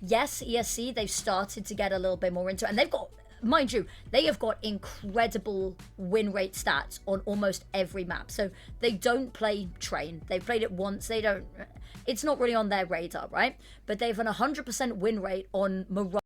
yes, ESC, they've started to get a little bit more into it, and they've got, mind you, they have got incredible win rate stats on almost every map. So they don't play train. They've played it once. They don't, it's not really on their radar, right? But they've an 100% win rate on Mirage.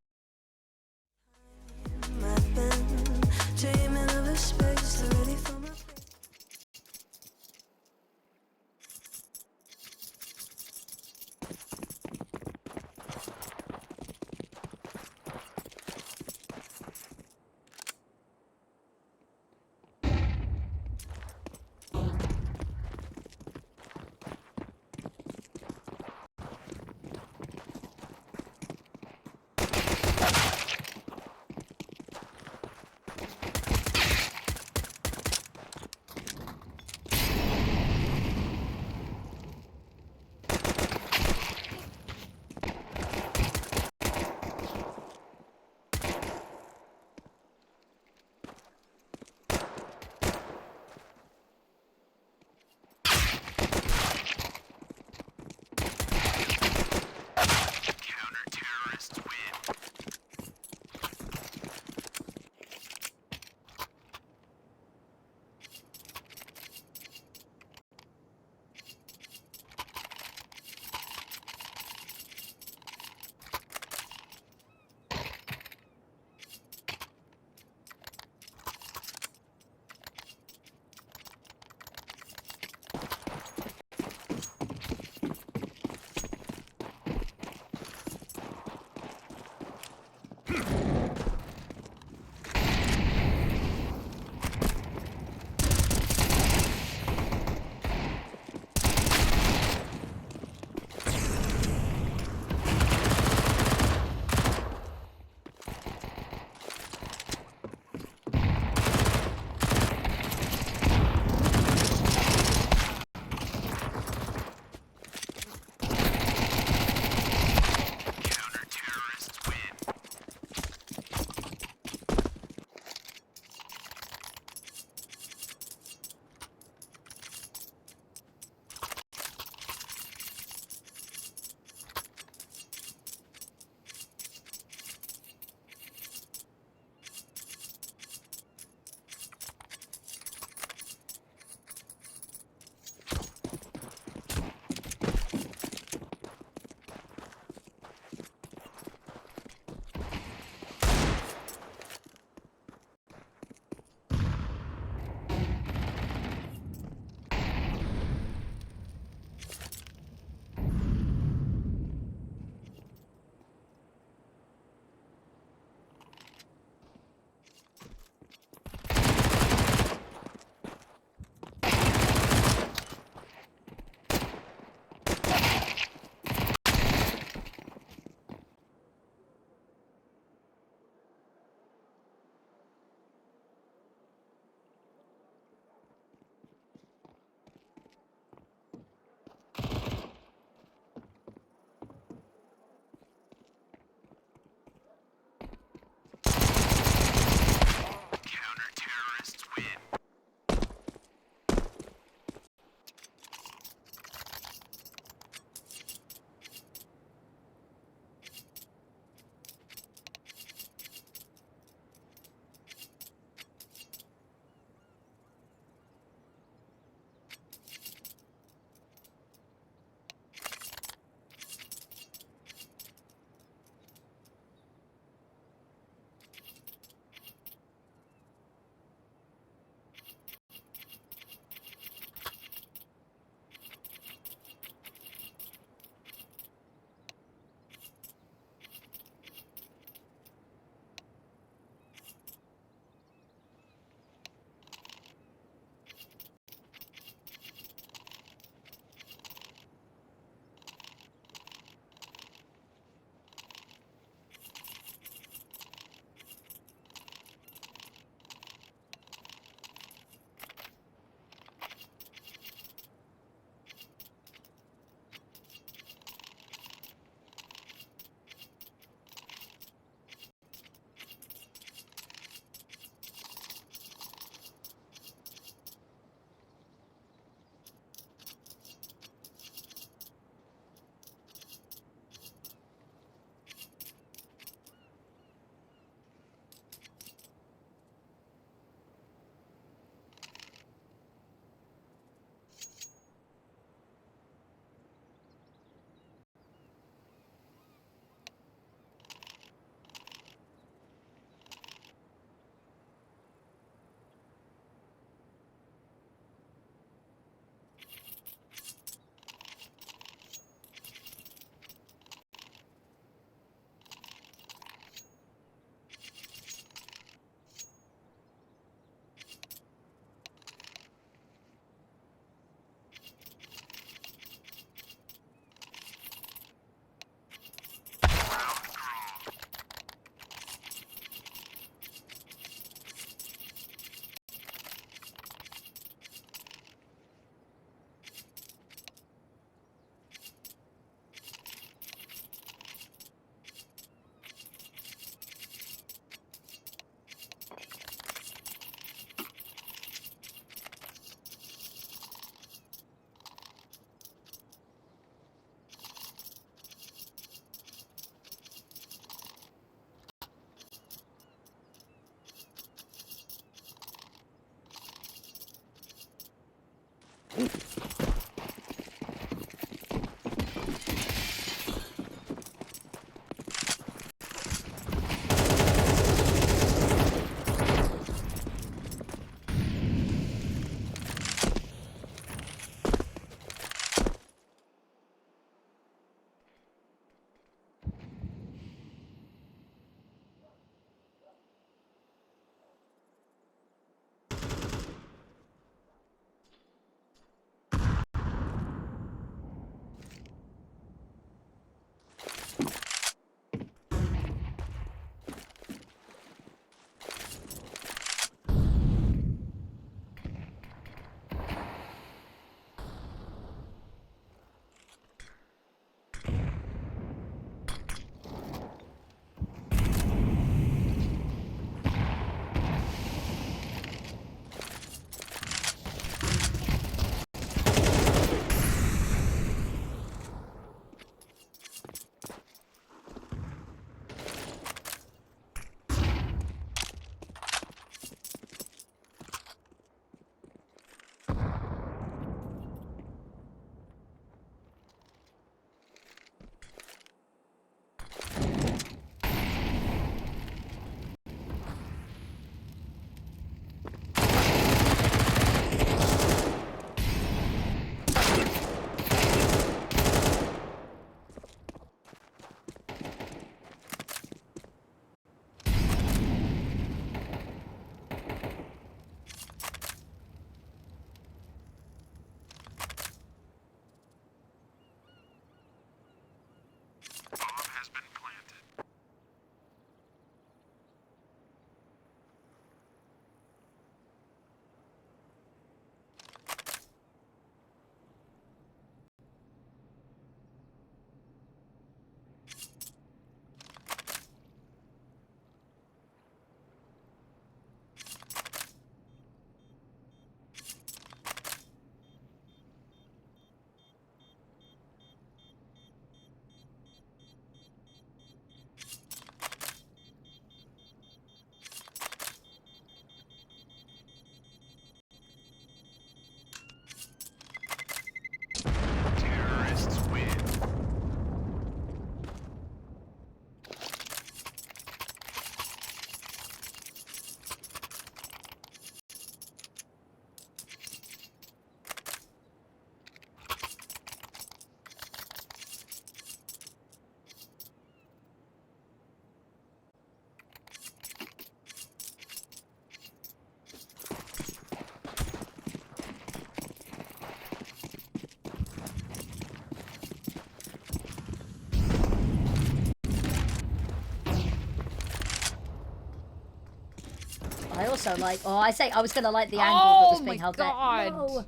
I also like. Oh, I was gonna like the angle that was being held there. No.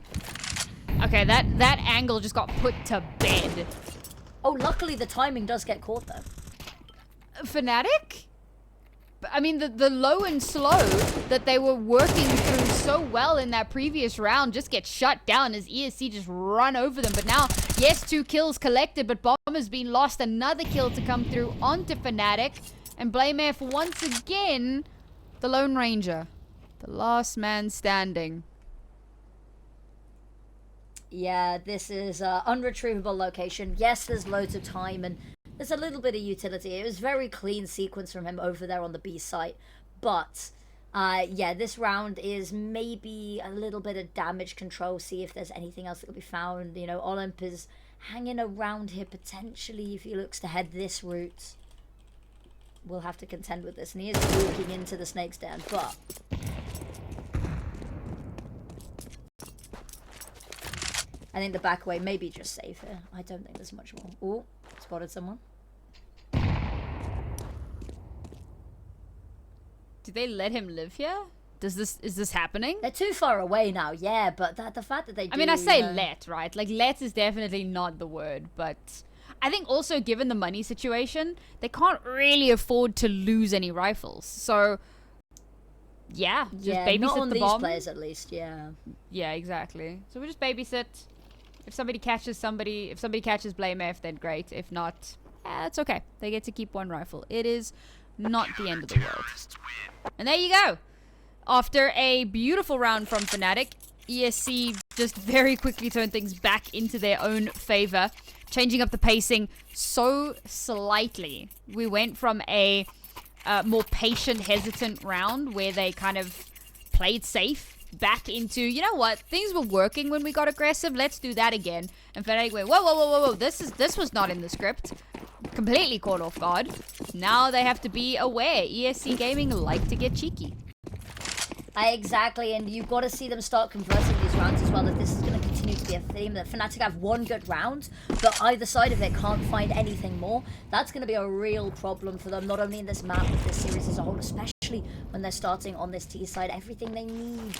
Okay, that angle just got put to bed. Oh, luckily the timing does get caught though. fnatic? I mean, the low and slow that they were working through so well in that previous round just gets shut down as ESC just run over them. But now, yes, 2 kills collected, but Bomb has been lost. Another kill to come through onto fnatic. And Blamef once again, the Lone Ranger. The last man standing. Yeah, this is an unretrievable location. Yes, there's loads of time and there's a little bit of utility. It was very clean sequence from him over there on the B site. But, yeah, this round is maybe a little bit of damage control. See if there's anything else that can be found. You know, Olymp is hanging around here potentially if he looks to head this route. We'll have to contend with this. And he is walking into the snake's den, but... I think the back way may be just safe here. I don't think there's much more. Oh, spotted someone. Did they let him live here? Is this happening? They're too far away now, yeah, but the fact that they do... I mean, I say let, right? Like, let is definitely not the word, but... I think also, given the money situation, they can't really afford to lose any rifles. So, yeah, just babysit not on the these bomb. players at least, yeah. Yeah, exactly. So we just babysit. If somebody catches Blamef, then great. If not, it's okay. They get to keep 1 rifle. It is not the end of the world. And there you go. After a beautiful round from fnatic, ESC just very quickly turn things back into their own favor, changing up the pacing so slightly. We went from a more patient, hesitant round where they kind of played safe back into, you know what, things were working when we got aggressive, let's do that again. And fnatic went, whoa, this was not in the script. Completely caught off guard. Now they have to be aware. ESC Gaming like to get cheeky. Exactly, and you've got to see them start converting these rounds as well. If this is going to continue to be a theme, that fnatic have one good round, but either side of it can't find anything more, that's going to be a real problem for them, not only in this map, but this series as a whole, especially when they're starting on this T side. Everything they need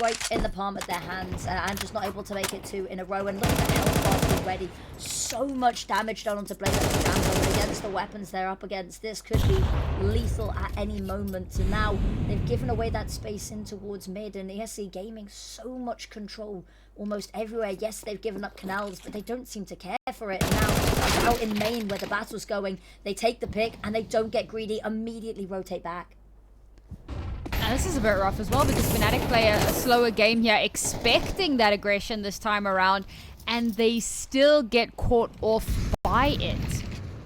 right in the palm of their hands, and just not able to make it 2 in a row. And look at the health bar already. So much damage done onto Blade and Jambo, but against the weapons they're up against, this could be lethal at any moment. And now they've given away that space in towards mid, and ESC Gaming so much control almost everywhere. Yes, they've given up canals, but they don't seem to care for it. And now out in main where the battle's going, they take the pick and they don't get greedy, immediately rotate back. Now this is a bit rough as well, because fnatic play a slower game here, expecting that aggression this time around, and they still get caught off by it.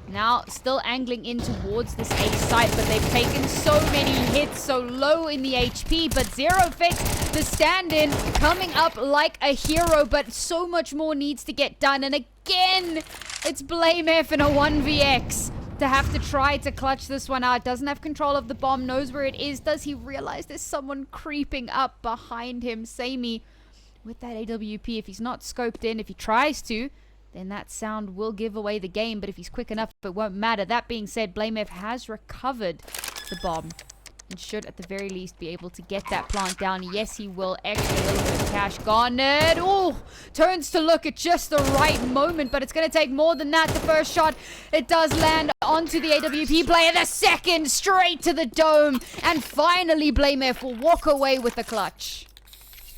Now, still angling in towards this A site, but they've taken so many hits, so low in the HP, but Zero Fix, the stand-in, coming up like a hero, but so much more needs to get done. And again, it's Blame F in a 1vx to have to try to clutch this one out. Doesn't have control of the bomb, knows where it is. Does he realize there's someone creeping up behind him? Sammy with that AWP, if he's not scoped in, if he tries to, then that sound will give away the game, but if he's quick enough, it won't matter. That being said, BlameF has recovered the bomb and should at the very least be able to get that plant down. Yes, he will. Extra little bit of cash garnered. Oh, turns to look at just the right moment, but it's going to take more than that. The first shot, it does land onto the AWP player. The second, straight to the dome. And finally, BlameF will walk away with the clutch.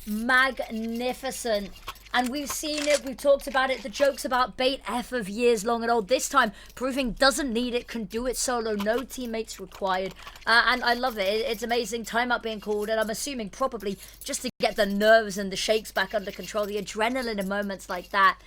Magnificent. And we've seen it, we've talked about it, the jokes about bait F of years long and old. This time, proving doesn't need it, can do it solo, no teammates required. And I love it. It's amazing. Timeout being called, and I'm assuming probably just to get the nerves and the shakes back under control. The adrenaline in moments like that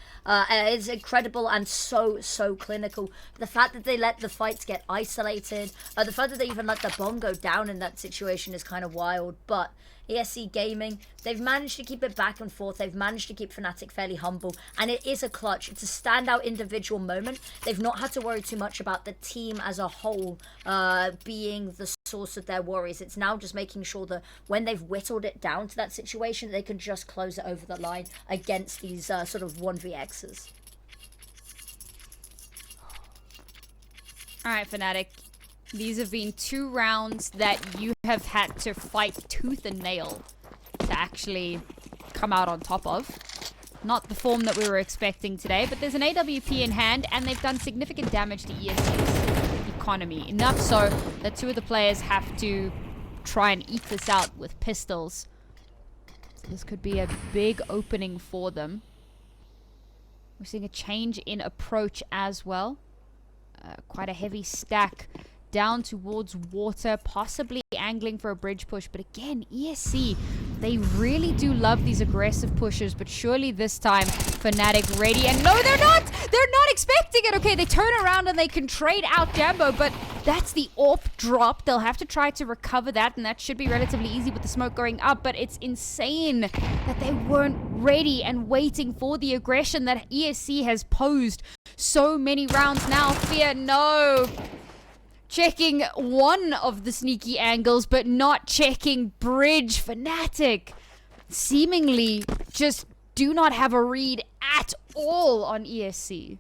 is incredible and so clinical. The fact that they let the fights get isolated, the fact that they even let the bomb go down in that situation is kind of wild. But ESC Gaming, they've managed to keep it back and forth. They've managed to keep fnatic fairly humble, and it is a clutch. It's a standout individual moment. They've not had to worry too much about the team as a whole being the source of their worries. It's now just making sure that when they've whittled it down to that situation, they can just close it over the line against these sort of 1vx's. All right, fnatic. These have been 2 rounds that you have had to fight tooth and nail to actually come out on top of. Not the form that we were expecting today, but there's an AWP in hand, and they've done significant damage to ESC's economy. Enough so that 2 of the players have to try and eke this out with pistols. So this could be a big opening for them. We're seeing a change in approach as well. Quite a heavy stack down towards water, possibly angling for a bridge push. But again, ESC, they really do love these aggressive pushes, but surely this time fnatic ready. And no, they're not expecting it. Okay, they turn around and they can trade out Jambo, but that's the AWP drop. They'll have to try to recover that, and that should be relatively easy with the smoke going up. But it's insane that they weren't ready and waiting for the aggression that ESC has posed so many rounds now. Fear, no. Checking one of the sneaky angles, but not checking bridge. fnatic seemingly just do not have a read at all on ESC.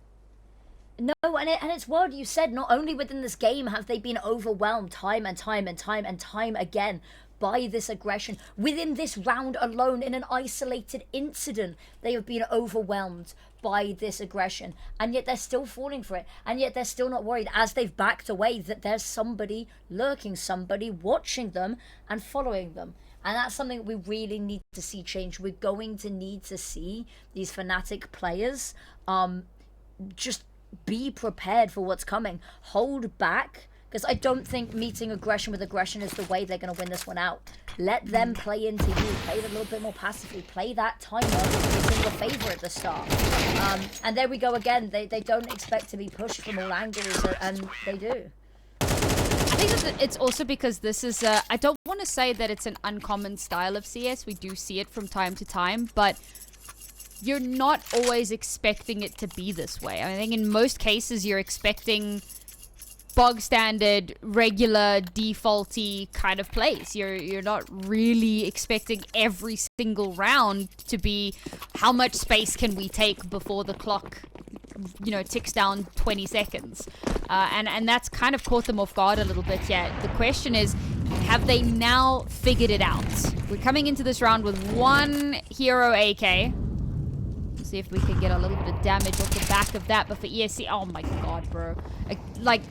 No, and it's wild. You said not only within this game have they been overwhelmed time and time again by this aggression. Within this round alone, in an isolated incident, they have been overwhelmed by this aggression, and yet they're still falling for it, and yet they're still not worried as they've backed away that there's somebody lurking, somebody watching them and following them. And that's something we really need to see change. We're going to need to see these fnatic players just be prepared for what's coming. Hold back, because I don't think meeting aggression with aggression is the way they're going to win this one out. Let them play into you, play it a little bit more passively, play that timer that's in your favor at the start. And there we go again. They don't expect to be pushed from all angles, and they do. I think that it's also because this is I don't want to say that it's an uncommon style of CS. We do see it from time to time, but you're not always expecting it to be this way. I think in most cases you're expecting bog standard, regular, defaulty kind of plays. You're not really expecting every single round to be how much space can we take before the clock, you know, ticks down 20 seconds. And that's kind of caught them off guard a little bit yet. The question is, have they now figured it out? We're coming into this round with one hero AK. Let's see if we can get a little bit of damage off the back of that. But for ESC, oh my god, bro. Like,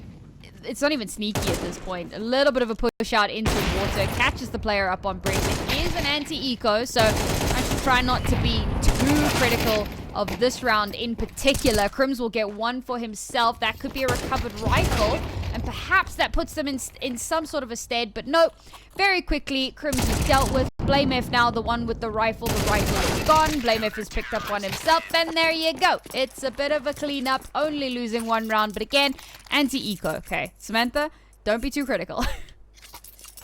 it's not even sneaky at this point. A little bit of a push out into water. Catches the player up on bridge. It is an anti-eco, so I should try not to be too critical of this round in particular. Crims will get one for himself. That could be a recovered rifle, and perhaps that puts them in some sort of a stead, but no. Very quickly, Crims is dealt with. BlameF now the one with the rifle. The rifle is gone. BlameF has picked up one himself, and there you go. It's a bit of a cleanup, only losing one round, but again, anti-eco. Okay, Samantha, don't be too critical.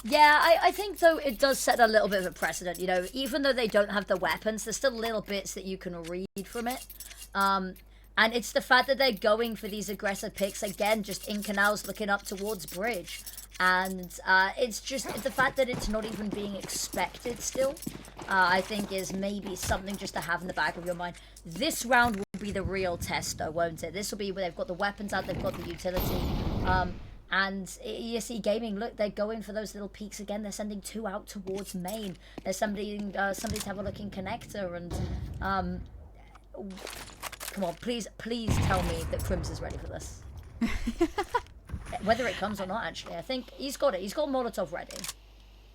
Yeah, I think, though, it does set a little bit of a precedent. You know, even though they don't have the weapons, there's still little bits that you can read from it. And it's the fact that they're going for these aggressive picks, again, just in canals looking up towards bridge. And it's just the fact that it's not even being expected still, I think is maybe something just to have in the back of your mind. This round will be the real test, though, won't it? This will be where they've got the weapons out, they've got the utility. And ESC Gaming, look, they're going for those little peaks again. They're sending two out towards main. There's somebody to have a look in connector. And come on, please tell me that Crims is ready for this. Whether it comes or not, actually, I think he's got it. He's got Molotov ready.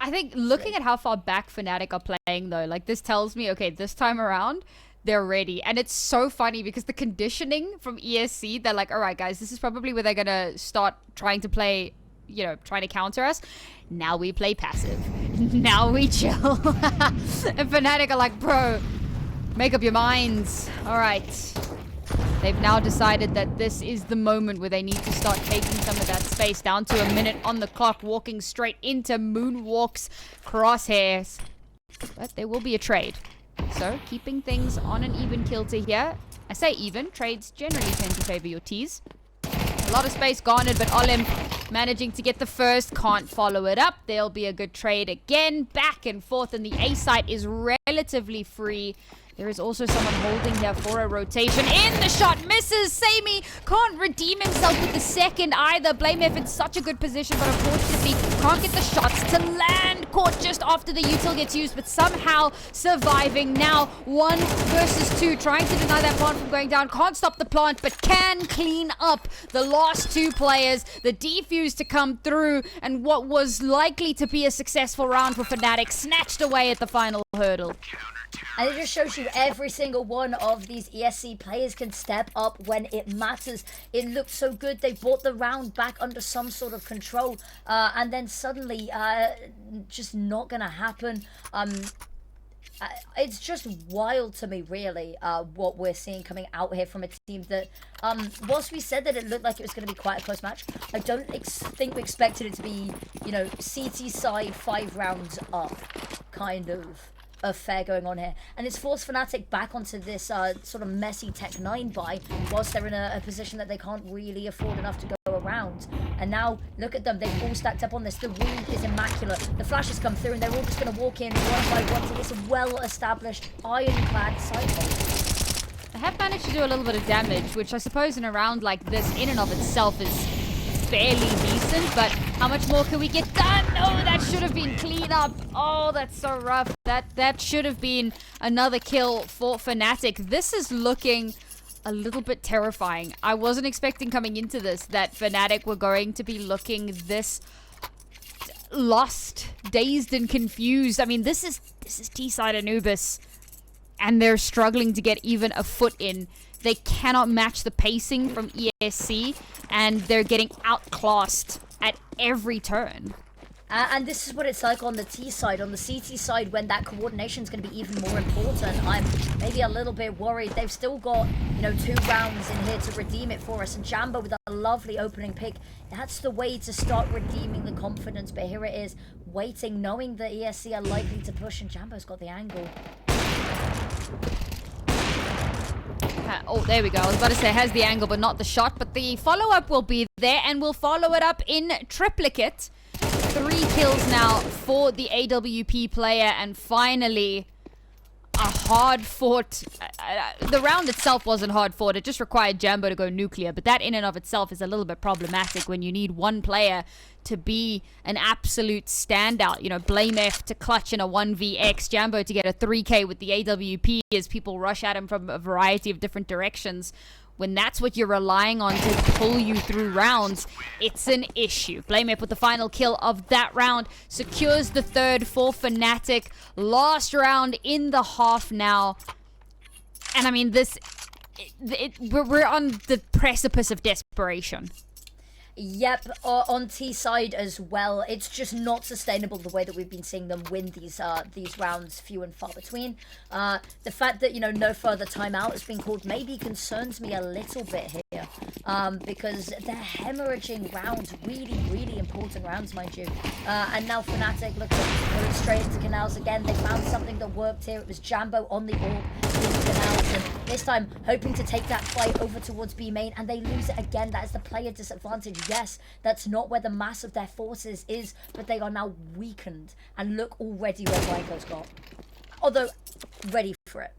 I think looking at how far back Fnatic are playing, though, like, this tells me, okay, this time around, they're ready. And it's so funny because the conditioning from ESC, they're like, all right, guys, this is probably where they're going to start trying to play, you know, trying to counter us. Now we play passive. Now we chill. And Fnatic are like, bro, make up your minds. All right. They've now decided that this is the moment where they need to start taking some of that space. Down to a minute on the clock, walking straight into Moonwalk's crosshairs. But there will be a trade. So, keeping things on an even kilter here. I say even, trades generally tend to favor your T's. A lot of space garnered, but Olim managing to get the first, can't follow it up. There'll be a good trade again, back and forth, and the A site is relatively free. There is also someone holding here for a rotation. In the shot, misses. Sammy can't redeem himself with the second either. BlameF in such a good position, but unfortunately can't get the shots to land. Caught just after the util gets used, but somehow surviving. Now 1 versus 2, trying to deny that plant from going down. Can't stop the plant, but can clean up the last 2 players. The defuse to come through, and what was likely to be a successful round for Fnatic snatched away at the final hurdle. And it just shows you every single one of these ESC players can step up when it matters. It looked so good. They brought the round back under some sort of control. And then suddenly, just not going to happen. It's just wild to me, really, what we're seeing coming out here from a team that, whilst we said that it looked like it was going to be quite a close match, I don't think we expected it to be, you know, CT side 5 rounds up kind of affair going on here, and it's forced Fnatic back onto this sort of messy Tech 9 buy, whilst they're in a position that they can't really afford enough to go around. And now look at them, they've all stacked up on this. The read is immaculate. The flashes come through, and they're all just going to walk in one by one to this well-established ironclad side hold. They have managed to do a little bit of damage, which I suppose in a round like this, in and of itself, is fairly decent, but how much more can we get done? Oh, that should have been clean up. Oh, that's so rough. That should have been another kill for Fnatic. This is looking a little bit terrifying. I wasn't expecting coming into this that Fnatic were going to be looking this lost, dazed, and confused. I mean, this is T-side Anubis, and they're struggling to get even a foot in. They cannot match the pacing from ESC, and they're getting outclassed at every turn. And this is what it's like on the T side. On the CT side, when that coordination is going to be even more important, I'm maybe a little bit worried. They've still got, 2 rounds in here to redeem it for us. And Jambo with a lovely opening pick. That's the way to start redeeming the confidence. But here it is, waiting, knowing that ESC are likely to push. And Jambo's got the angle. Oh, there we go. I was about to say has the angle, but not the shot. But the follow-up will be there, and we'll follow it up in triplicate. 3 kills now for the AWP player, and finally a hard-fought... the round itself wasn't hard-fought. It just required Jambo to go nuclear, but that in and of itself is a little bit problematic when you need one player to be an absolute standout. Blame F to clutch in a 1vx, Jambo to get a 3k with the AWP as people rush at him from a variety of different directions. When that's what you're relying on to pull you through rounds, it's an issue. Blame F with the final kill of that round. Secures the 3rd for fnatic. Last round in the half now. And I mean, we're on the precipice of desperation. Yep, on T side as well. It's just not sustainable the way that we've been seeing them win these rounds, few and far between. The fact that no further timeout has been called maybe concerns me a little bit here, because they're hemorrhaging rounds, really, really important rounds, mind you. And now fnatic look going straight into canals again. They found something that worked here. It was Jambo on the orb in canals, and this time hoping to take that fight over towards B main, and they lose it again. That is the player disadvantage. Yes, that's not where the mass of their forces is, but they are now weakened. And look already what Vico's got. Although, ready for it.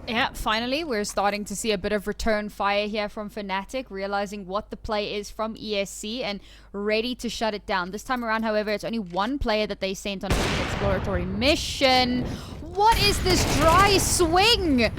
Yeah, finally, we're starting to see a bit of return fire here from fnatic, realizing what the play is from ESC and ready to shut it down. This time around, however, it's only one player that they sent on an exploratory mission. What is this dry swing?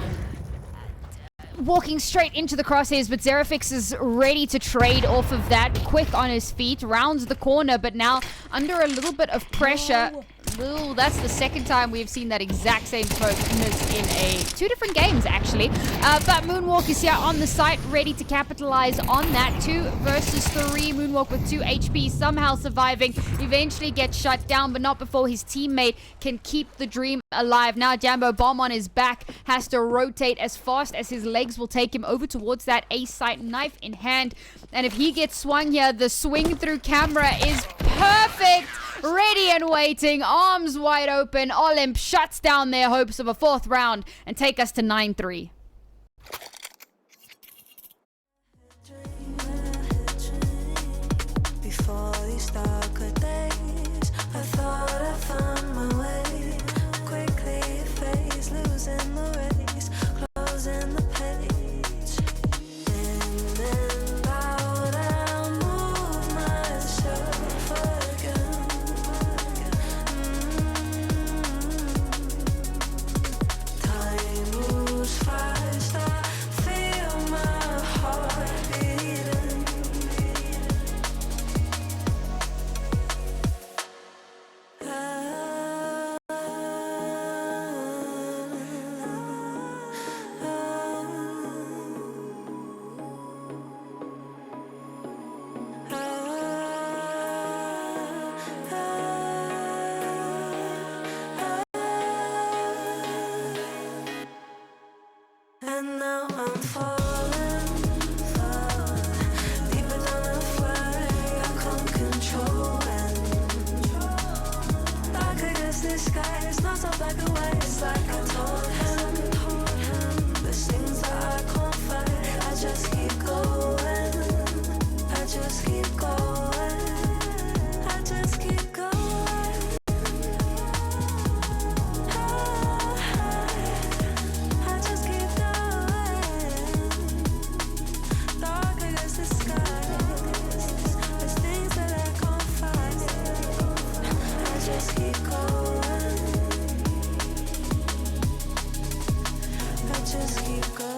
Walking straight into the crosshairs, but Zerafix is ready to trade off of that. Quick on his feet, rounds the corner, but now under a little bit of pressure. Ooh, that's the second time we've seen that exact same smoke miss in 2 different games, actually. But Moonwalk is here on the site, ready to capitalize on that. 2 versus 3. Moonwalk with 2 HP, somehow surviving. Eventually gets shut down, but not before his teammate can keep the dream alive. Now Jambo, bomb on his back, has to rotate as fast as his legs will take him over towards that A site, knife in hand. And if he gets swung here, the swing through camera is perfect. Ready and waiting, arms wide open. Olymp shuts down their hopes of a 4th round and take us to 9-3. Before these darker days, I thought I found my way. Quickly it fades, losing the race, closing the page. In and out, I move myself again. Time moves fast, I feel my heart beating. And now I'm falling, deeper than a flag I can't control. And dark against the sky, it's not so black and white. It's like I told him, there's things that I can't fight. I just keep going, I just keep going, I just keep going. I just keep going. Dark against the sky, there's things that I can't fight. I just keep going. I just keep going.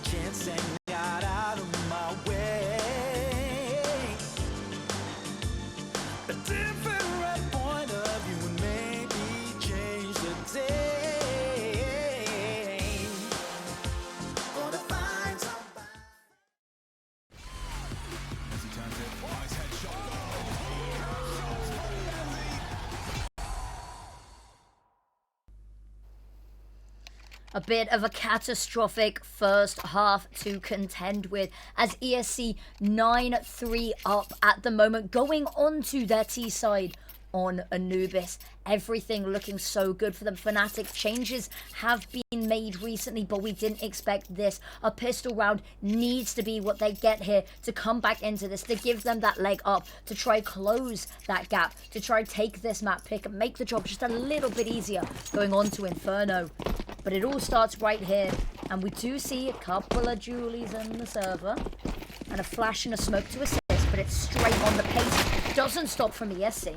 chance and got out of my way. A different point of view and maybe change the day. Gonna find somebody. As he turns it, nice headshot. A bit of a catastrophic first half to contend with as ESC 9-3 up at the moment, going on to their T side on Anubis. Everything looking so good for them. Fnatic changes have been made recently, but we didn't expect this. A pistol round needs to be what they get here to come back into this, to give them that leg up, to try close that gap, to try take this map pick and make the job just a little bit easier going on to Inferno. But it all starts right here, and we do see a couple of Julies on the server and a flash and a smoke to assist, but it's straight on the pace. Doesn't stop from ESC.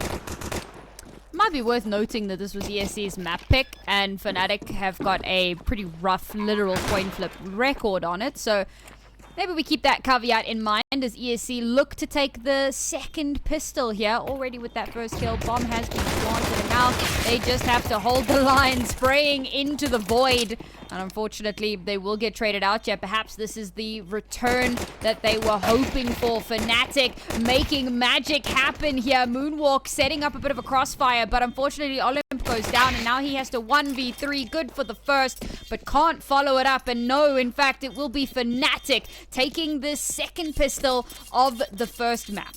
Might be worth noting that this was ESC's map pick, and Fnatic have got a pretty rough literal coin flip record on it, so maybe we keep that caveat in mind as ESC look to take the second pistol here. Already with that first kill, bomb has been planted, and now they just have to hold the line, spraying into the void. And unfortunately, they will get traded out. Yeah, perhaps this is the return that they were hoping for. Fnatic making magic happen here. Moonwalk setting up a bit of a crossfire, but unfortunately, Olymp goes down, and now he has to 1v3. Good for the first, but can't follow it up. And no, in fact, it will be Fnatic taking the second pistol of the first map.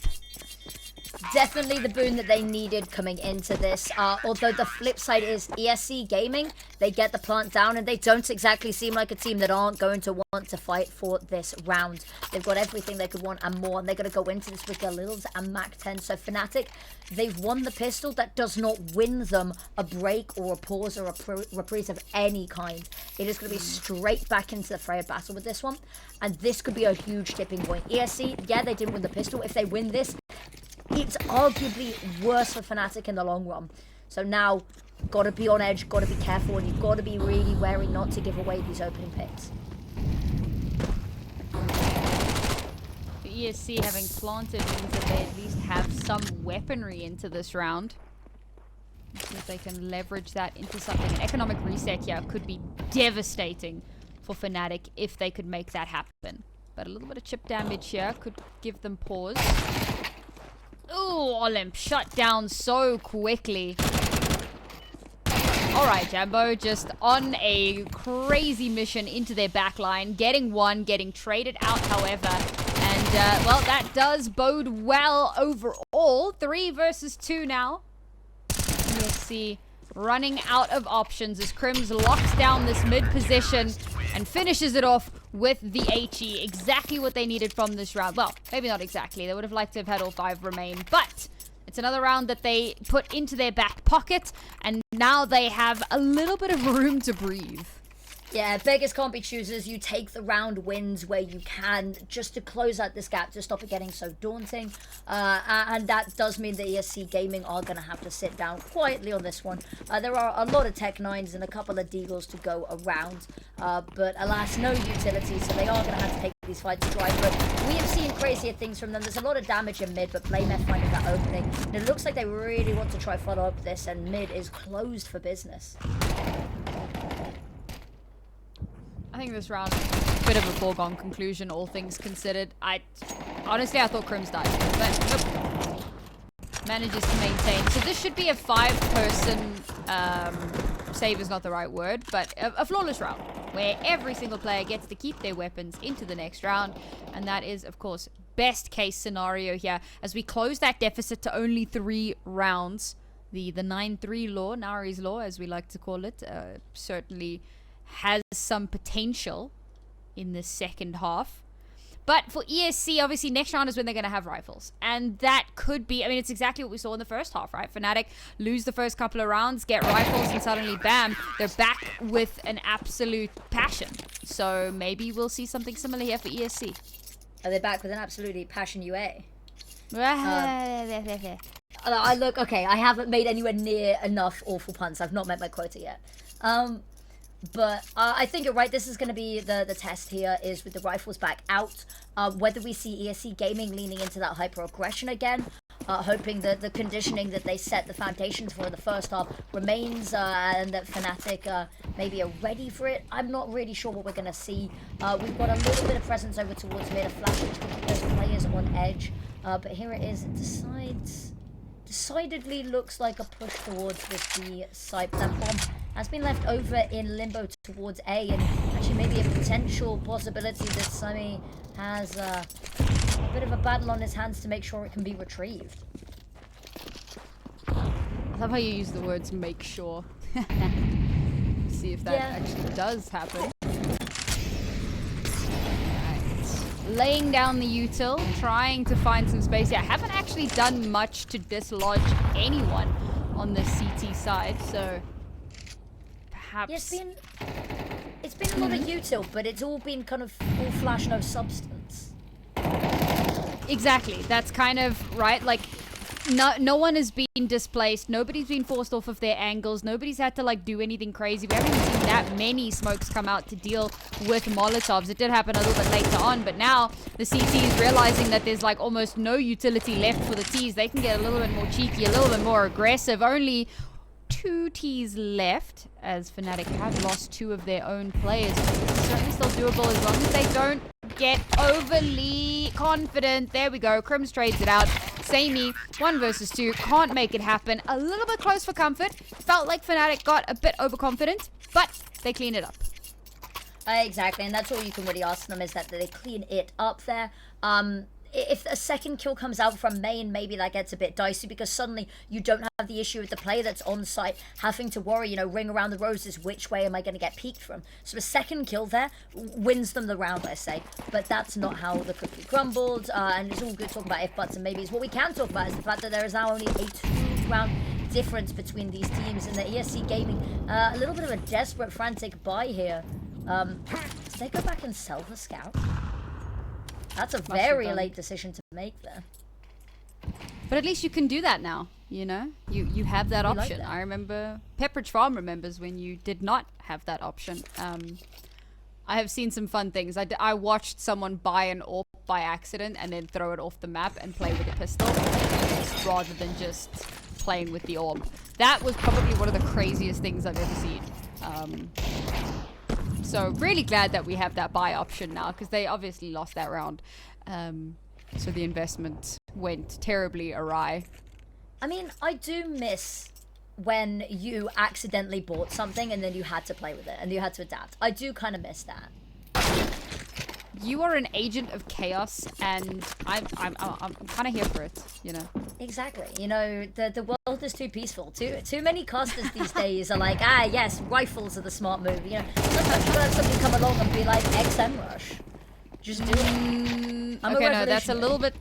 Definitely the boon that they needed coming into this. Although the flip side is ESC Gaming, they get the plant down and they don't exactly seem like a team that aren't going to want to fight for this round. They've got everything they could want and more, and they're going to go into this with Galils and Mac 10. So Fnatic, they've won the pistol. That does not win them a break or a pause or a reprise of any kind. It is going to be straight back into the fray of battle with this one, and this could be a huge tipping point. ESC, yeah, they didn't win the pistol. If they win this, it's arguably worse for Fnatic in the long run. So now, got to be on edge, got to be careful, and you've got to be really wary not to give away these opening picks. The ESC having planted means that they at least have some weaponry into this round. See if they can leverage that into something. An economic reset here could be devastating for Fnatic if they could make that happen. But a little bit of chip damage here could give them pause. Ooh, Olymp shut down so quickly. Alright, Jambo, just on a crazy mission into their backline. Getting one, getting traded out, however. And, well, that does bode well overall. 3 versus 2 now. Let's see. Running out of options as Crims locks down this mid position and finishes it off with the HE. Exactly what they needed from this round. Well, maybe not exactly. They would have liked to have had all 5 remain, but it's another round that they put into their back pocket, and now they have a little bit of room to breathe. Yeah, beggars can't be choosers. You take the round wins where you can, just to close out this gap, to stop it getting so daunting. And that does mean that ESC Gaming are going to have to sit down quietly on this one. There are a lot of Tech 9s and a couple of Deagles to go around. But alas, no utility, so they are going to have to take these fights dry. But we have seen crazier things from them. There's a lot of damage in mid, but Blamer finding that opening. And it looks like they really want to try follow up this, and mid is closed for business. I think this round is a bit of a foregone conclusion, all things considered. Honestly, I thought Crims died, but nope. Manages to maintain. So this should be a 5-person, save is not the right word, but a flawless round, where every single player gets to keep their weapons into the next round. And that is, of course, best case scenario here, as we close that deficit to only 3 rounds. The 9-3 law, Nari's law, as we like to call it, certainly has some potential in the second half. But for ESC, obviously, next round is when they're going to have rifles. And that could be, I mean, it's exactly what we saw in the first half, right? Fnatic lose the first couple of rounds, get rifles, and suddenly, bam, they're back with an absolute passion. So maybe we'll see something similar here for ESC. Are they back with an absolutely passion UA? I look, okay, I haven't made anywhere near enough awful puns. I've not met my quota yet. But I think you're right. This is going to be the test here is with the rifles back out. Whether we see ESC Gaming leaning into that hyper aggression again, hoping that the conditioning that they set the foundations for in the first half remains, and that fnatic maybe are ready for it. I'm not really sure what we're going to see. We've got a little bit of presence over towards mid, a flash which can keep those players on edge. But here it is. It decidedly looks like a push towards this B side. That bomb has been left over in limbo towards A, and actually maybe a potential possibility that Sami has a bit of a battle on his hands to make sure it can be retrieved. I love how you use the words "make sure." See if that actually does happen. Laying down the util, trying to find some space. Yeah, I haven't actually done much to dislodge anyone on the CT side, so perhaps... Yeah, it's been a lot of util, but it's all been kind of all flash, no substance. Exactly, that's kind of right, like no one has been displaced, nobody's been forced off of their angles, nobody's had to like do anything crazy. We haven't even seen that many smokes come out to deal with Molotovs. It did happen a little bit later on, but now the CT is realizing that there's like almost no utility left for the Ts. They can get a little bit more cheeky, a little bit more aggressive. Only 2 Ts left, as fnatic have lost 2 of their own players. It's certainly still doable as long as they don't get overly confident. There we go. Crims trades it out. Samey, 1 versus 2, can't make it happen. A little bit close for comfort. Felt like fnatic got a bit overconfident, but they clean it up. Exactly, and that's all you can really ask them, is that they clean it up there. If a second kill comes out from main, maybe that gets a bit dicey, because suddenly you don't have the issue with the player that's on site having to worry, you know, ring around the roses, which way am I going to get peeked from? So a second kill there wins them the round, I say. But that's not how the cookie crumbled, and it's all good talking about if, buts, and maybes. What we can talk about is the fact that there is now only a 2-round difference between these teams, and the ESC Gaming, a little bit of a desperate, frantic buy here. Did they go back and sell the scout? That's a very late decision to make there. But at least you can do that now, you know? You have that option. Like that. I remember, Pepperidge Farm remembers when you did not have that option. I have seen some fun things. I watched someone buy an AWP by accident and then throw it off the map and play with a pistol, rather than just playing with the AWP. That was probably one of the craziest things I've ever seen. So really glad that we have that buy option now, because they obviously lost that round. So the investment went terribly awry. I mean, I do miss when you accidentally bought something and then you had to play with it and you had to adapt. I do kind of miss that. You are an agent of chaos, and I'm kind of here for it, you know. Exactly. You know, the world is too peaceful. Too many casters these days are like, yes, rifles are the smart move. You know, sometimes you have somebody come along and be like, XM rush. Just do it. Okay, no, that's a little bit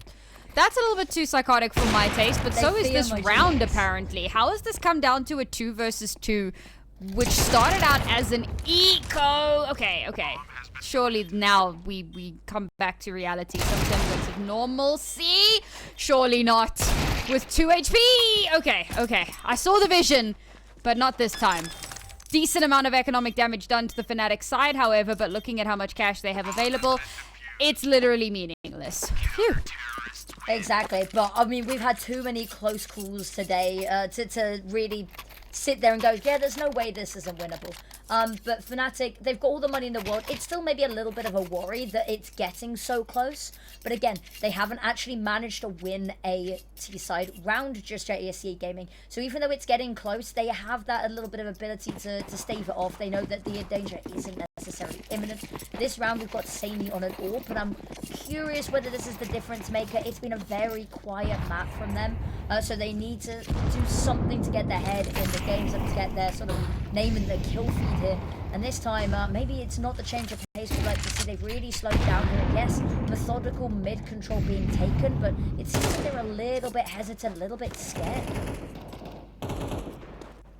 too psychotic for my taste, but so is this round apparently. How has this come down to a 2 versus 2, which started out as an eco? Okay. Surely now we come back to reality, some semblance of normalcy. Surely not with 2 HP. Okay. I saw the vision, but not this time. Decent amount of economic damage done to the fnatic side, however, but looking at how much cash they have available, it's literally meaningless. Phew. Exactly, but I mean, we've had too many close calls today to really sit there and go, yeah, there's no way this isn't winnable. But fnatic, they've got all the money in the world. It's still maybe a little bit of a worry that it's getting so close. But again, they haven't actually managed to win a T-side round just yet, ESC Gaming. So even though it's getting close, they have that a little bit of ability to stave it off. They know that the danger isn't necessarily imminent. This round, we've got Samey on an AWP, but I'm curious whether this is the difference maker. It's been a very quiet map from them. So they need to do something to get their head in the games and to get their sort of name in the kill feed here. And this time, maybe it's not the change of pace we'd like to see. They've really slowed down here. Yes, methodical mid control being taken, but it seems like they're a little bit hesitant, a little bit scared.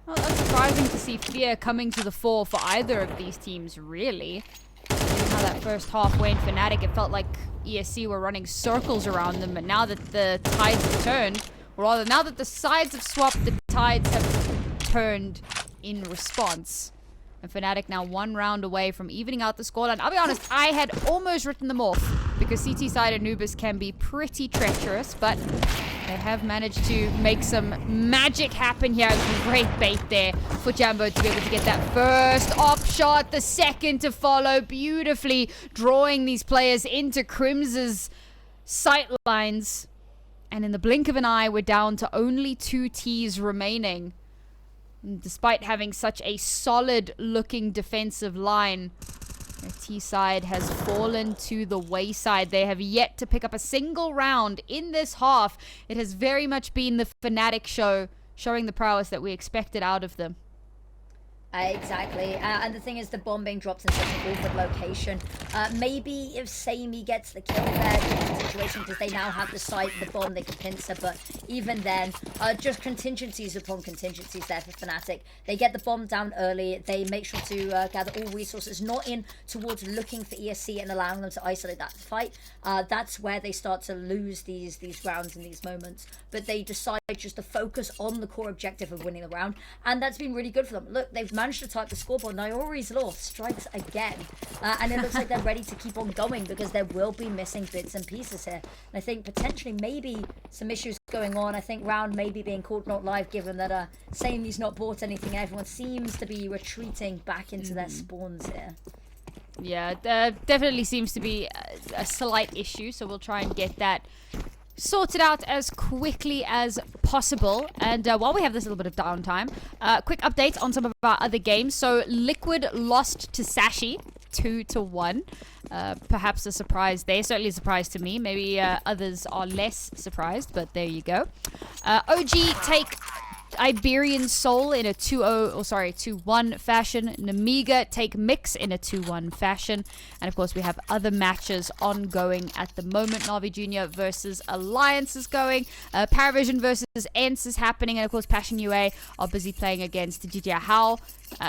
Well, that's surprising to see fear coming to the fore for either of these teams, really. How that first half went, fnatic, it felt like ESC were running circles around them, but now that the tides have turned, or rather, now that the sides have swapped, the tides have turned in response. And Fnatic now 1 round away from evening out the scoreline. I'll be honest, I had almost written them off because CT side Anubis can be pretty treacherous, but they have managed to make some magic happen here. Great bait there for Jambo to be able to get that first op shot, the second to follow, beautifully drawing these players into Crim's sight lines. And in the blink of an eye, we're down to only 2 Ts remaining. And despite having such a solid-looking defensive line, their T side has fallen to the wayside. They have yet to pick up a single round in this half. It has very much been the Fnatic show, showing the prowess that we expected out of them. Exactly, and the thing is, the bomb being dropped in such an awkward location. Maybe if Samey gets the kill there, different situation, because they now have the site, the bomb, they can pincer, but even then, just contingencies upon contingencies there for Fnatic. They get the bomb down early, they make sure to gather all resources, not in towards looking for ESC and allowing them to isolate that fight. That's where they start to lose these rounds and these moments, but they decide just to focus on the core objective of winning the round, and that's been really good for them. Look, they've managed to type the scoreboard. Naori's Lost strikes again, and it looks like they're ready to keep on going because there will be missing bits and pieces here. And I think potentially maybe some issues going on. I think round maybe being called not live, given that Samey's not bought anything. Everyone seems to be retreating back into their spawns here. Yeah, there definitely seems to be a slight issue, so we'll try and get that sorted out as quickly as possible. And while we have this little bit of downtime, quick update on some of our other games. So Liquid lost to Sashi 2-1. Perhaps a surprise there. Certainly a surprise to me. Maybe others are less surprised, but there you go. OG take Iberian Soul in a 2-1 fashion. Namiga take Mix in a 2-1 fashion. And of course we have other matches ongoing at the moment. Navi Junior versus Alliance is going. Paravision versus Ents is happening. And of course Passion UA are busy playing against DJ How.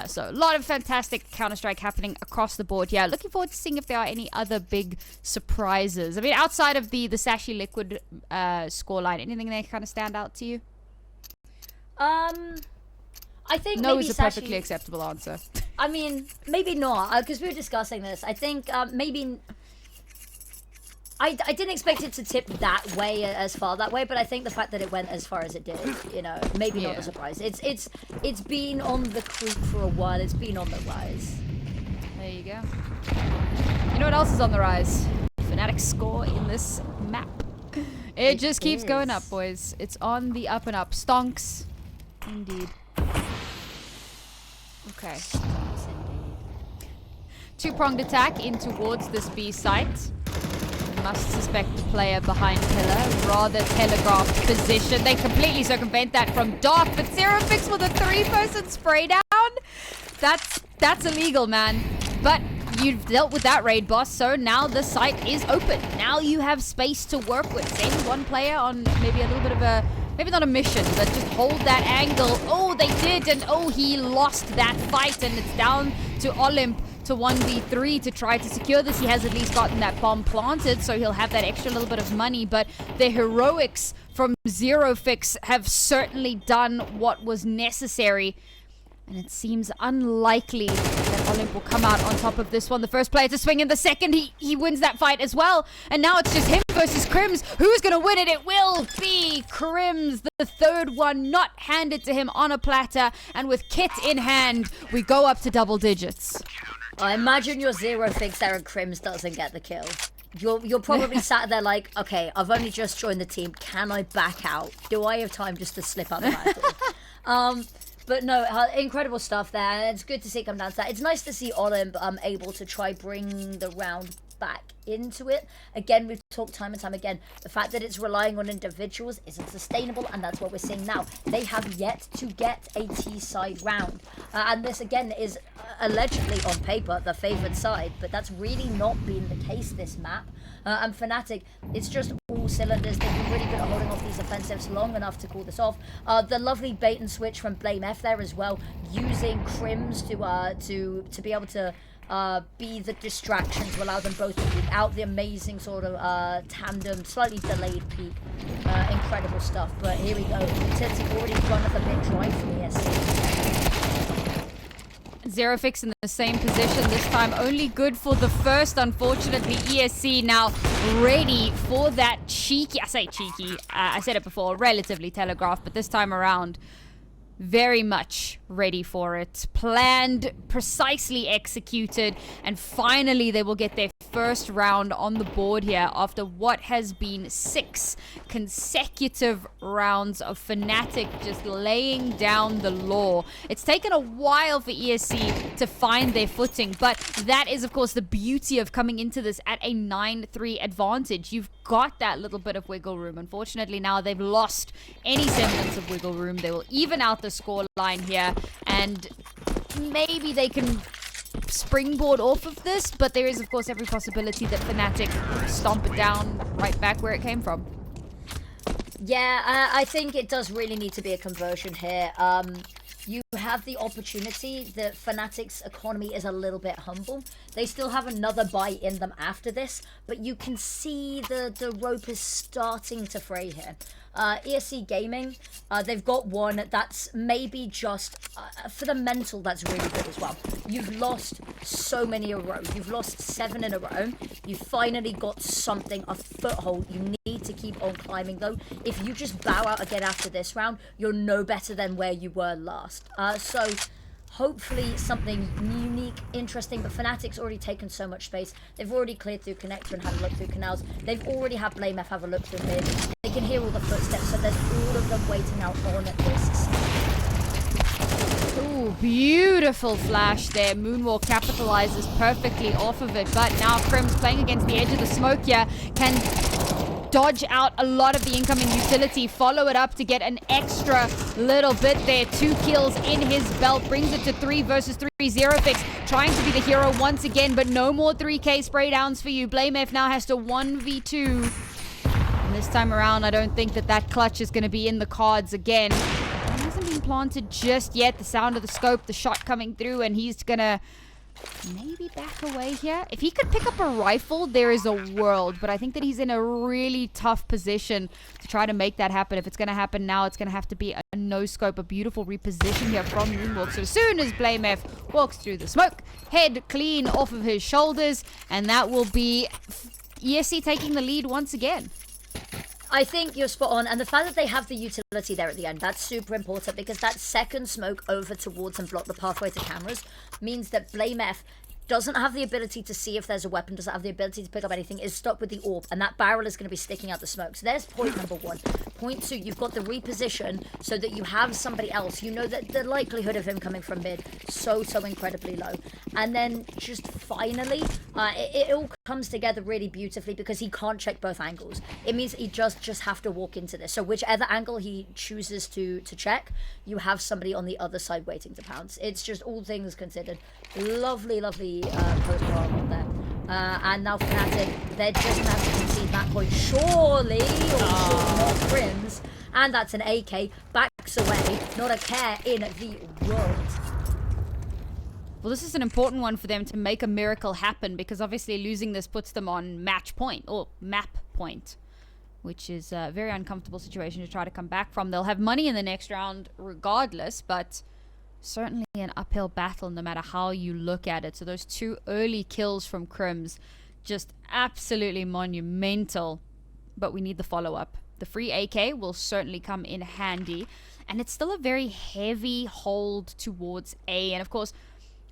So a lot of fantastic Counter-Strike happening across the board. Yeah, looking forward to seeing if there are any other big surprises. I mean, outside of the Sashi Liquid scoreline, anything that kind of stand out to you? I think no maybe is a perfectly acceptable answer. I mean, maybe not, because we were discussing this. I think maybe I didn't expect it to tip that way, as far that way, but I think the fact that it went as far as it did, you know, maybe not a surprise. It's been on the creep for a while. It's been on the rise. There you go. You know what else is on the rise? Fnatic score in this map. It just keeps going up, boys. It's on the up and up. Stonks. Indeed. Okay. Two-pronged attack in towards this B site. Must suspect the player behind pillar. Rather telegraphed position. They completely circumvent that from Dark, but Zerofix with a 3-person spray down. That's illegal, man. But you've dealt with that raid, boss, so now the site is open. Now you have space to work with. Send one player on maybe a little bit of a, maybe not a mission, but just hold that angle. Oh, they did, and oh, he lost that fight, and it's down to Olymp to 1v3 to try to secure this. He has at least gotten that bomb planted, so he'll have that extra little bit of money, but the heroics from Zerofix have certainly done what was necessary. And it seems unlikely that Olymp will come out on top of this one. The first player to swing in, the second, he wins that fight as well. And now it's just him versus Crims. Who's going to win it? It will be Crims. The third one not handed to him on a platter. And with Kit in hand, we go up to double digits. I imagine your Zerofix there and Crims doesn't get the kill. You're probably sat there like, okay, I've only just joined the team. Can I back out? Do I have time just to slip out the back door? But no, incredible stuff there. It's good to see it come down to that. It's nice to see Olymp able to try bring the round back into it. Again, we've talked time and time again, the fact that it's relying on individuals isn't sustainable, and that's what we're seeing now. They have yet to get a T-side round. And this, again, is allegedly, on paper, the favoured side, but that's really not been the case this map. And Fnatic, it's just all cylinders. They've been really good at holding off these offensives long enough to call this off. The lovely bait and switch from Blame F there as well, using Crims to be able to be the distraction to allow them both to peek out. The amazing sort of tandem, slightly delayed peek. Incredible stuff. But here we go. Utility already run up a bit dry from ESC. Zero Fix in the same position this time, only good for the first, unfortunately. ESC now ready for that cheeky, I say cheeky, I said it before, relatively telegraphed, but this time around, very much ready for it. Planned, precisely executed, and finally they will get their first round on the board here after what has been 6 consecutive rounds of Fnatic just laying down the law. It's taken a while for ESC to find their footing, but that is of course the beauty of coming into this at a 9-3 advantage. You've got that little bit of wiggle room. Unfortunately now they've lost any semblance of wiggle room. They will even out the score line here, and maybe they can springboard off of this, but there is of course every possibility that Fnatic stomp it down right back where it came from. Yeah, I think it does really need to be a conversion here. You have the opportunity. The Fnatic's economy is a little bit humble. They still have another buy in them after this, but you can see the rope is starting to fray here. ESC Gaming, they've got one that's maybe just for the mental, that's really good as well. You've lost so many in a row. You've lost 7 in a row. You finally got something, a foothold. You need to keep on climbing though. If you just bow out again after this round, you're no better than where you were last. So hopefully something unique, interesting, but Fnatic's already taken so much space. They've already cleared through connector and had a look through canals. They've already had BlameF have a look through mid. They can hear all the footsteps, so there's all of them waiting out on this side. Ooh, beautiful flash there. Moonwalk capitalizes perfectly off of it, but now Crim's playing against the edge of the smoke here. Can dodge out a lot of the incoming utility, follow it up to get an extra little bit there. 2 kills in his belt, brings it to 3 versus 3. Zero Fix trying to be the hero once again, but no more 3k spray downs for you. BlameF now has to 1v2. And this time around, I don't think that clutch is going to be in the cards again. It hasn't been planted just yet. The sound of the scope, the shot coming through, and he's going to maybe back away here. If he could pick up a rifle, there is a world, but I think that he's in a really tough position to try to make that happen. If it's going to happen now, it's going to have to be a no-scope, a beautiful reposition here from Moonwalk. So as soon as BlameF walks through the smoke, head clean off of his shoulders, and that will be ESC taking the lead once again. I think you're spot on, and the fact that they have the utility there at the end, that's super important, because that second smoke over towards and block the pathway to cameras means that BlameF doesn't have the ability to see if there's a weapon, doesn't have the ability to pick up anything, is stuck with the orb, and that barrel is going to be sticking out the smoke. So there's point number 1. Point 2, you've got the reposition so that you have somebody else. You know that the likelihood of him coming from mid, so incredibly low. And then just finally, it all comes together really beautifully because he can't check both angles. It means he just have to walk into this. So whichever angle he chooses to check, you have somebody on the other side waiting to pounce. It's just all things considered. Lovely post-roll there. And now Fnatic, they're just going to have to concede that point. Surely, or not Crims. And that's an AK. Backs away. Not a care in the world. Well, this is an important one for them to make a miracle happen, because obviously losing this puts them on match point, or map point, which is a very uncomfortable situation to try to come back from. They'll have money in the next round regardless, but certainly an uphill battle no matter how you look at it. So those 2 early kills from Crims, just absolutely monumental, but we need the follow-up. The free AK will certainly come in handy, and it's still a very heavy hold towards A, and of course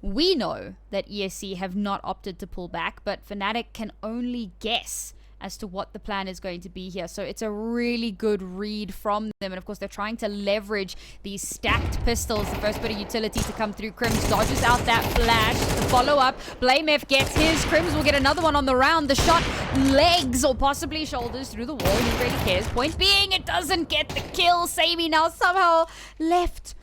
we know that ESC have not opted to pull back, but Fnatic can only guess as to what the plan is going to be here. So it's a really good read from them, and of course they're trying to leverage these stacked pistols. The first bit of utility to come through. Crims dodges out that flash. The follow-up, BlameF gets his. Crims will get another one on the round. The shot, legs or possibly shoulders through the wall. Who really cares? Point being, it doesn't get the kill. Sammy now somehow left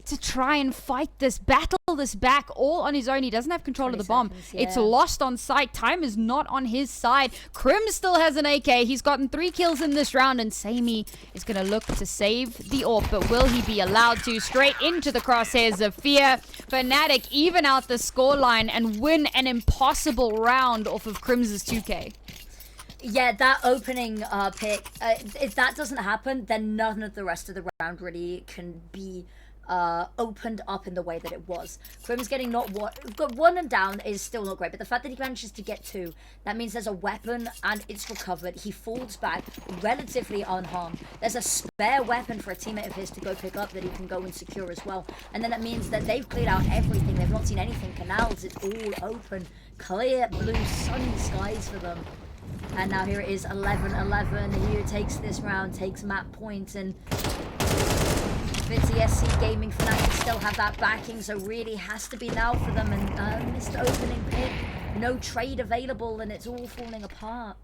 to try and fight this, battle this back all on his own. He doesn't have control of the bomb. Yeah. It's lost on sight. Time is not on his side. Crim still has an AK. He's gotten 3 kills in this round, and Sammy is going to look to save the AWP, but will he be allowed to? Straight into the crosshairs of fear. Fnatic even out the scoreline and win an impossible round off of Crim's 2K. Yeah, that opening pick, if that doesn't happen, then none of the rest of the round really can be opened up in the way that it was. Crim's getting got 1 and down is still not great, but the fact that he manages to get 2, that means there's a weapon and it's recovered. He falls back relatively unharmed. There's a spare weapon for a teammate of his to go pick up that he can go and secure as well. And then that means that they've cleared out everything. They've not seen anything. Canals, it's all open. Clear blue sunny skies for them. And now here it is, 11-11. Here takes this round, takes map point, and it's ESC Gaming. Fnatic still have that backing, so really has to be now for them. And missed the opening pick, no trade available, and it's all falling apart.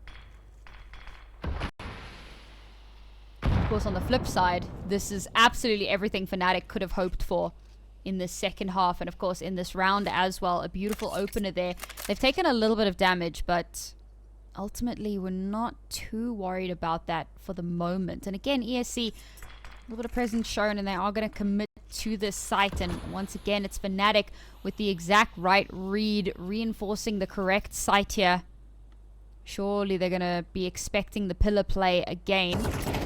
Of course, on the flip side, this is absolutely everything Fnatic could have hoped for in this second half, and of course in this round as well. A beautiful opener there. They've taken a little bit of damage, but ultimately we're not too worried about that for the moment. And again, ESC, a little bit of presence shown, and they are going to commit to this site. And once again, it's Fnatic with the exact right read, reinforcing the correct site here. Surely they're going to be expecting the pillar play again.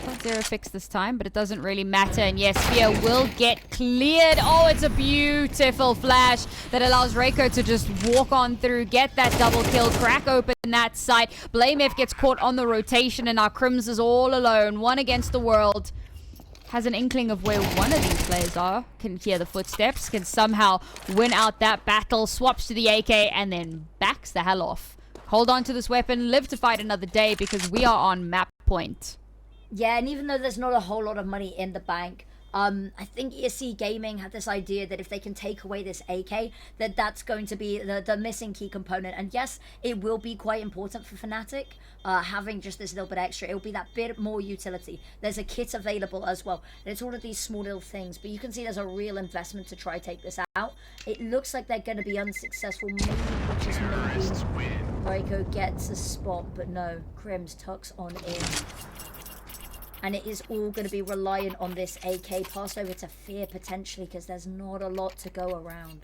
Not zero fix this time, but it doesn't really matter. And yes, Fear will get cleared. Oh, it's a beautiful flash that allows Reiko to just walk on through, get that double kill, crack open that site. BlameF gets caught on the rotation, and now Crims is all alone, one against the world. Has an inkling of where one of these players are, can hear the footsteps, can somehow win out that battle, swaps to the AK, and then backs the hell off. Hold on to this weapon, live to fight another day, because we are on map point. Yeah, and even though there's not a whole lot of money in the bank, I think ESC Gaming had this idea that if they can take away this AK, that's going to be the missing key component. And yes, it will be quite important for Fnatic, having just this little bit extra. It'll be that bit more utility. There's a kit available as well. And it's all of these small little things, but you can see there's a real investment to try take this out. It looks like they're going to be unsuccessful, maybe, which is maybe Reiko gets a spot, but no, Crims tucks on in. And it is all going to be reliant on this AK passed over to Fear potentially, because there's not a lot to go around.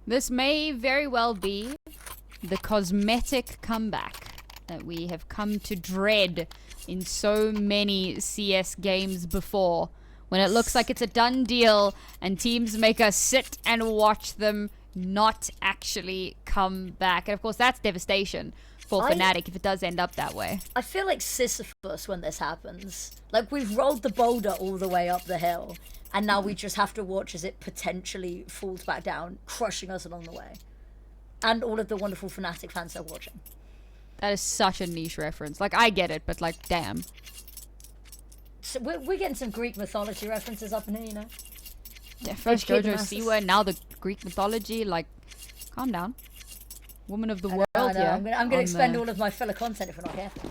This may very well be the cosmetic comeback that we have come to dread in so many CS games before, when it looks like it's a done deal and teams make us sit and watch them not actually come back. And of course, that's devastation for Fnatic if it does end up that way. I feel like Sisyphus when this happens. Like, we've rolled the boulder all the way up the hill, and now we just have to watch as it potentially falls back down, crushing us along the way. And all of the wonderful Fnatic fans are watching. That is such a niche reference. Like, I get it, but like, damn. So we're getting some Greek mythology references up in here, you know? Yeah, first JoJo Siwa, now the Greek mythology. Like, calm down. Woman of the world, yeah. I'm gonna expend all of my filler content if we're not careful.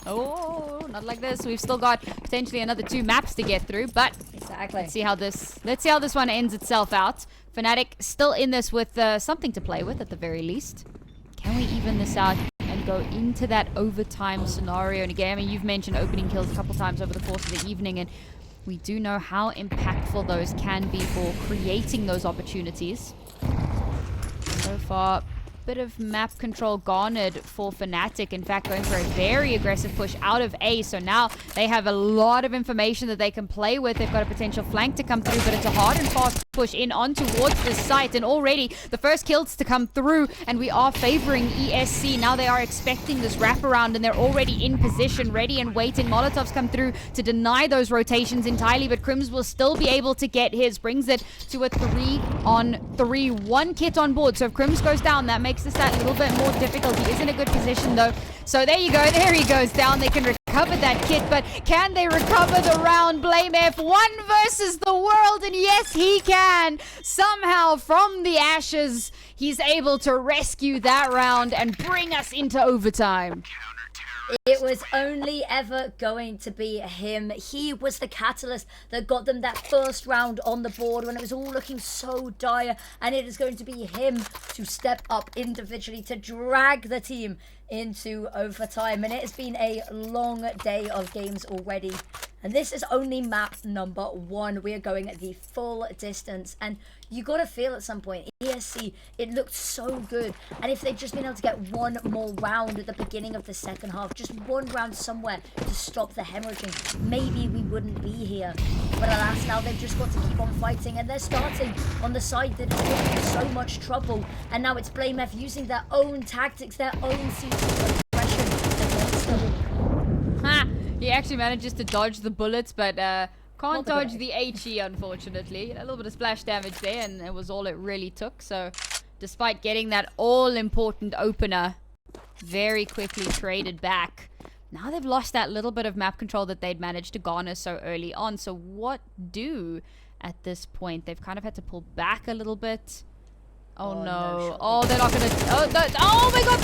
Oh, not like this. We've still got potentially another 2 maps to get through, but exactly. Let's see how this one ends itself out. Fnatic still in this with something to play with at the very least. Can we even this out and go into that overtime scenario? And again, I mean, you've mentioned opening kills a couple times over the course of the evening, and we do know how impactful those can be for creating those opportunities. So far, bit of map control garnered for Fnatic. In fact, going for a very aggressive push out of A. So now they have a lot of information that they can play with. They've got a potential flank to come through, but it's a hard and fast push in on towards this site. And already the first kills to come through, and we are favoring ESC. Now they are expecting this wraparound, and they're already in position, ready and waiting. Molotovs come through to deny those rotations entirely, but Crims will still be able to get his. Brings it to a 3-on-3. 1 kit on board. So if Crims goes down, that makes this that little bit more difficult. He is in a good position though. So there you go. There he goes down. They can recover that kit, but can they recover the round? BlameF 1 versus the world, and yes, he can. Somehow from the ashes, he's able to rescue that round and bring us into overtime. It was only ever going to be him. He was the catalyst that got them that first round on the board when it was all looking so dire, and it is going to be him to step up individually to drag the team into overtime, and it has been a long day of games already. And this is only map number 1. We are going the full distance, and you gotta feel at some point, ESC, it looked so good. And if they'd just been able to get one more round at the beginning of the second half, just one round somewhere to stop the hemorrhaging, maybe we wouldn't be here. But alas, now they've just got to keep on fighting, and they're starting on the side that is giving them so much trouble. And now it's BlameF using their own tactics, their own CC aggression against them. Ha! He actually manages to dodge the bullets, but can't dodge the HE, unfortunately. A little bit of splash damage there, and it was all it really took. So, despite getting that all-important opener, very quickly traded back. Now they've lost that little bit of map control that they'd managed to garner so early on. So what do at this point? They've kind of had to pull back a little bit. Oh no. Oh, they're not gonna... Oh my god,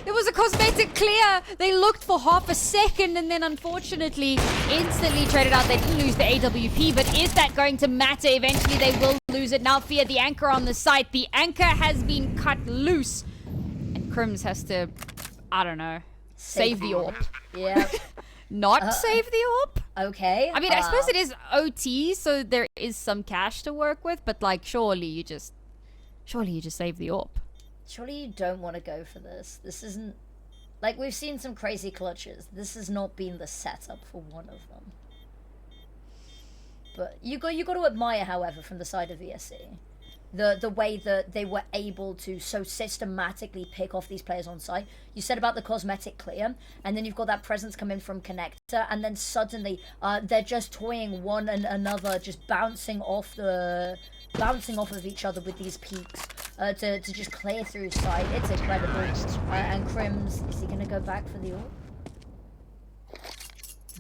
it was a cosmetic clear. They looked for half a second and then unfortunately instantly traded out. They didn't lose the AWP, but is that going to matter? Eventually they will lose it. Now Fear the anchor on the site. The anchor has been cut loose. And Crims has to, I don't know, save the AWP. Yeah. Not save the AWP? Okay. I mean, I suppose it is OT, so there is some cash to work with, but like surely you just save the AWP. Surely you don't want to go for this. This isn't... Like, we've seen some crazy clutches. This has not been the setup for one of them. But you got to admire, however, from the side of ESC, the way that they were able to so systematically pick off these players on site. You said about the cosmetic clear, and then you've got that presence come in from Connector, and then suddenly they're just toying one and another, just bouncing off of each other with these peaks to just clear through side. It's incredible. And Crims, is he going to go back for the AWP?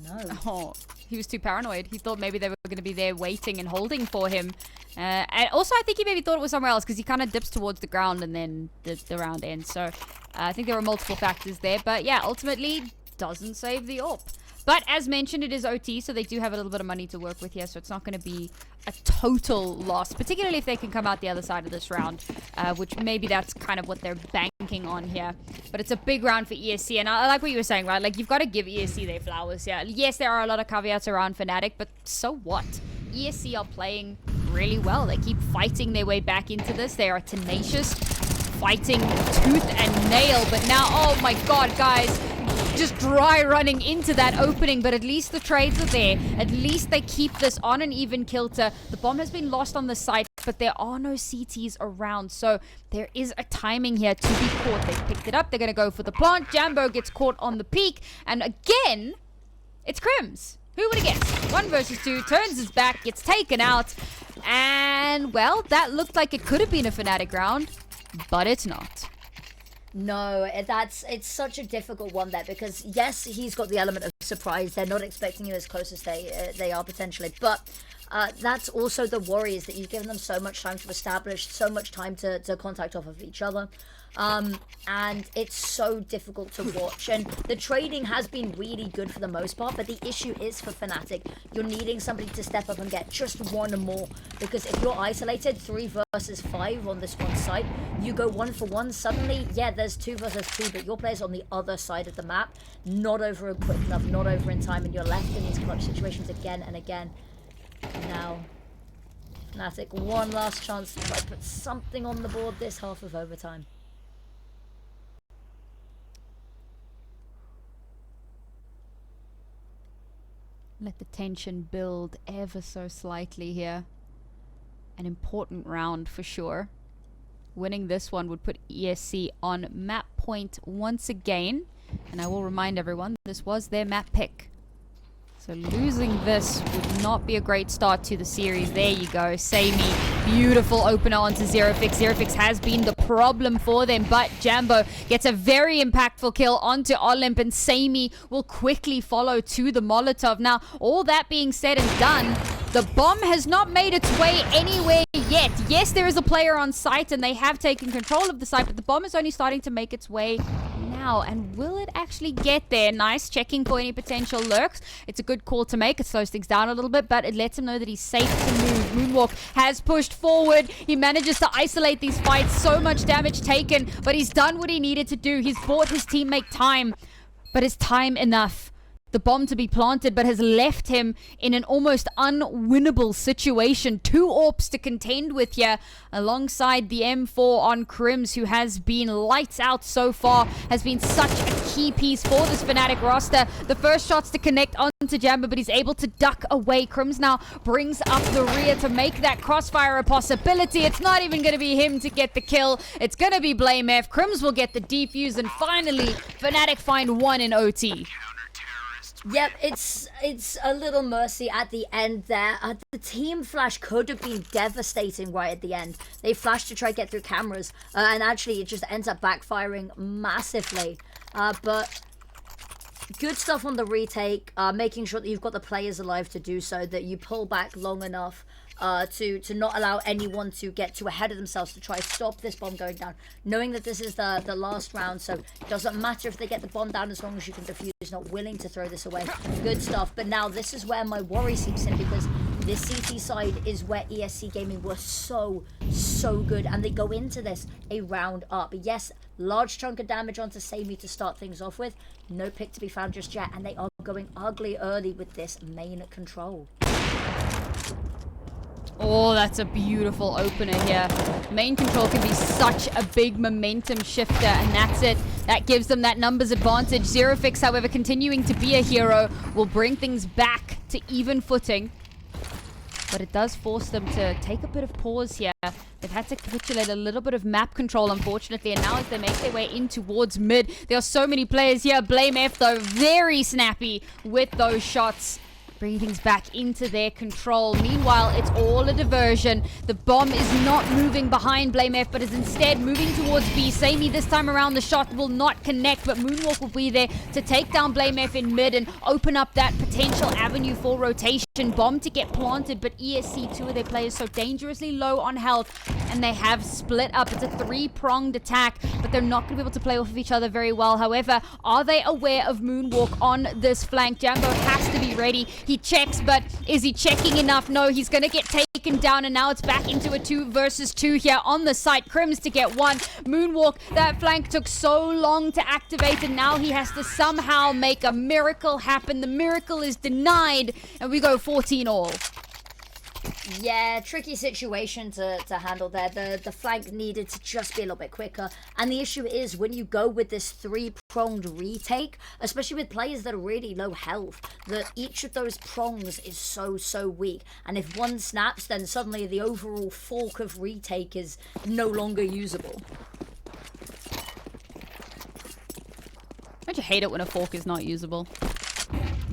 No. Oh, he was too paranoid. He thought maybe they were going to be there waiting and holding for him. And also, I think he maybe thought it was somewhere else because he kind of dips towards the ground and then the round ends. So I think there were multiple factors there. But yeah, ultimately, doesn't save the AWP. But as mentioned, it is OT, so they do have a little bit of money to work with here, so it's not going to be a total loss, particularly if they can come out the other side of this round, which maybe that's kind of what they're banking on here. But it's a big round for ESC, and I like what you were saying, right? Like, you've got to give ESC their flowers here. Yes, there are a lot of caveats around fnatic, but so what? ESC are playing really well. They keep fighting their way back into this. They are tenacious, fighting tooth and nail, but now, oh my god, guys, just dry running into that opening, but at least the trades are there. At least they keep this on an even kilter. The bomb has been lost on the site, but there are no CTs around, so there is a timing here to be caught. They picked it up. They're going to go for the plant. Jambo gets caught on the peak, and again, it's Crims. Who would have guessed? 1 versus 2, turns his back, gets taken out, and, well, that looked like it could have been a fnatic round, but it's not. No, it's such a difficult one there because yes, he's got the element of surprise. They're not expecting you as close as they are potentially, but that's also the worry is that you've given them so much time to establish, so much time to contact off of each other, and it's so difficult to watch. And the trading has been really good for the most part, but the issue is for fnatic, you're needing somebody to step up and get just one more, because if you're isolated 3 versus 5 on this one site, you go 1 for 1, suddenly, yeah, there's 2 versus 2, but your player's on the other side of the map, not over quick enough, not over in time, and you're left in these clutch situations again and again. Now, fnatic, one last chance to try to put something on the board this half of overtime. Let the tension build ever so slightly here. An important round for sure. Winning this one would put ESC on map point once again. And I will remind everyone, this was their map pick. So losing this would not be a great start to the series. There you go, Samey. Beautiful opener onto Zerofix. Zerofix has been the problem for them, but Jambo gets a very impactful kill onto Olymp, and Samey will quickly follow to the Molotov. Now, all that being said and done, The bomb has not made its way anywhere yet. Yes, there is a player on site and they have taken control of the site, but the bomb is only starting to make its way now. And will it actually get there? Nice, checking for any potential lurks. It's a good call to make. It slows things down a little bit, but it lets him know that he's safe to move. Moonwalk has pushed forward. He manages to isolate these fights. So much damage taken, but he's done what he needed to do. He's bought his teammate time, but is time enough? The bomb to be planted, but has left him in an almost unwinnable situation. 2 AWPs to contend with here, alongside the M4 on Crims, who has been lights out so far, has been such a key piece for this Fnatic roster. The first shots to connect onto Jamba, but he's able to duck away. Crims now brings up the rear to make that crossfire a possibility. It's not even going to be him to get the kill. It's going to be Blame F. Crims will get the defuse, and finally, Fnatic find 1 in OT. Yep, it's a little mercy at the end there. The team flash could have been devastating right at the end. They flashed to try to get through cameras, and actually it just ends up backfiring massively. But good stuff on the retake, making sure that you've got the players alive to do so, that you pull back long enough to not allow anyone to get too ahead of themselves to try to stop this bomb going down, knowing that this is the last round, so it doesn't matter if they get the bomb down as long as you can defuse. Not willing to throw this away. Good stuff. But now this is where my worry seeps in, because this CT side is where ESC Gaming were so good, and they go into this a round up. Yes, large chunk of damage onto Sammy to start things off with. No pick to be found just yet, and they are going ugly early with this main control. Oh, that's a beautiful opener here. Main control can be such a big momentum shifter, and that's it. That gives them that numbers advantage. Zerofix, however, continuing to be a hero, will bring things back to even footing. But it does force them to take a bit of pause here. They've had to capitulate a little bit of map control, unfortunately, and now as they make their way in towards mid, there are so many players here. Blame F, though, very snappy with those shots. Bringing things back into their control. Meanwhile, it's all a diversion. The bomb is not moving behind Blame F, but is instead moving towards B. Samey this time around, the shot will not connect, but Moonwalk will be there to take down Blame F in mid and open up that potential avenue for rotation. Bomb to get planted, but ESC, 2 of their players so dangerously low on health, and they have split up. It's a 3-pronged attack, but they're not going to be able to play off of each other very well. However, are they aware of Moonwalk on this flank? Jambo has to be ready. He checks, but is he checking enough? No, he's going to get taken down, and now it's back into a 2 versus 2 here on the site. Crims to get 1. Moonwalk, that flank took so long to activate, and now he has to somehow make a miracle happen. The miracle is denied, and we go 14 all. Yeah, tricky situation to handle there. The flank needed to just be a little bit quicker. And the issue is when you go with this 3-pronged retake, especially with players that are really low health, that each of those prongs is so weak. And if one snaps, then suddenly the overall fork of retake is no longer usable. Don't you hate it when a fork is not usable?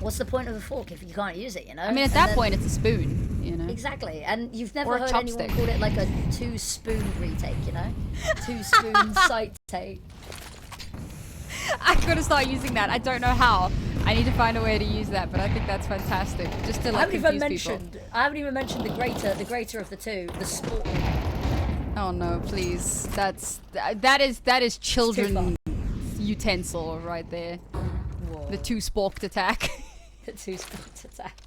What's the point of a fork if you can't use it, you know? I mean, at that point, it's a spoon, you know? Exactly, and you've never Or a heard chopstick. anyone call it like a 2-spoon retake, you know? 2-spoon sight take. I'm gonna start using that. I don't know how. I need to find a way to use that, but I think that's fantastic. Just to like confuse people. I haven't even mentioned the greater of the two, the sport. Oh no, please. That is children utensil right there. Whoa. The 2-sporked attack. The 2-sport attack.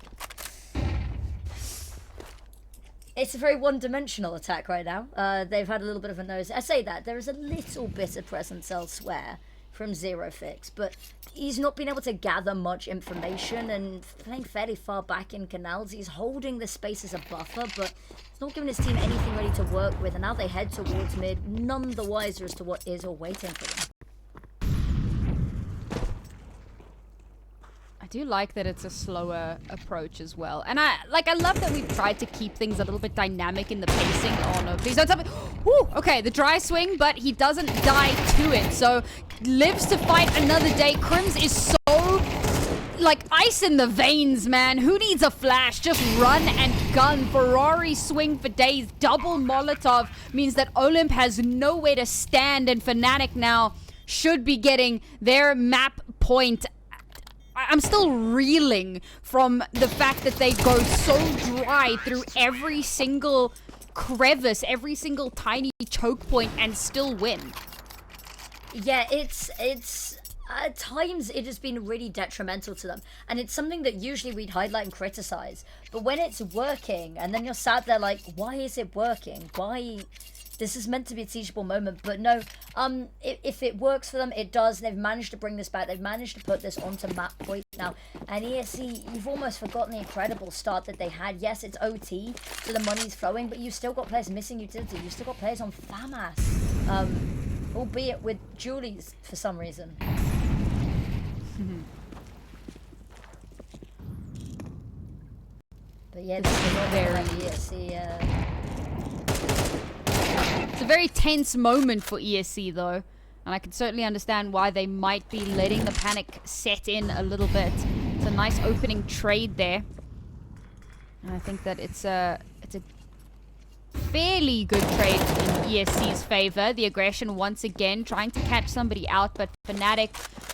It's a very one-dimensional attack right now. They've had a little bit of a nose. I say that there is a little bit of presence elsewhere from Zerofix, but he's not been able to gather much information and playing fairly far back in canals. He's holding the space as a buffer, but he's not giving his team anything ready to work with, and now they head towards mid, none the wiser as to what is or waiting for them. I do like that it's a slower approach as well. And I love that we've tried to keep things a little bit dynamic in the pacing. Oh no, please don't tell me. Woo, okay, the dry swing, but he doesn't die to it. So lives to fight another day. Crims is so like ice in the veins, man. Who needs a flash? Just run and gun. Ferrari swing for days. Double Molotov means that Olymp has nowhere to stand, and Fnatic now should be getting their map point I'm still reeling from the fact that they go so dry through every single crevice, every single tiny choke point, and still win. Yeah, it's at times it has been really detrimental to them, and it's something that usually we'd highlight and criticize. But when it's working, and then you're sat there like, why is it working? Why? This is meant to be a teachable moment, but no. If it works for them, it does. They've managed to bring this back. They've managed to put this onto map point now. And ESC, you've almost forgotten the incredible start that they had. Yes, it's OT, so the money's flowing, but you've still got players missing utility. You've still got players on FAMAS, albeit with Julies for some reason. But yeah, this is not very ESC. It's a very tense moment for ESC though, and I can certainly understand why they might be letting the panic set in a little bit. It's a nice opening trade there, and I think that it's a fairly good trade in ESC's favor. The aggression once again trying to catch somebody out, but fnatic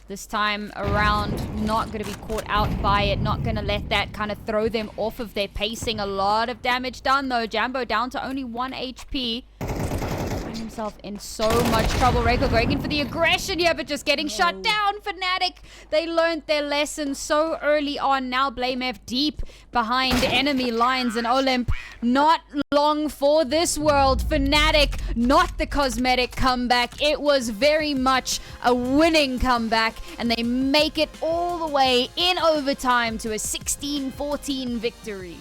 this time around not going to be caught out by it, not going to let that kind of throw them off of their pacing. A lot of damage done though. Jambo down to only 1 HP. Finding himself in so much trouble. Reiko going in for the aggression here, but just getting shut down. fnatic, they learned their lesson so early on. Now BlameF deep behind enemy lines, and Olymp not long for this world. fnatic, not the cosmetic comeback. It was very much a winning comeback, and they make it all the way in overtime to a 16-14 victory.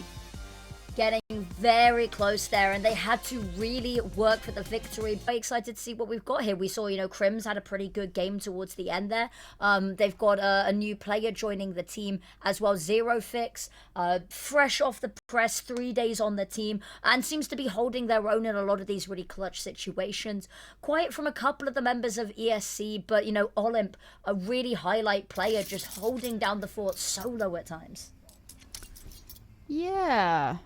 Getting very close there, and they had to really work for the victory. Very excited to see what we've got here. We saw, Crims had a pretty good game towards the end there. They've got a new player joining the team as well, Zero Fix, fresh off the press, 3 days on the team, and seems to be holding their own in a lot of these really clutch situations. Quiet from a couple of the members of ESC, but, Olymp, a really highlight player, just holding down the fort solo at times. Yeah.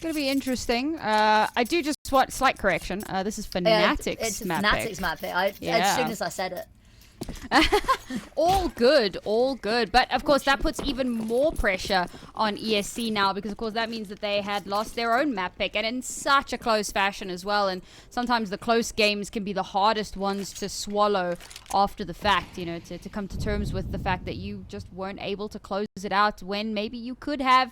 Gonna be interesting. I do just want slight correction. This is Fnatic's it's map Fnatic's pick. map pick. As soon as I said it. All good, all good. But of course, that puts even more pressure on ESC now, because of course that means that they had lost their own map pick, and in such a close fashion as well. And sometimes the close games can be the hardest ones to swallow after the fact, to come to terms with the fact that you just weren't able to close it out when maybe you could have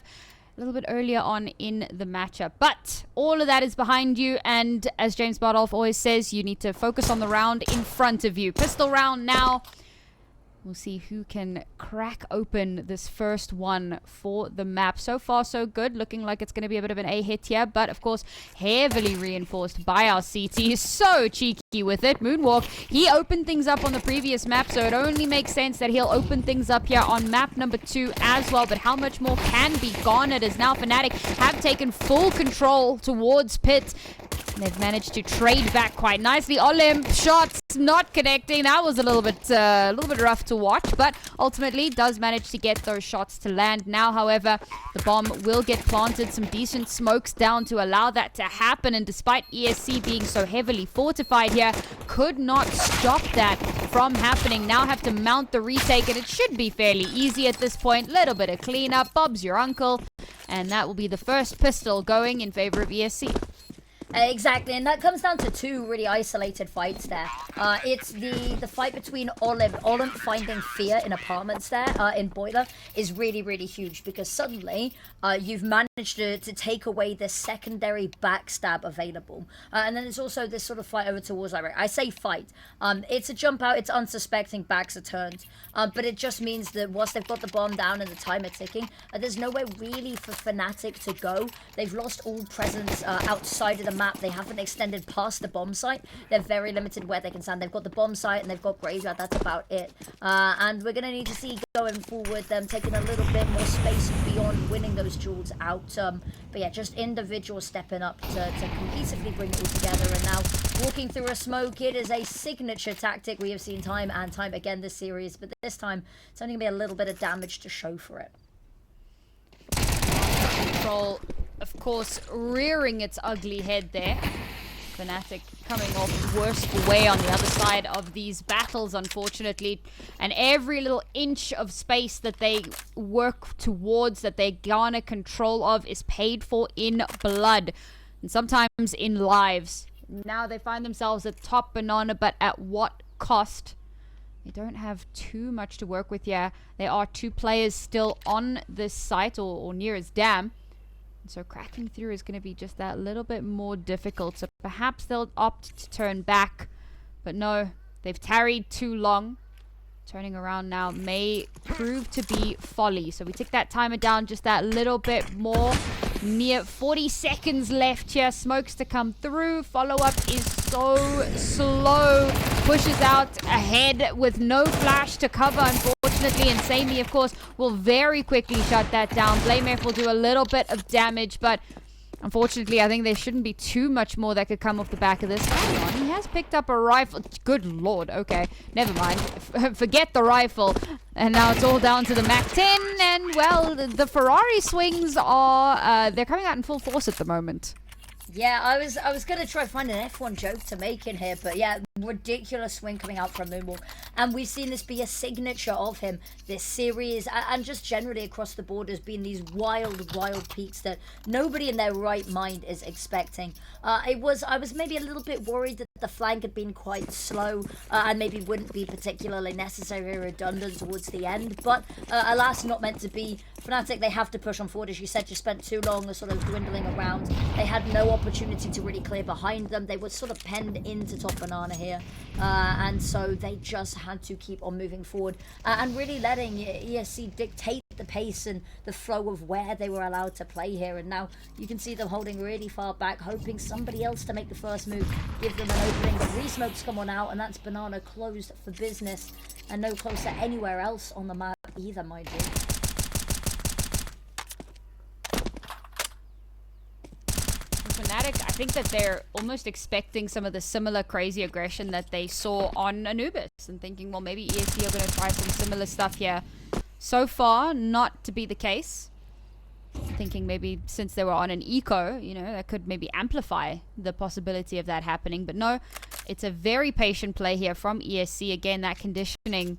a little bit earlier on in the matchup. But all of that is behind you, and as James Bardolph always says, you need to focus on the round in front of you. Pistol round now. We'll see who can crack open this first one for the map. So far, so good. Looking like it's going to be a bit of an A hit here, but of course, heavily reinforced by our CT. So cheeky with it. Moonwalk, he opened things up on the previous map, so it only makes sense that he'll open things up here on map number 2 as well. But how much more can be garnered, as now fnatic have taken full control towards Pit. They've managed to trade back quite nicely. Olymp shots not connecting. That was a little bit rough to watch, but ultimately does manage to get those shots to land. Now, however, the bomb will get planted. Some decent smokes down to allow that to happen, and despite ESC being so heavily fortified here, could not stop that from happening. Now have to mount the retake, and it should be fairly easy at this point. Little bit of cleanup. Bob's your uncle, and that will be the first pistol going in favor of ESC. Exactly, and that comes down to 2 really isolated fights there. It's the fight between Olymp finding fear in apartments there, in Boiler, is really, really huge, because suddenly you've managed to take away this secondary backstab available. And then it's also this sort of fight over towards Iraq. I say fight. It's a jump out, it's unsuspecting, backs are turned. But it just means that once they've got the bomb down and the timer ticking, there's nowhere really for fnatic to go. They've lost all presence outside of the map. They haven't extended past the bomb site. They're very limited where they can stand. They've got the bomb site and they've got graveyard. That's about it. And we're going to need to see going forward them taking a little bit more space beyond winning those duels out. But yeah, just individuals stepping up to cohesively bring it all together. And now walking through a smoke, it is a signature tactic we have seen time and time again this series. But this time, it's only going to be a little bit of damage to show for it. Control, of course, rearing its ugly head there. fnatic coming off worst way on the other side of these battles, unfortunately. And every little inch of space that they work towards, that they garner control of, is paid for in blood. And sometimes in lives. Now they find themselves at top banana, but at what cost? They don't have too much to work with here. There are 2 players still on this site, or near as dam. So cracking through is going to be just that little bit more difficult. So perhaps they'll opt to turn back. But no, they've tarried too long. Turning around now may prove to be folly. So we tick that timer down just that little bit more. Near 40 seconds left here. Smokes to come through. Follow-up is so slow. Pushes out ahead with no flash to cover, unfortunately. And Samey, of course, will very quickly shut that down. BlameF will do a little bit of damage, but unfortunately, I think there shouldn't be too much more that could come off the back of this. Hang on, he has picked up a rifle. Good lord, okay. Never mind. Forget the rifle. And now it's all down to the MAC-10. And, well, the Ferrari swings are... they're coming out in full force at the moment. Yeah, I was gonna try find an F1 joke to make in here, but yeah, ridiculous swing coming out from Moonwalk, and we've seen this be a signature of him this series, and just generally across the board has been these wild peaks that nobody in their right mind is expecting. I was maybe a little bit worried that the flank had been quite slow, and maybe wouldn't be particularly necessary or redundant towards the end, but alas, not meant to be. fnatic, they have to push on forward, as you said, just spent too long sort of dwindling around. They had no opportunity to really clear behind them. They were sort of penned into top banana here, and so they just had to keep on moving forward, and really letting ESC dictate the pace and the flow of where they were allowed to play here. And now you can see them holding really far back, hoping somebody else to make the first move, give them an opening. But re-smokes come on out, and that's banana closed for business, and no closer anywhere else on the map either, mind you. fnatic, I think that they're almost expecting some of the similar crazy aggression that they saw on Anubis, and thinking, well, maybe ESC are going to try some similar stuff here. So far, not to be the case. Thinking maybe since they were on an eco, you know, that could maybe amplify the possibility of that happening. But no, it's a very patient play here from ESC. Again, that conditioning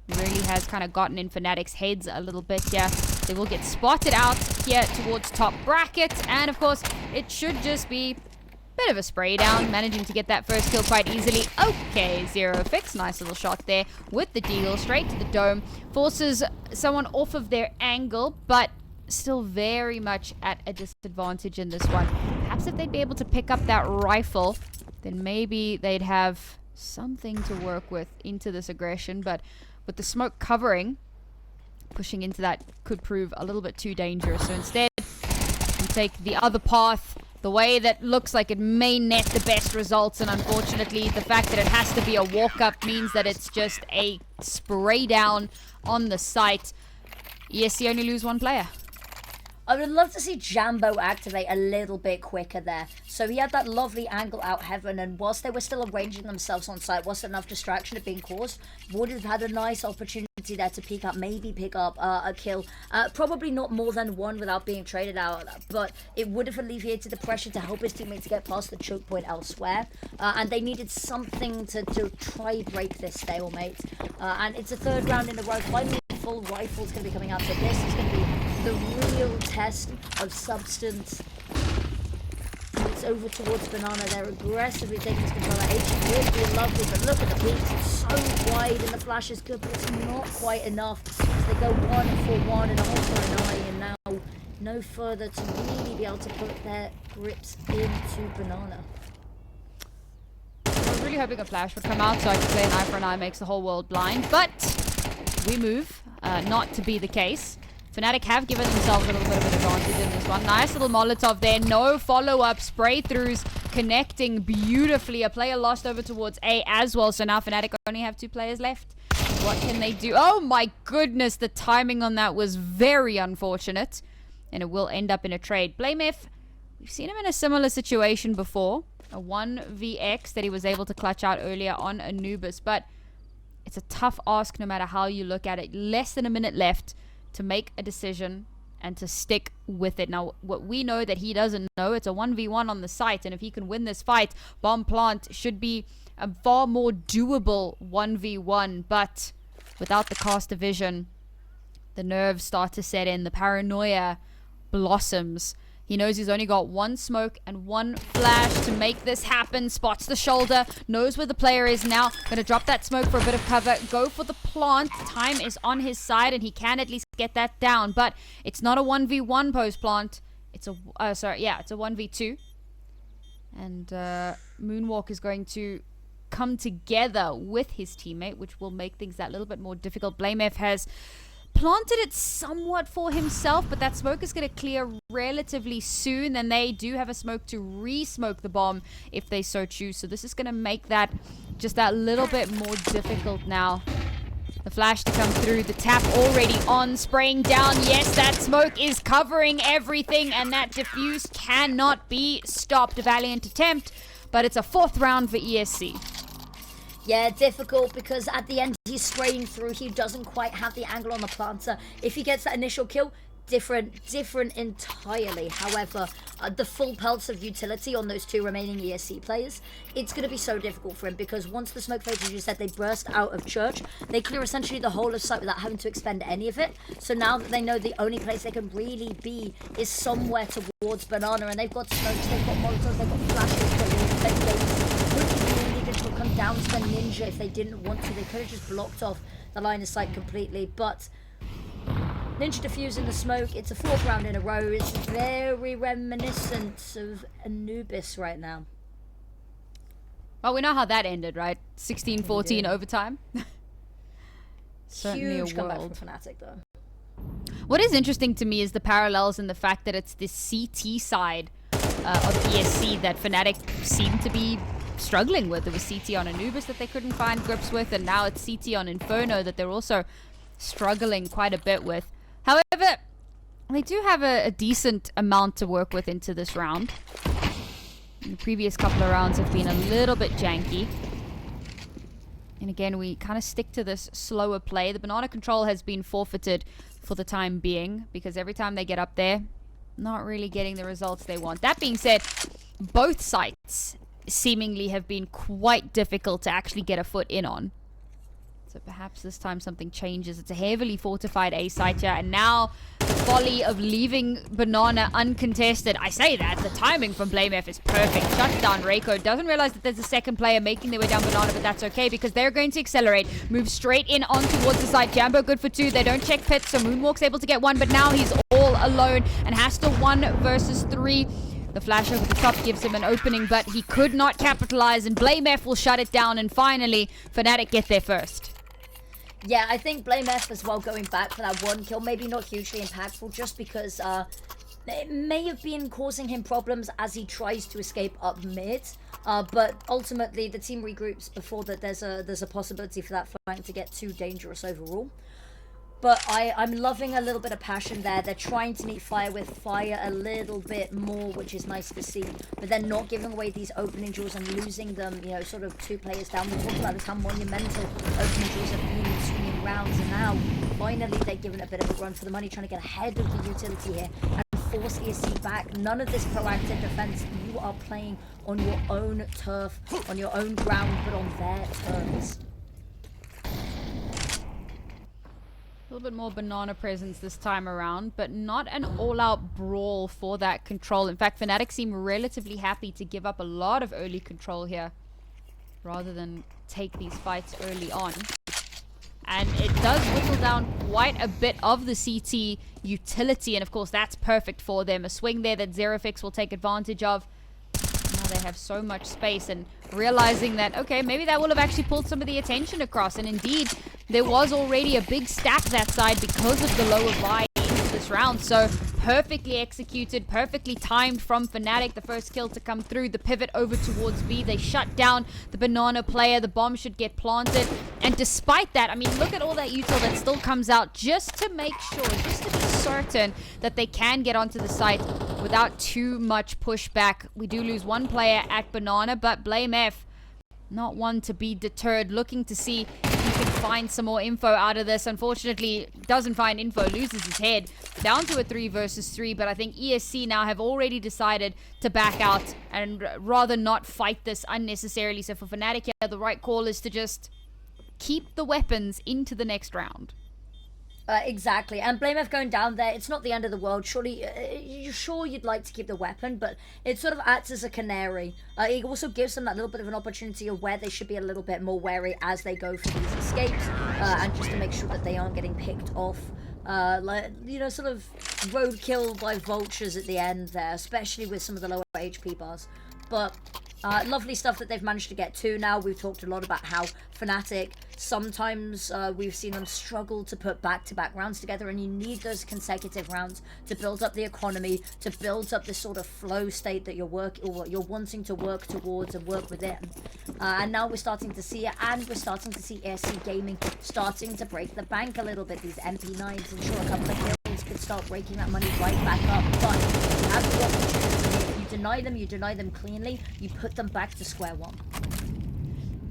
really has kind of gotten in fnatic's heads a little bit here. They will get spotted out here towards top bracket, and of course it should just be a bit of a spray down, managing to get that first kill quite easily. Okay, Zero Fix, nice little shot there with the deagle straight to the dome, forces someone off of their angle, but still very much at a disadvantage in this one. Perhaps if they'd be able to pick up that rifle, then maybe they'd have something to work with into this aggression, but with the smoke covering, pushing into that could prove a little bit too dangerous. So instead, we take the other path, the way that looks like it may net the best results, and unfortunately the fact that it has to be a walk-up means that it's just a spray down on the site. ESC only lose one player. I would love to see Jambo activate a little bit quicker there. So he had that lovely angle out heaven, and whilst they were still arranging themselves on site, wasn't enough distraction had been caused, would have had a nice opportunity there to pick up a kill. Probably not more than one without being traded out, but it would have alleviated the pressure to help his teammates get past the choke point elsewhere. And they needed something to try break this stalemate. And it's a third round in a row. Finally, full rifle's going to be coming out. So this is going to be the real test of substance. It's over towards banana. They're aggressively taking control. That HE would be lovely, but look at the peaks. It's so wide, and the flash is good, but it's not quite enough. So they go 1-for-1 and also an eye, and now no further to really be able to put their grips into banana. I was really hoping a flash would come out so I could play an eye for an eye, makes the whole world blind, but we move. Not to be the case. fnatic have given themselves a little bit of an advantage in this one. Nice little Molotov there. No follow-up. Spray-throughs connecting beautifully. A player lost over towards A as well. So now fnatic only have 2 players left. What can they do? Oh my goodness. The timing on that was very unfortunate. And it will end up in a trade. BlameF, we've seen him in a similar situation before. A 1vx that he was able to clutch out earlier on Anubis. But it's a tough ask no matter how you look at it. Less than a minute left to make a decision and to stick with it. Now, what we know that he doesn't know, it's a 1v1 on the site, and if he can win this fight, bomb plant should be a far more doable 1v1, but without the caster vision, the nerves start to set in, the paranoia blossoms. He knows he's only got one smoke and one flash to make this happen. Spots the shoulder, knows where the player is now. Gonna drop that smoke for a bit of cover, go for the plant. Time is on his side and he can at least get that down, but it's not a 1v1 post plant. It's a, it's a 1v2. And Moonwalk is going to come together with his teammate, which will make things that little bit more difficult. BlameF has planted it somewhat for himself, but that smoke is going to clear relatively soon, and they do have a smoke to re-smoke the bomb if they so choose. So this is going to make that just that little bit more difficult now. The flash to come through, the tap already on, spraying down. Yes, that smoke is covering everything, and that diffuse cannot be stopped. A valiant attempt, but it's a 4th round for ESC. Yeah, difficult because at the end he's spraying through. He doesn't quite have the angle on the planter. If he gets that initial kill, different entirely. However, the full pulse of utility on those 2 remaining ESC players, it's going to be so difficult for him because once the smoke phase, as you said, they burst out of church, they clear essentially the whole of site without having to expend any of it. So now that they know the only place they can really be is somewhere towards Banana, and they've got smokes, they've got molotovs, they've got flashes, will come down to the ninja if they didn't want to. They could have just blocked off the line of sight completely, but ninja diffusing the smoke. It's a 4th round in a row. It's very reminiscent of Anubis right now. Well, we know how that ended, right? 16-14 overtime. Certainly Huge a comeback world. from fnatic though. What is interesting to me is the parallels in the fact that it's this CT side of ESC that fnatic seem to be struggling with. There was CT on Anubis that they couldn't find grips with, and now it's CT on Inferno that they're also struggling quite a bit with. However, they do have a decent amount to work with into this round. The previous couple of rounds have been a little bit janky. And again, we kind of stick to this slower play. The banana control has been forfeited for the time being because every time they get up there, not really getting the results they want. That being said, both sites seemingly have been quite difficult to actually get a foot in on. So perhaps this time something changes. It's a heavily fortified A site here, and now the folly of leaving Banana uncontested. I say that, the timing from BlameF is perfect. Shuts down Reiko, doesn't realize that there's a second player making their way down Banana, but that's okay because they're going to accelerate, move straight in on towards the side. Jambo good for 2, they don't check pits, so Moonwalk's able to get 1, but now he's all alone and has to 1 versus 3. The flash over the top gives him an opening, but he could not capitalize, and BlameF will shut it down, and finally, fnatic get there first. Yeah, I think BlameF as well going back for that 1 kill, maybe not hugely impactful, just because it may have been causing him problems as he tries to escape up mid. But ultimately, the team regroups before that there's a possibility for that fight to get too dangerous overall. But I'm loving a little bit of passion there. They're trying to meet fire with fire a little bit more, which is nice to see. But they're not giving away these opening duels and losing them, you know, sort of 2 players down. We talked about this, how monumental opening duels have been in swinging rounds. And now, finally, they're giving a bit of a run for the money, trying to get ahead of the utility here and force ESC back. None of this proactive defense. You are playing on your own turf, on your own ground, but on their terms. A little bit more banana presence this time around, but not an all-out brawl for that control. In fact, fnatic seem relatively happy to give up a lot of early control here rather than take these fights early on. And it does whittle down quite a bit of the CT utility, and of course that's perfect for them. A swing there that Zerofix will take advantage of. Now they have so much space, and realizing that, okay, maybe that will have actually pulled some of the attention across. And indeed, there was already a big stack that side because of the lower buy into this round. So perfectly executed, perfectly timed from fnatic. The first kill to come through, the pivot over towards B. They shut down the banana player. The bomb should get planted. And despite that, I mean, look at all that util that still comes out just to make sure, just to be certain that they can get onto the site without too much pushback. We do lose 1 player at banana, but BlameF not one to be deterred, looking to see if if he can find some more info out of this. Unfortunately, doesn't find info, loses his head. Down to a 3 versus 3, but I think ESC now have already decided to back out and rather not fight this unnecessarily. So for fnatic here, the right call is to just keep the weapons into the next round. Exactly, and BlameF going down there, it's not the end of the world. Surely, you're sure you'd like to keep the weapon, but it sort of acts as a canary. It also gives them that little bit of an opportunity of where they should be a little bit more wary as they go for these escapes, and just to make sure that they aren't getting picked off. Like, you know, sort of roadkill by vultures at the end there, especially with some of the lower HP bars. But lovely stuff that they've managed to get to now. We've talked a lot about how fnatic, sometimes we've seen them struggle to put back-to-back rounds together, and you need those consecutive rounds to build up the economy, to build up this sort of flow state that you're wanting to work towards and work within. And now we're starting to see it, and we're starting to see ESC Gaming starting to break the bank a little bit. These MP9s, and sure, a couple of kills could start breaking that money right back up, but you have the opportunity. If you deny them cleanly, you put them back to square one.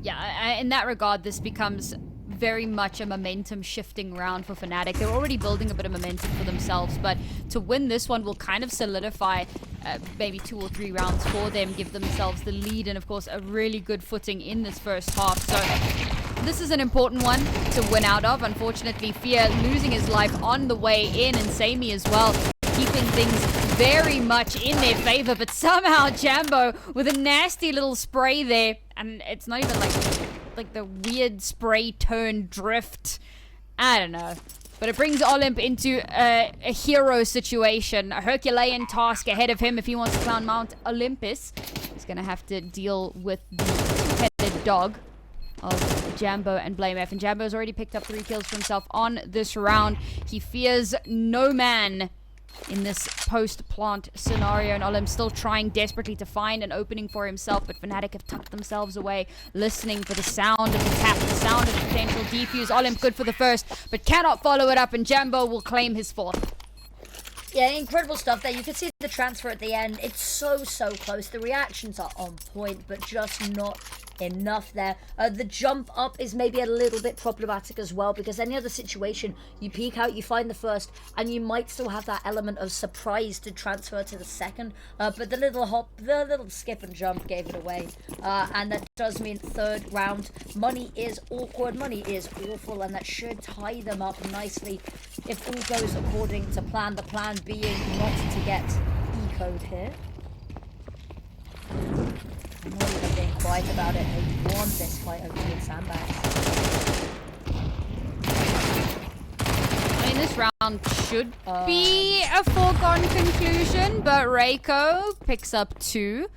Yeah, in that regard, this becomes very much a momentum shifting round for fnatic. They're already building a bit of momentum for themselves, but to win this one will kind of solidify maybe 2 or 3 rounds for them, give themselves the lead, and of course a really good footing in this first half. So this is an important one to win out of. Unfortunately, Fear losing his life on the way in, and Sammy as well, keeping things very much in their favor, but somehow Jambo with a nasty little spray there, and it's not even like the weird spray turn drift. I don't know. But it brings Olymp into a hero situation, a Herculean task ahead of him if he wants to climb Mount Olympus. He's going to have to deal with the two-headed dog of Jambo and BlameF. And Jambo's already picked up 3 kills for himself on this round. He fears no man in this post-plant scenario, and Olymp still trying desperately to find an opening for himself, but fnatic have tucked themselves away, listening for the sound of the tap, the sound of the potential defuse. Olymp good for the first, but cannot follow it up, and Jambo will claim his 4th. Yeah, incredible stuff there. You can see the transfer at the end. It's so close. The reactions are on point, but just not enough there. The jump up is maybe a little bit problematic as well, because any other situation, you peek out, you find the first, and you might still have that element of surprise to transfer to the second. But the little hop, the little skip and jump gave it away. And that does mean 3rd round. Money is awkward, money is awful, and that should tie them up nicely if all goes according to plan. The plan being not to get ecoed here. I'm not even being quiet about it. They won this fight over with sandbags. I mean, this round should be a foregone conclusion, but Reiko picks up 2.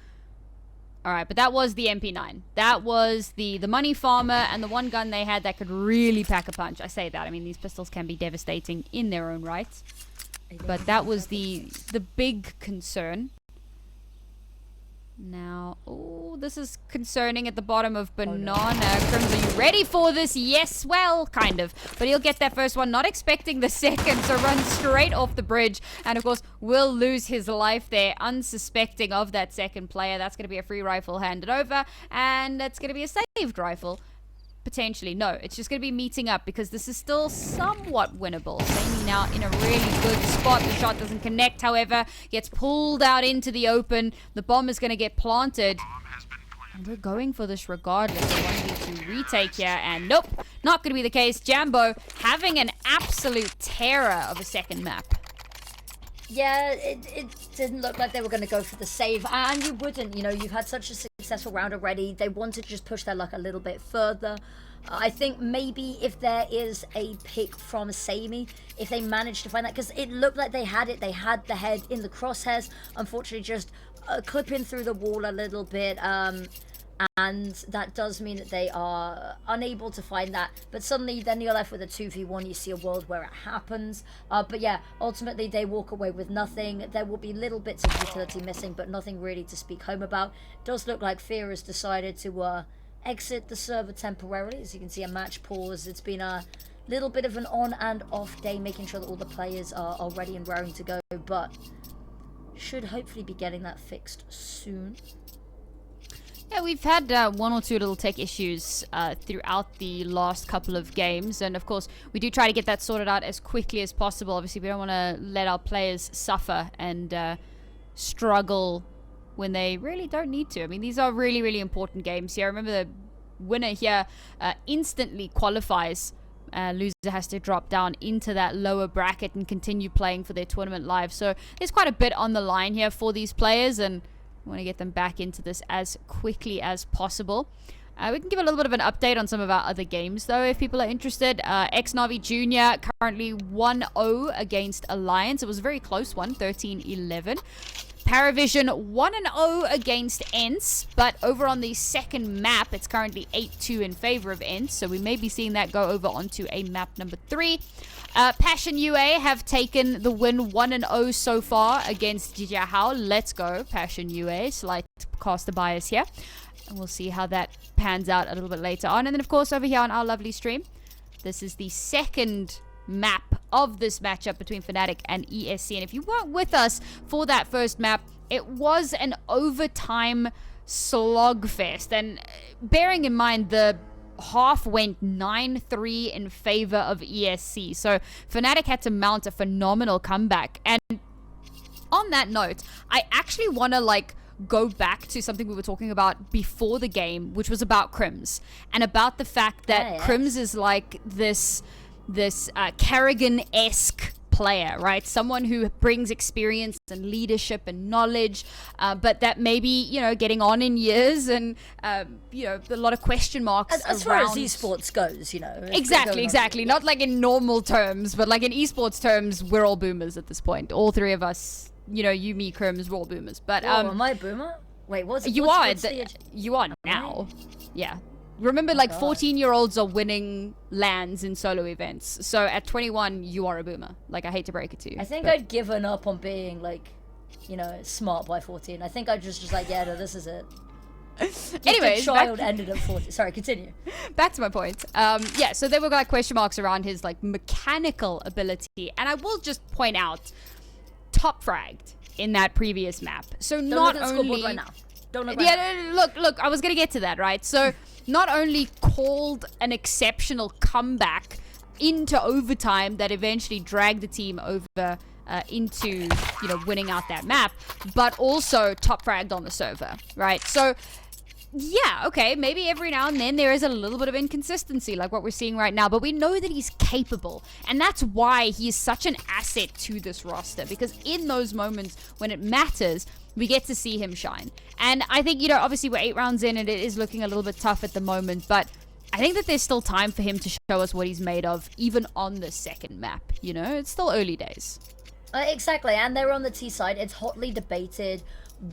Alright, but that was the MP9. That was the money farmer and the one gun they had that could really pack a punch. I say that. I mean, these pistols can be devastating in their own right. But that was the big concern. Now, oh, this is concerning at the bottom of Banana. Crims, are you ready for this? Yes, well, kind of. But he'll get that first one, not expecting the second, so runs straight off the bridge. And, of course, will lose his life there, unsuspecting of that second player. That's going to be a free rifle handed over, and it's going to be a saved rifle. Potentially. No, it's just going to be meeting up because this is still somewhat winnable. Sammy now in a really good spot. The shot doesn't connect, however. Gets pulled out into the open. The bomb is going to get planted. And we're going for this regardless. The 1v2 retake here. And nope, not going to be the case. Jambo having an absolute terror of a second map. Yeah, it didn't look like they were going to go for the save, and you wouldn't. You know, you've had such a successful round already. They wanted to just push their luck a little bit further. I think maybe if there is a pick from Sammy, if they manage to find that, because it looked like they had it. They had the head in the crosshairs. Unfortunately, just clipping through the wall a little bit. And that does mean that they are unable to find that. But suddenly, then you're left with a 2v1. You see a world where it happens. But yeah, ultimately, they walk away with nothing. There will be little bits of utility missing, but nothing really to speak home about. It does look like Fear has decided to exit the server temporarily. As you can see, a match pause. It's been a little bit of an on and off day, making sure that all the players are ready and raring to go. But should hopefully be getting that fixed soon. Yeah, we've had one or two little tech issues throughout the last couple of games, and of course we do try to get that sorted out as quickly as possible. Obviously we don't want to let our players suffer and struggle when they really don't need to. I mean, these are really, really important games here. Remember, the winner here instantly qualifies. Loser has to drop down into that lower bracket and continue playing for their tournament live. So there's quite a bit on the line here for these players, and I want to get them back into this as quickly as possible. We can give a little bit of an update on some of our other games, though, if people are interested. X-Navi Jr. currently 1-0 against Alliance. It was a very close one, 13-11. Paravision 1-0 against ENCE, but over on the second map, it's currently 8-2 in favor of ENCE, so we may be seeing that go over onto a map number 3. Passion UA have taken the win 1-0 so far against Jijiahao. Let's go, Passion UA. Slight caster bias here. And we'll see how that pans out a little bit later on. And then, of course, over here on our lovely stream, this is the second map of this matchup between fnatic and ESC. And if you weren't with us for that first map, it was an overtime slogfest. And bearing in mind, the half went 9-3 in favor of ESC. So fnatic had to mount a phenomenal comeback. And on that note, I actually want to go back to something we were talking about before the game, which was about Crims, and about the fact that Crims is like this Kerrigan-esque player, right? Someone who brings experience and leadership and knowledge, but that maybe, getting on in years and, a lot of question marks as far as esports goes, Exactly. Not like in normal terms, but like in esports terms, we're all boomers at this point. All three of us, you, me, Crims, we're all boomers. But am I a boomer? Wait, what's you are now? Yeah. Remember, 14-year-olds are winning LANs in solo events. So at 21, you are a boomer. I hate to break it to you. I think I'd given up on being, smart by 14. I think I'd just yeah, no, this is it. Anyways, the child ended at 14. Sorry, continue. Back to my point. So there were question marks around his mechanical ability, and I will just point out, top fragged in that previous map. So Don't not look at the only scoreboard right now. Don't look. Look. I was gonna get to that, right? So not only called an exceptional comeback into overtime that eventually dragged the team over into winning out that map, but also top fragged on the server, right? So yeah, okay, maybe every now and then there is a little bit of inconsistency like what we're seeing right now, but we know that he's capable, and that's why he is such an asset to this roster, because in those moments when it matters, we get to see him shine. And I think, obviously we're 8 rounds in and it is looking a little bit tough at the moment, but I think that there's still time for him to show us what he's made of, even on the second map, it's still early days. Exactly, and they're on the T side. It's hotly debated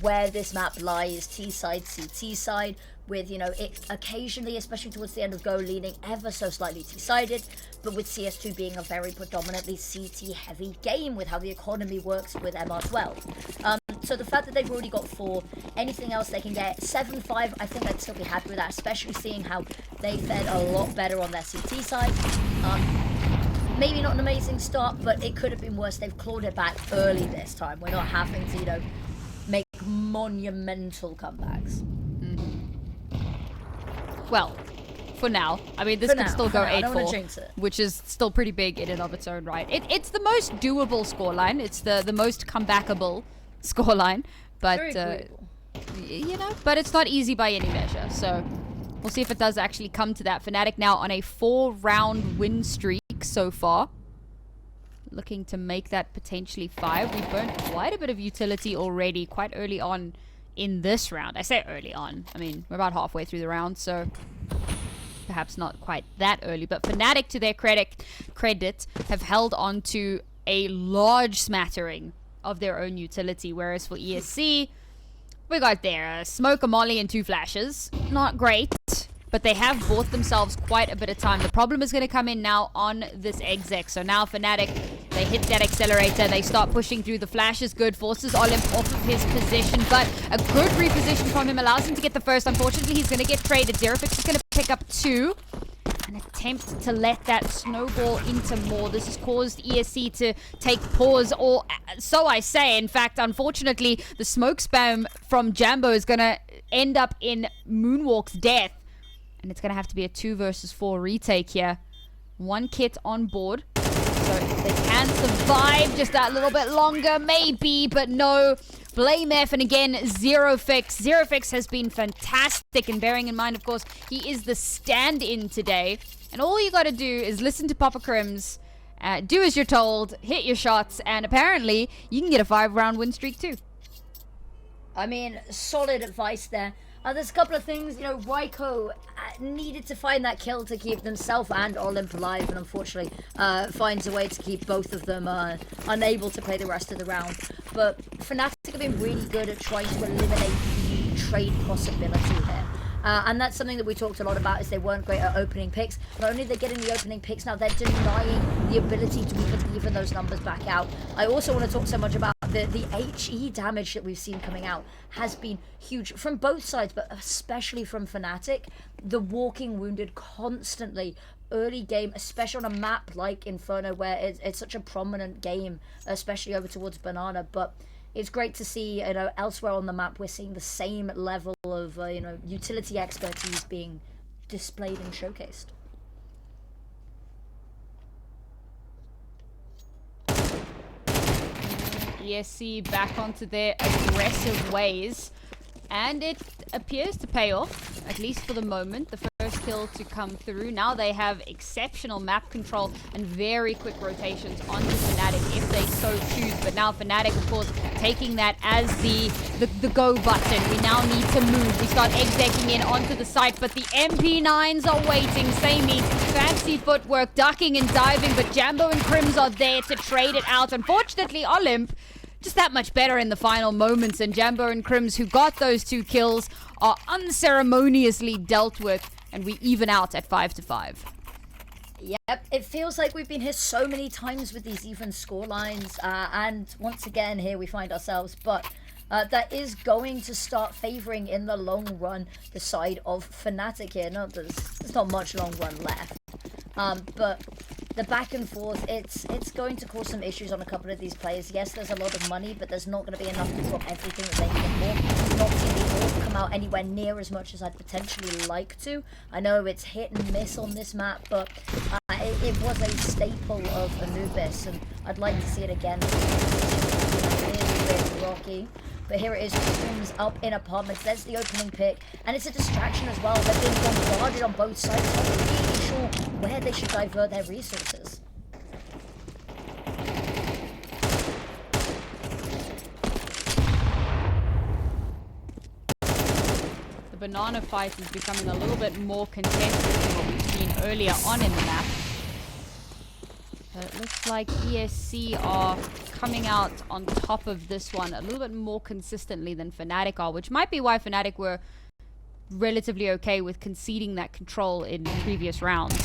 where this map lies, T side, CT side, with, it occasionally, especially towards the end of Go, leaning ever so slightly T-sided, but with CS2 being a very predominantly CT-heavy game with how the economy works with MR12. So the fact that they've already got 4, anything else they can get, 7-5, I think I'd still be happy with that, especially seeing how they fared a lot better on their CT side. Maybe not an amazing start, but it could have been worse. They've clawed it back early this time. We're not having to, make monumental comebacks. Well, for now. I mean, this could still go 8-4, which is still pretty big in and of its own right. It's the most doable scoreline. It's the most comebackable scoreline, but but it's not easy by any measure. So we'll see if it does actually come to that. fnatic now on a 4-round win streak so far, looking to make that potentially 5. We've burned quite a bit of utility already, quite early on in this round. I say early on, I mean we're about halfway through the round, so perhaps not quite that early. But fnatic, to their credit, have held on to a large smattering of their own utility, whereas for ESC, we got there smoke, a molly, and 2 flashes. Not great, but they have bought themselves quite a bit of time. The problem is going to come in now on this exec. So now fnatic, they hit that accelerator, they start pushing through. The flash is good, forces Olimp off of his position, but a good reposition from him allows him to get the first. Unfortunately, he's going to get traded. Zerofix is going to pick up 2. An attempt to let that snowball into more. This has caused ESC to take pause, or so I say. In fact, unfortunately, the smoke spam from Jambo is going to end up in Moonwalk's death. And it's going to have to be a 2 versus 4 retake here. 1 kit on board. So they can survive just that little bit longer, maybe, but no. Blame F, and again, Zero Fix. Zero Fix has been fantastic, and bearing in mind, of course, he is the stand-in today. And all you got to do is listen to Papa Crims, do as you're told, hit your shots, and apparently you can get a 5-round win streak too. I mean, solid advice there. There's a couple of things, you know, Raiko needed to find that kill to keep themselves and Olymp alive, and unfortunately finds a way to keep both of them unable to play the rest of the round. But fnatic have been really good at trying to eliminate the trade possibility here. And that's something that we talked a lot about, is they weren't great at opening picks. Not only are they getting the opening picks, now they're denying the ability to even those numbers back out. I also want to talk so much about the HE damage that we've seen coming out has been huge from both sides, but especially from fnatic. The walking wounded constantly early game, especially on a map like Inferno, where it's such a prominent game, especially over towards Banana. But it's great to see, you know, elsewhere on the map we're seeing the same level of you know, utility expertise being displayed and showcased. ESC back onto their aggressive ways, and it appears to pay off, at least for the moment. The first kill to come through. Now they have exceptional map control and very quick rotations onto fnatic if they so choose. But now fnatic, of course, taking that as the go button. We now need to move. We start execing in onto the site, but the MP9s are waiting. Samey, fancy footwork, ducking and diving, but Jambo and Crims are there to trade it out. Unfortunately, Olymp just that much better in the final moments, and Jambo and Crims, who got those 2 kills, are unceremoniously dealt with, and we even out at 5-5. Yep, it feels like we've been here so many times with these even score lines, and once again here we find ourselves, but that is going to start favouring in the long run the side of fnatic here. No, there's not much long run left, but the back and forth, it's going to cause some issues on a couple of these players. Yes, there's a lot of money, but there's not going to be enough to drop everything that they can afford. Not seeing the orb come out anywhere near as much as I'd potentially like to. I know it's hit and miss on this map, but it was a staple of Anubis, and I'd like to see it again. It's a little bit rocky. But here it is, Crims up in apartments. There's the opening pick, and it's a distraction as well. They're being bombarded on both sides. I'm not really sure where they should divert their resources. The banana fight is becoming a little bit more contested than what we've seen earlier on in the map. It looks like ESC are coming out on top of this one a little bit more consistently than fnatic are, which might be why fnatic were relatively okay with conceding that control in previous rounds.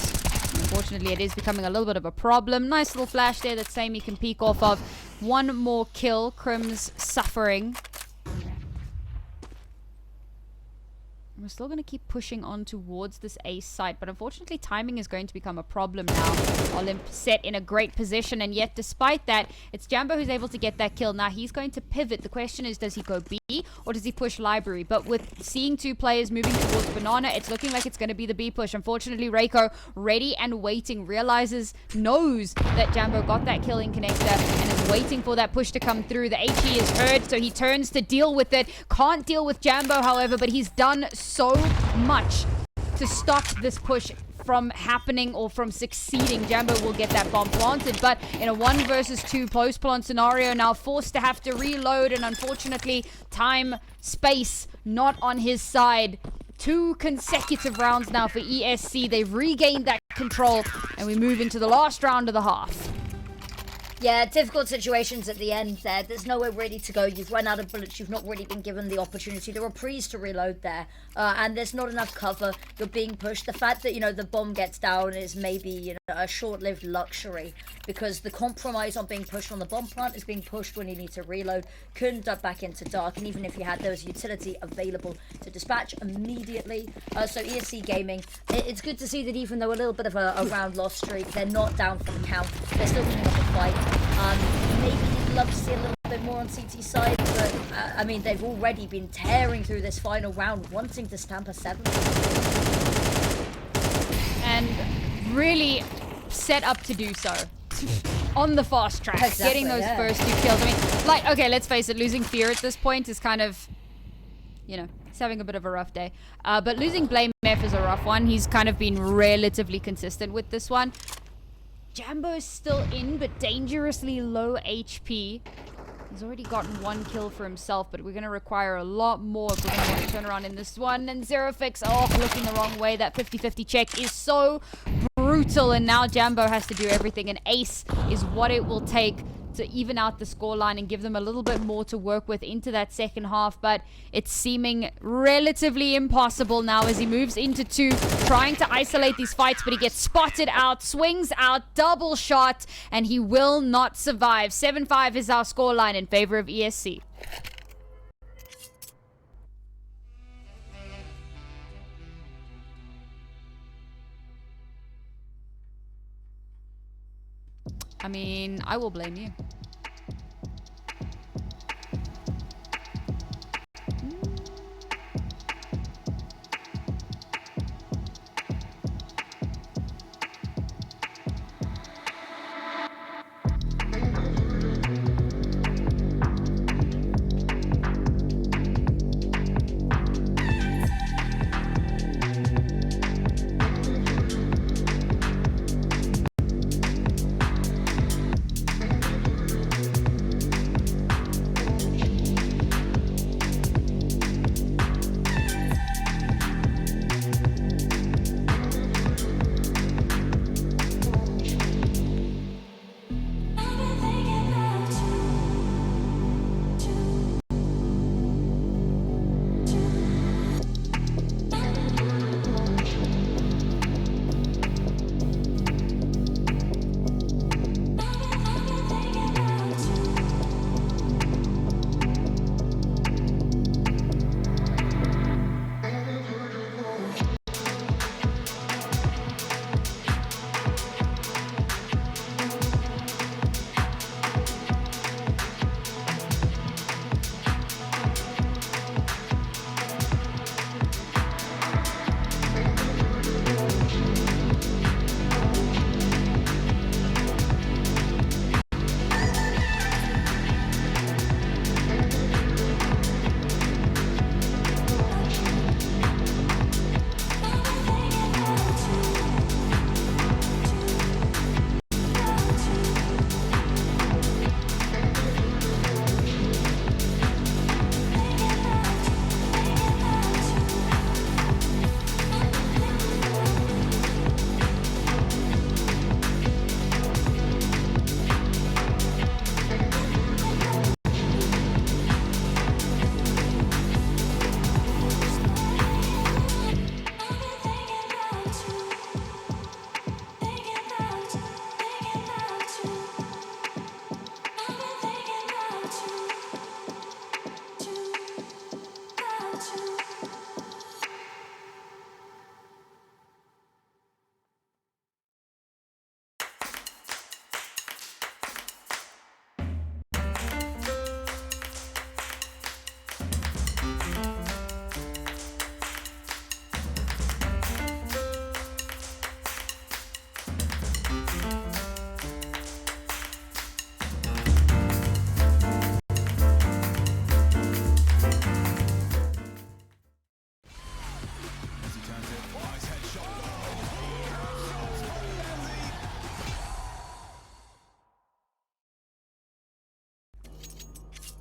Unfortunately, it is becoming a little bit of a problem. Nice little flash there that Samey can peek off of. 1 more kill. Crims suffering. We're still going to keep pushing on towards this ace site, but unfortunately timing is going to become a problem now. Olymp set in a great position, and yet despite that, it's Jambo who's able to get that kill. Now he's going to pivot. The question is, does he go B or does he push library? But with seeing 2 players moving towards banana, it's looking like it's going to be the B push. Unfortunately, Raiko, ready and waiting, knows that Jambo got that kill in connector and is waiting for that push to come through. The HE is heard, so he turns to deal with it. Can't deal with Jambo, however, but he's done so much to stop this push from happening or from succeeding. Jambo will get that bomb planted, but in a 1 versus 2 post plant scenario, now forced to have to reload, and unfortunately time, space not on his side. 2 consecutive rounds now for ESC. They've regained that control, and we move into the last round of the half. Yeah, difficult situations at the end there. There's nowhere really to go. You've run out of bullets. You've not really been given the opportunity, the reprise to reload there. And there's not enough cover. You're being pushed. The fact that, you know, the bomb gets down is maybe, you know, a short-lived luxury, because the compromise on being pushed on the bomb plant is being pushed when you need to reload. Couldn't duck back into dark, and even if you had those utility available to dispatch immediately. So ESC Gaming, it's good to see that even though a little bit of a round loss streak, they're not down for the count. They're still winning up the fight. Maybe you'd love to see a little bit more on CT side, but I mean, they've already been tearing through this final round, wanting to stamp a 7. And really set up to do so. On the fast track, Exactly, getting those first 2 kills. I mean, like, okay, let's face it, losing Fear at this point is kind of, you know, he's having a bit of a rough day. But losing Blame F is a rough one. He's kind of been relatively consistent with this one. Jambo's still in, but dangerously low HP. He's already gotten 1 kill for himself, but we're going to require a lot more if we're going to want to turn around in this one. And Zerofix, oh, looking the wrong way. That 50-50 check is so brutal, and now Jambo has to do everything. An ace is what it will take to even out the scoreline and give them a little bit more to work with into that second half, but it's seeming relatively impossible now as he moves into 2, trying to isolate these fights, but he gets spotted out, swings out, double shot, and he will not survive. 7-5 is our scoreline in favor of ESC. I mean, I will blame you.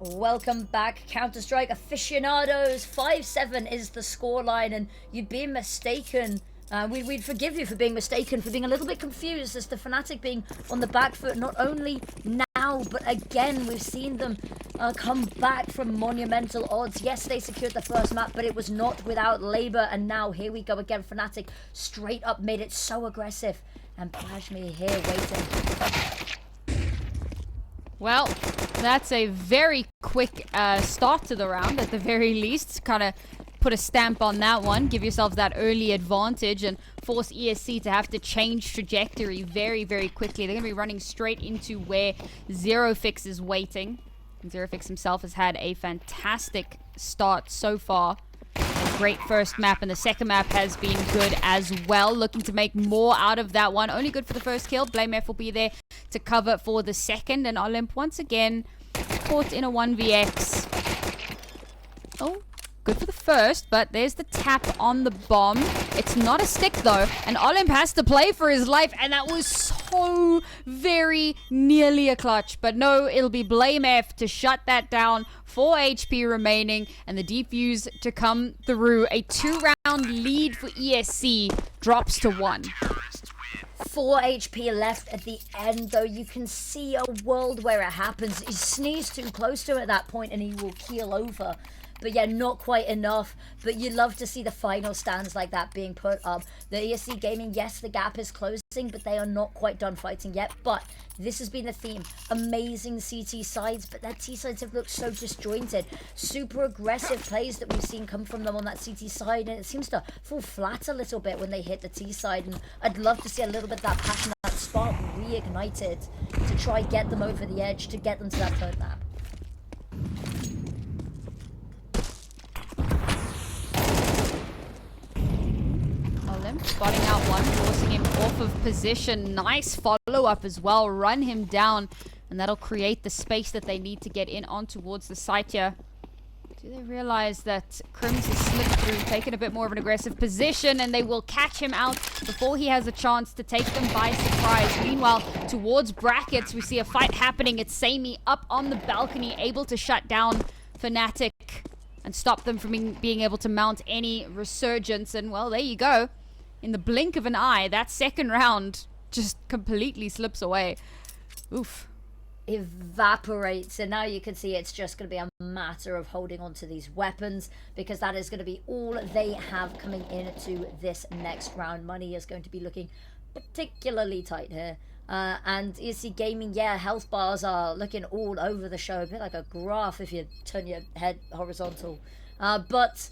Welcome back, Counter-Strike aficionados. 5-7 is the scoreline, and you'd be mistaken. We'd forgive you for being mistaken, for being a little bit confused as to fnatic being on the back foot, not only now, but again. We've seen them come back from monumental odds. Yes, they secured the first map, but it was not without labor, and now here we go again. fnatic straight up made it so aggressive, and Plashmi here waiting. Well, that's a very quick start to the round, at the very least. Kind of put a stamp on that one, give yourselves that early advantage, and force ESC to have to change trajectory very, very quickly. They're going to be running straight into where Zerofix is waiting. Zerafix himself has had a fantastic start so far. A great first map, and the second map has been good as well. Looking to make more out of that one. Only good for the first kill. BlameF will be there to cover for the second, and Olymp once again caught in a 1vx. Oh, good for the first, but there's the tap on the bomb. It's not a stick though, and Olymp has to play for his life, and that was so very nearly a clutch. But no, it'll be BlameF to shut that down. 4 HP remaining, and the defuse to come through. A 2-round lead for ESC drops to 1. 4 HP left at the end, though. You can see a world where it happens. He sneezed too close to him at that point, and he will keel over. But yeah, not quite enough. But you love to see the final stands like that being put up. The ESC Gaming, yes, the gap is closing, but they are not quite done fighting yet. But this has been the theme. Amazing CT sides, but their T sides have looked so disjointed. Super aggressive plays that we've seen come from them on that CT side, and it seems to fall flat a little bit when they hit the T side. And I'd love to see a little bit of that passion, that spark reignited to try get them over the edge, to get them to that third map. Spotting out one, forcing him off of position. Nice follow-up as well. Run him down, and that'll create the space that they need to get in on towards the site here. Do they realize that Crims has slipped through, taken a bit more of an aggressive position, and they will catch him out before he has a chance to take them by surprise. Meanwhile, towards brackets, we see a fight happening. It's Sammy up on the balcony, able to shut down fnatic and stop them from being able to mount any resurgence. And well, there you go. In the blink of an eye, that second round just completely slips away. Oof. Evaporates, and now you can see it's just going to be a matter of holding on to these weapons, because that is going to be all they have coming into this next round. Money is going to be looking particularly tight here. And ESC Gaming, yeah, health bars are looking all over the show, a bit like a graph if you turn your head horizontal. But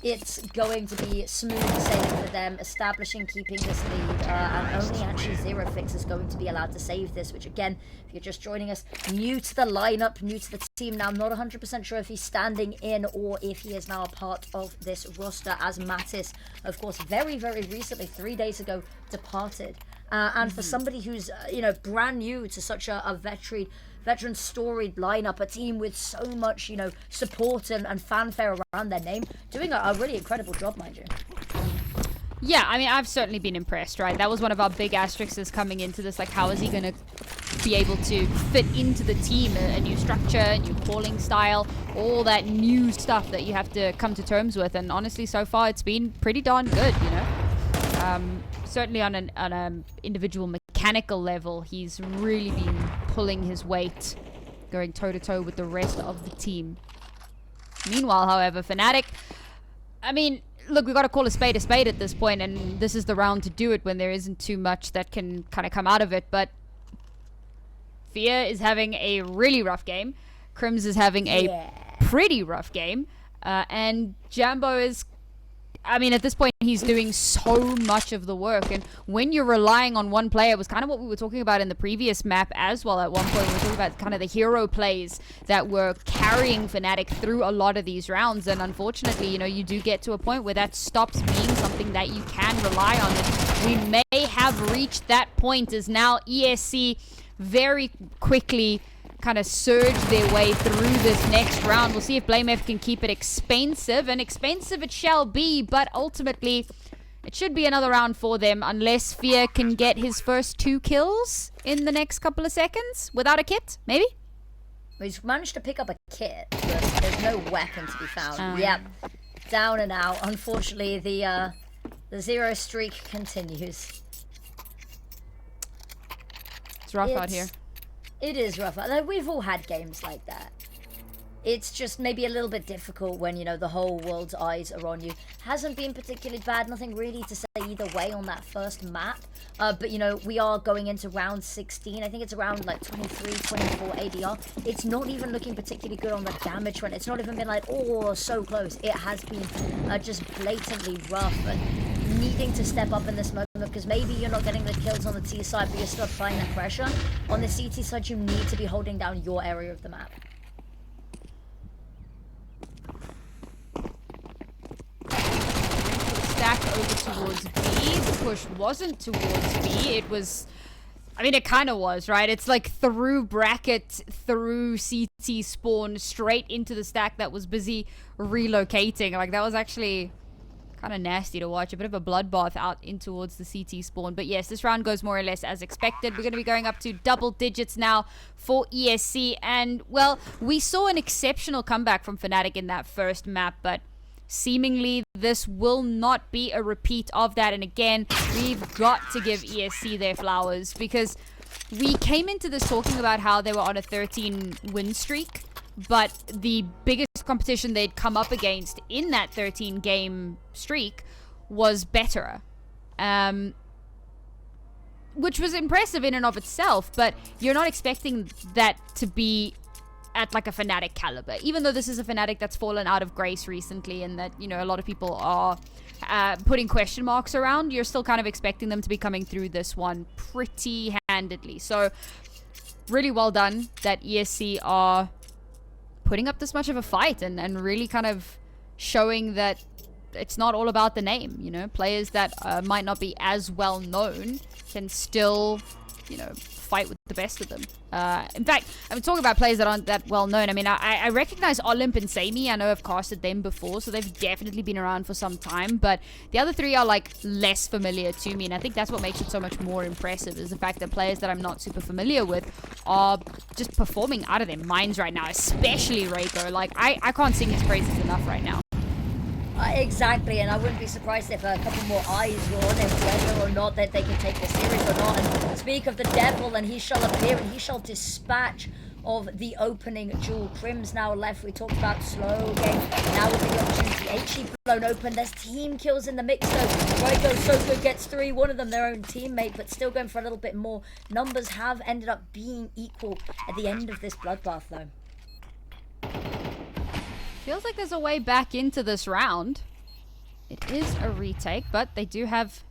it's going to be smooth sailing for them, establishing, keeping this lead, and only actually Zerafix is going to be allowed to save this, which again, if you're just joining us, new to the lineup, new to the team now, I'm not 100% sure if he's standing in or if he is now a part of this roster, as Mattis, of course, very, very recently, 3 days ago, departed. And for somebody who's, you know, brand new to such a veteran storied lineup, a team with so much, you know, support and fanfare around their name, doing a really incredible job, mind you. Yeah, I mean, I've certainly been impressed, right? That was one of our big asterisks coming into this. Like, how is he going to be able to fit into the team? A new structure, a new calling style, all that new stuff that you have to come to terms with. And honestly, so far, it's been pretty darn good, you know? Certainly on an individual mechanical level, he's really been pulling his weight, going toe-to-toe with the rest of the team. Meanwhile, however, fnatic, I mean, look, we've got to call a spade at this point, and this is the round to do it when there isn't too much that can kind of come out of it. But Fear is having a really rough game. Crims is having a pretty rough game. And Jambo is, I mean, at this point, he's doing so much of the work. And when you're relying on one player, it was kind of what we were talking about in the previous map as well. At one point, we were talking about kind of the hero plays that were carrying fnatic through a lot of these rounds. And unfortunately, you know, you do get to a point where that stops being something that you can rely on. And we may have reached that point, as now ESC very quickly kind of surge their way through this next round. We'll see if BlameF can keep it expensive, and expensive it shall be, but ultimately it should be another round for them unless Fear can get his first 2 kills in the next couple of seconds without a kit, maybe? He's managed to pick up a kit, but there's no weapon to be found. Yep, down and out. Unfortunately, the zero streak continues. It's rough out here. It is rough. Like, we've all had games like that. It's just maybe a little bit difficult when, you know, the whole world's eyes are on you. Hasn't been particularly bad. Nothing really to say either way on that first map. But, you know, we are going into round 16. I think it's around, like, 23, 24 ADR. It's not even looking particularly good on the damage front. It's not even been like, oh, so close. It has been just blatantly rough. And needing to step up in this moment, because maybe you're not getting the kills on the T side, but you're still applying that pressure. On the CT side, you need to be holding down your area of the map. back over towards B. The push wasn't towards B. It was... I mean, it kind of was, right? It's like through bracket, through CT spawn, straight into the stack that was busy relocating. Like, that was actually kind of nasty to watch. A bit of a bloodbath out in towards the CT spawn. But yes, this round goes more or less as expected. We're going to be going up to double digits now for ESC. And, well, we saw an exceptional comeback from fnatic in that first map, but seemingly this will not be a repeat of that. And again, we've got to give ESC their flowers, because we came into this talking about how they were on a 13 win streak, but the biggest competition they'd come up against in that 13 game streak was better, which was impressive in and of itself, but you're not expecting that to be at like a fnatic caliber, even though this is a fnatic that's fallen out of grace recently and that, you know, a lot of people are putting question marks around. You're still kind of expecting them to be coming through this one pretty handedly. So really well done that ESC are putting up this much of a fight and really kind of showing that it's not all about the name. You know, players that might not be as well known can still, you know, fight with the best of them. In fact, I'm talking about players that aren't that well known. I mean, I recognize Olymp and Samey. I know I've casted them before, so they've definitely been around for some time, but the other three are like less familiar to me, and I think that's what makes it so much more impressive, is the fact that players that I'm not super familiar with are just performing out of their minds right now, especially Reiko. Like, I can't sing his praises enough right now. Exactly, and I wouldn't be surprised if a couple more eyes were on him, whether or not that they can take this series or not. And speak of the devil, and he shall appear and he shall dispatch of the opening duel. Crim's now left. We talked about slow game. Now with the opportunity. HE blown open. There's team kills in the mix though. Ryko so good gets 3. One of them their own teammate, but still going for a little bit more. Numbers have ended up being equal at the end of this bloodbath though. Feels like there's a way back into this round. It is a retake, but they do have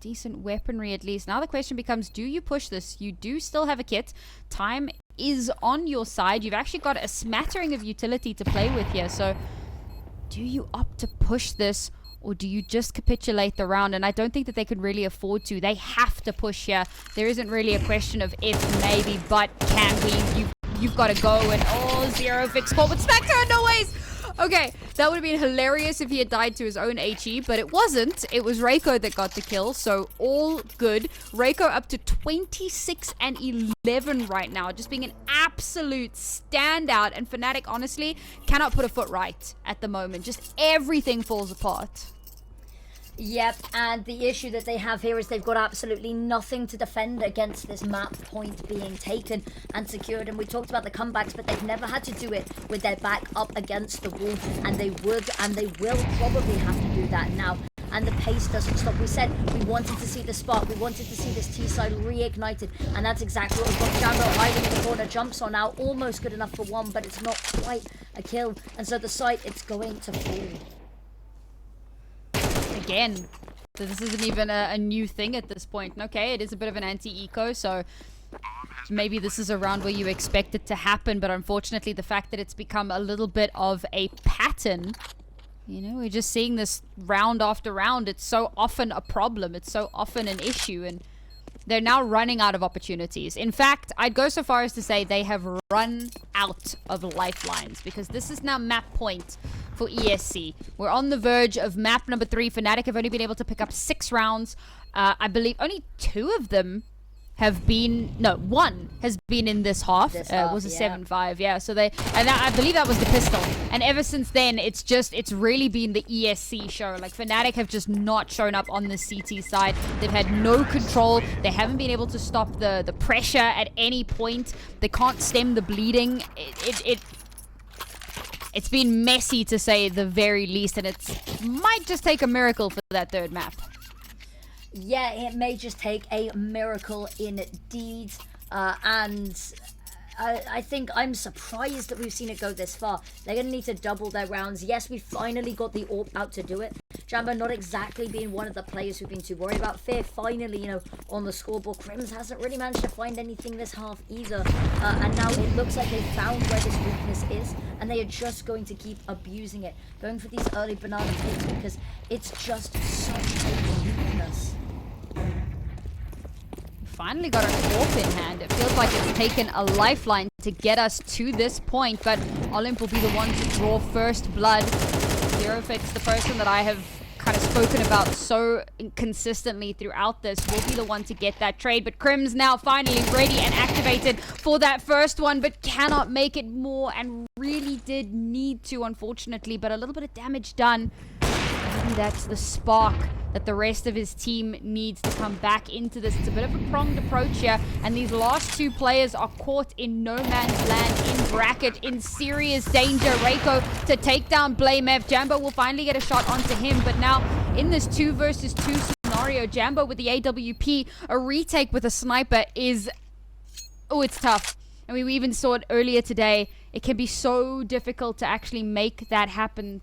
decent weaponry at least. Now the question becomes, do you push this? You do still have a kit. Time is on your side. You've actually got a smattering of utility to play with here. So do you opt to push this, or do you just capitulate the round? And I don't think that they could really afford to. They have to push here. There isn't really a question of if, maybe, but can we? You've got to go, and oh, zero fixed call with Spectre, no ways! Okay, that would have been hilarious if he had died to his own HE, but it wasn't. It was Reiko that got the kill, so all good. Reiko up to 26 and 11 right now, just being an absolute standout, and fnatic honestly cannot put a foot right at the moment. Just everything falls apart. Yep, and the issue that they have here is they've got absolutely nothing to defend against this map point being taken and secured. And we talked about the comebacks, but they've never had to do it with their back up against the wall, and they would and they will probably have to do that now. And the pace doesn't stop. We said we wanted to see the spark, we wanted to see this T-side reignited, and that's exactly what we've got. Jambo hiding in the corner, jumps on now, almost good enough for one, but it's not quite a kill, and so the site, it's going to fall. Again, so this isn't even a new thing at this point. Okay, it is a bit of an anti-eco, so maybe this is a round where you expect it to happen, but unfortunately the fact that it's become a little bit of a pattern, you know, we're just seeing this round after round. It's so often a problem, it's so often an issue, and they're now running out of opportunities. In fact, I'd go so far as to say they have run out of lifelines, because this is now map point for ESC. We're on the verge of map number 3. fnatic have only been able to pick up 6 rounds. I believe only 2 of them have been, no, 1 has been in this half. Was a 7-5, yeah. So they, and I believe that was the pistol. And ever since then, it's really been the ESC show. Like, fnatic have just not shown up on the CT side. They've had no control. They haven't been able to stop the pressure at any point. They can't stem the bleeding. It's been messy, to say the very least, and it might just take a miracle for that 3rd map. Yeah, it may just take a miracle indeed, and I think I'm surprised that we've seen it go this far. They're going to need to double their rounds. Yes, we finally got the AWP out to do it. Jambo not exactly being one of the players who've been too worried about Fear. Finally, you know, on the scoreboard. Crims hasn't really managed to find anything this half either. And now it looks like they've found where this weakness is, and they are just going to keep abusing it. Going for these early banana takes, because It's just such a weakness. Finally got an AWP in hand. It feels like it's taken a lifeline to get us to this point, but Olymp will be the one to draw first blood. Zero Fit's the person that I have kind of spoken about so consistently throughout this, will be the one to get that trade. But Crim's now finally ready and activated for that first one, but cannot make it more, and really did need to, unfortunately. But a little bit of damage done. Maybe that's the spark that the rest of his team needs to come back into this. It's a bit of a pronged approach here, and these last two players are caught in no man's land, in bracket, in serious danger. Reiko to take down Blamev. Jambo will finally get a shot onto him, but now in this 2 versus 2 scenario, Jambo with the AWP, a retake with a sniper is... oh, it's tough. And we even saw it earlier today. It can be so difficult to actually make that happen.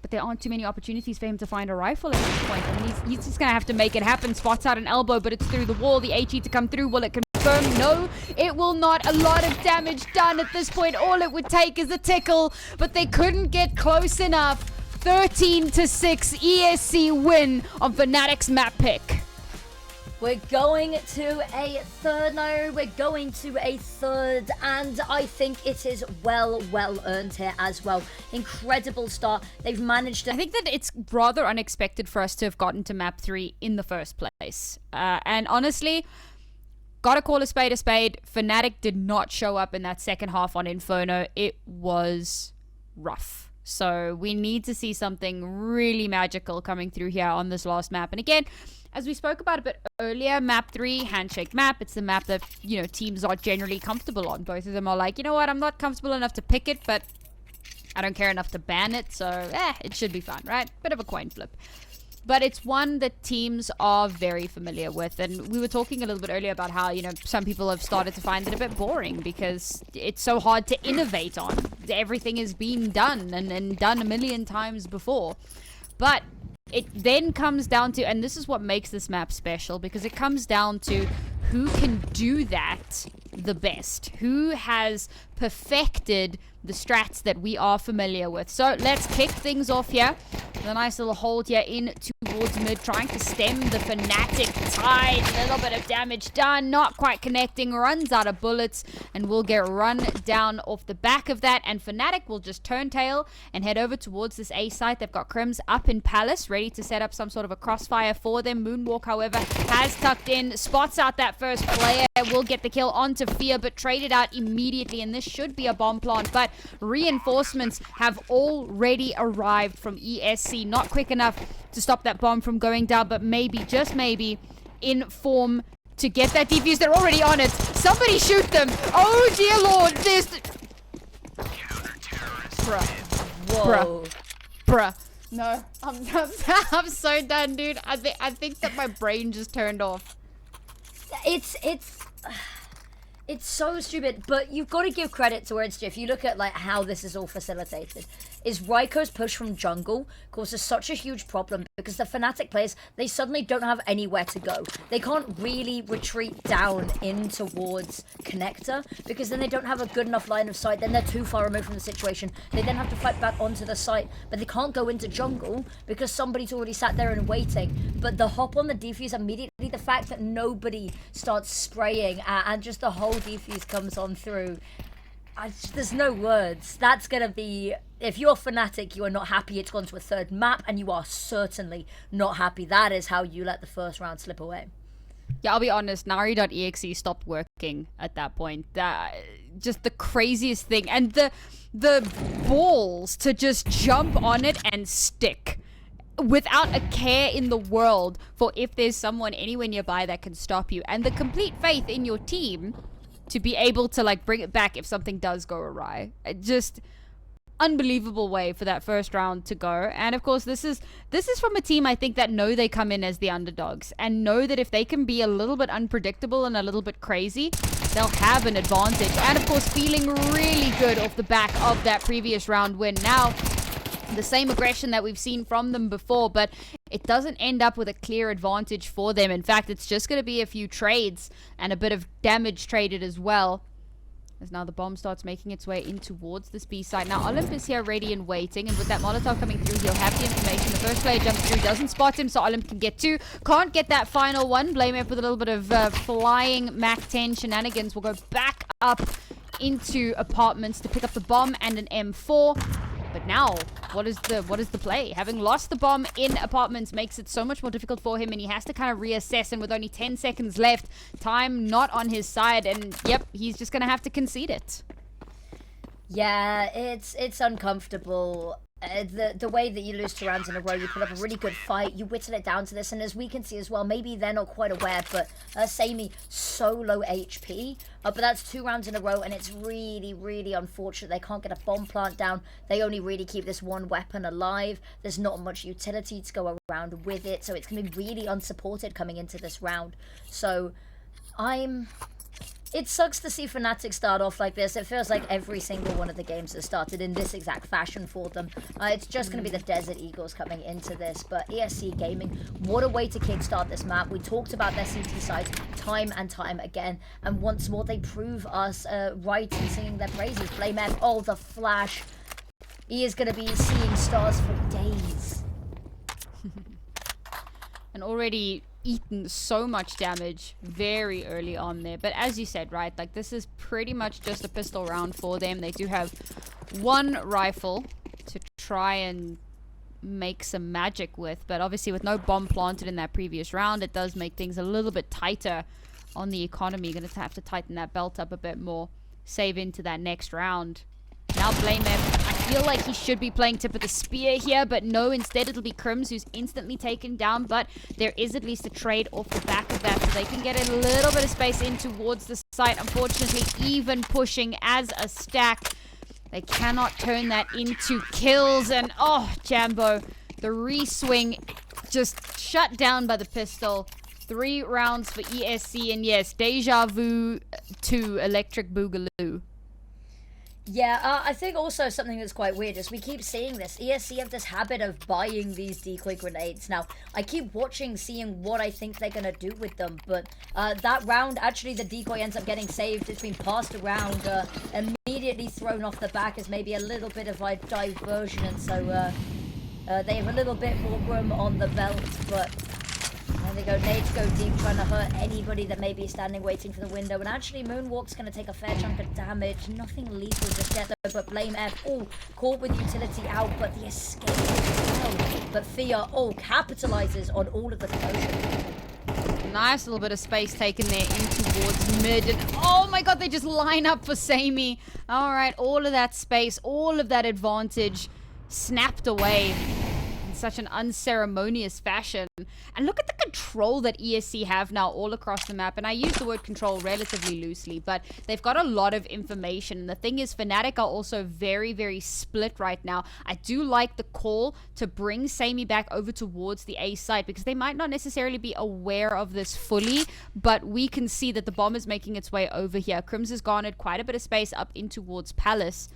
But there aren't too many opportunities for him to find a rifle at this point. I mean, he's just going to have to make it happen. Spots out an elbow, but it's through the wall. The HE to come through. Will it confirm? No, it will not. A lot of damage done at this point. All it would take is a tickle, but they couldn't get close enough. 13-6 ESC win on fnatic's map pick. We're going to a third now. We're going to a third, and I think it is well earned here as well. Incredible start. They've managed to... I think that it's rather unexpected for us to have gotten to map 3 in the first place. And honestly, gotta call a spade a spade. Fnatic did not show up in that second half on Inferno. It was rough. So we need to see something really magical coming through here on this last map. And again, as we spoke about a bit earlier, map 3, handshake map. It's the map that, you know, teams are generally comfortable on. Both of them are like, you know what, I'm not comfortable enough to pick it, but I don't care enough to ban it. So, it should be fun, right? Bit of a coin flip. But it's one that teams are very familiar with. And we were talking a little bit earlier about how, you know, some people have started to find it a bit boring because it's so hard to innovate on. Everything has been done and done a million times before. But it then comes down to, and this is what makes this map special, because it comes down to who can do that the best, who has perfected the strats that we are familiar with. So let's kick things off here. A nice little hold here in towards mid, trying to stem the Fnatic tide. A little bit of damage done, not quite connecting, runs out of bullets, and will get run down off the back of that. And Fnatic will just turn tail and head over towards this A site. They've got Crims up in Palace, ready to set up some sort of a crossfire for them. Moonwalk, however, has tucked in, spots out that first player, will get the kill onto Fear, but traded out immediately. And this should be a bomb plant, but reinforcements have already arrived from ESC. Not quick enough to stop that bomb from going down, but maybe, just maybe, in form to get that defuse. They're already on it. Somebody shoot them. Oh dear lord, this... Bruh. Bruh. No, I'm so done, dude. I think that my brain just turned off. It's so stupid, but you've got to give credit to where it's due. If you look at like how this is all facilitated, is Raiko's push from jungle causes such a huge problem because the Fnatic players, they suddenly don't have anywhere to go. They can't really retreat down in towards connector because then they don't have a good enough line of sight. Then they're too far removed from the situation. They then have to fight back onto the site, but they can't go into jungle because somebody's already sat there and waiting. But the hop on the defuse immediately, the fact that nobody starts spraying and just the whole defuse comes on through. There's no words. That's gonna be, if you're Fnatic, you are not happy it's gone to a third map, and you are certainly not happy that is how you let the first round slip away. Yeah, I'll be honest, Nari.exe stopped working at that point. Just the craziest thing, and the balls to just jump on it and stick without a care in the world for if there's someone anywhere nearby that can stop you, and the complete faith in your team to be able to like bring it back if something does go awry. Just unbelievable way for that first round to go. And of course this is from a team I think that know they come in as the underdogs and know that if they can be a little bit unpredictable and a little bit crazy, they'll have an advantage. And of course feeling really good off the back of that previous round win. Now the same aggression that we've seen from them before, but it doesn't end up with a clear advantage for them. In fact, it's just going to be a few trades and a bit of damage traded as well. As now the bomb starts making its way in towards this B side. Now Olymp is here ready and waiting, and with that Molotov coming through, he'll have the information. The first player jumps through, doesn't spot him, so Olymp can get 2. Can't get that final one. Blame F with a little bit of flying Mac 10 shenanigans. Will go back up into apartments to pick up the bomb and an M4. But now, what is the play? Having lost the bomb in apartments makes it so much more difficult for him, and he has to kind of reassess, and with only 10 seconds left, time not on his side, and yep, he's just gonna have to concede it. Yeah, it's uncomfortable. The way that you lose 2 rounds in a row, you put up a really good fight, you whittle it down to this, and as we can see as well, maybe they're not quite aware, but Sammy, so low HP, but that's 2 rounds in a row, and it's really, really unfortunate. They can't get a bomb plant down. They only really keep this one weapon alive. There's not much utility to go around with it, so it's going to be really unsupported coming into this round. So, it sucks to see fnatic start off like this. It feels like every single one of the games has started in this exact fashion for them. It's just going to be the Desert Eagles coming into this. But ESC Gaming, what a way to kickstart this map. We talked about their CT sides time and time again. And once more, they prove us right in singing their praises. Blame F, oh, the flash. He is going to be seeing stars for days. And already eaten so much damage very early on there, but as you said, right, like this is pretty much just a pistol round for them. They do have 1 rifle to try and make some magic with, but obviously with no bomb planted in that previous round, it does make things a little bit tighter on the economy. You're gonna have to tighten that belt up a bit more, save into that next round. Now Blame F, I feel like he should be playing tip of the spear here, but no, instead it'll be Crims who's instantly taken down, but there is at least a trade off the back of that, so they can get a little bit of space in towards the site. Unfortunately, even pushing as a stack, they cannot turn that into kills, and oh, Jambo, the re-swing just shut down by the pistol. 3 rounds for ESC, and yes, deja vu to Electric Boogaloo. Yeah, I think also something that's quite weird is we keep seeing this. ESC have this habit of buying these decoy grenades. Now, I keep watching, seeing what I think they're going to do with them, but that round, actually the decoy ends up getting saved. It's been passed around, immediately thrown off the back as maybe a little bit of a diversion, and so they have a little bit more room on the belt, but there they go, nades go deep, trying to hurt anybody that may be standing waiting for the window. And actually, Moonwalk's going to take a fair chunk of damage. Nothing lethal just yet, though, but Blame F, oh, caught with utility out, but the escape as well. But Fia, oh, capitalizes on all of the closure. Nice little bit of space taken there in towards mid. And oh my god, they just line up for Sammy. Alright, all of that space, all of that advantage snapped away such an unceremonious fashion. And look at the control that ESC have now all across the map, and I use the word control relatively loosely, but they've got a lot of information. And the thing is, fnatic are also very, very split right now. I do like the call to bring Sammy back over towards the A site, because they might not necessarily be aware of this fully, but we can see that the bomb is making its way over here. Crims has garnered quite a bit of space up in towards Palace,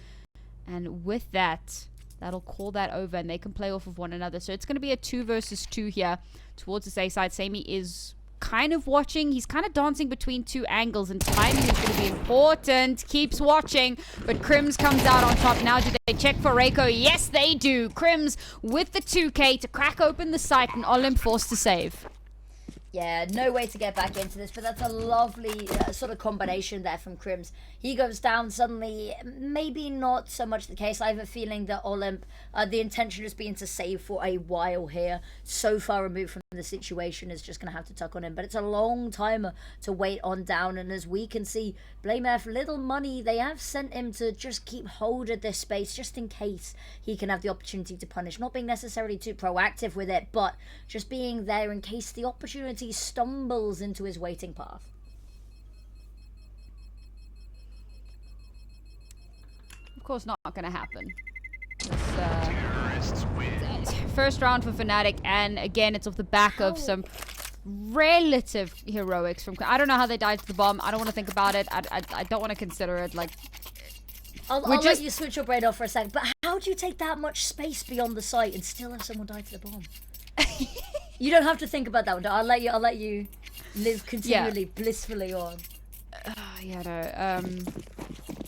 and with that, that'll call that over, and they can play off of one another. So it's going to be a 2 versus 2 here towards this A side. Sammy is kind of watching. He's kind of dancing between 2 angles, and timing is going to be important. Keeps watching, but Crims comes out on top. Now, do they check for Reiko? Yes, they do. Crims with the 2K to crack open the site, and Olymp forced to save. Yeah, no way to get back into this, but that's a lovely sort of combination there from Crims. He goes down suddenly, maybe not so much the case. I have a feeling that Olymp, the intention has been to save for a while here. So far removed from the situation, is just going to have to tuck on him. But it's a long timer to wait on down, and as we can see, Blame F, little money. They have sent him to just keep hold of this space, just in case he can have the opportunity to punish. Not being necessarily too proactive with it, but just being there in case the opportunity stumbles into his waiting path. Of course, not going to happen. First round for fnatic, and again, it's off the back of some relative heroics from. I don't know how they died to the bomb. I don't want to think about it. I don't want to consider it. Like, I'll let you switch your brain off for a second. But how do you take that much space beyond the site and still have someone die to the bomb? You don't have to think about that one. I'll let you live continually, blissfully on. Yeah, no.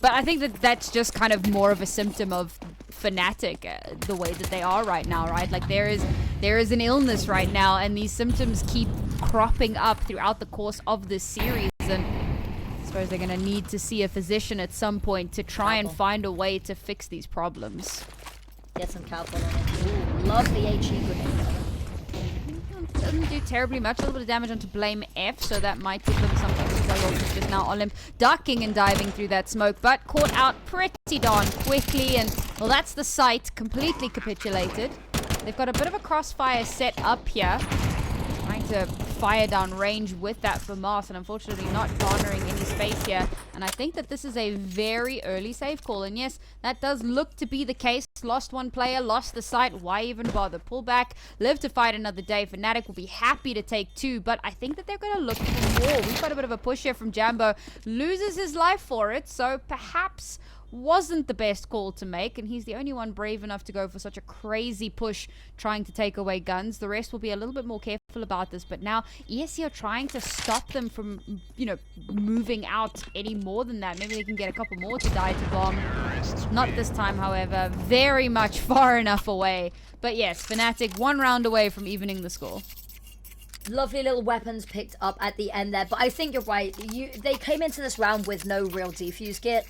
But I think that that's just kind of more of a symptom of fnatic, the way that they are right now, right? Like there is an illness right now, and these symptoms keep cropping up throughout the course of this series, and I suppose they're going to need to see a physician at some point to try and find a way to fix these problems. Get some cowbell on it. Ooh, love the HE grenade. Doesn't do terribly much. A little bit of damage onto Blame F, so that might give them something to go off with just now. Olymp ducking and diving through that smoke, but caught out pretty darn quickly, and well, that's the site completely capitulated. They've got a bit of a crossfire set up here, trying to fire down range with that FAMAS, and unfortunately not garnering any space here. And I think that this is a very early save call, and yes, that does look to be the case. Lost one player, lost the site, why even bother? Pull back, live to fight another day. fnatic will be happy to take 2, but I think that they're going to look for more. We've got a bit of a push here from Jambo, loses his life for it, so perhaps wasn't the best call to make, and he's the only one brave enough to go for such a crazy push trying to take away guns. The rest will be a little bit more careful about this, but now ESC are trying to stop them from, you know, moving out any more than that. Maybe they can get a couple more to die to bomb. Not this time, however. Very much far enough away. But yes, fnatic 1 round away from evening the score. Lovely little weapons picked up at the end there, but I think you're right. They came into this round with no real defuse kit.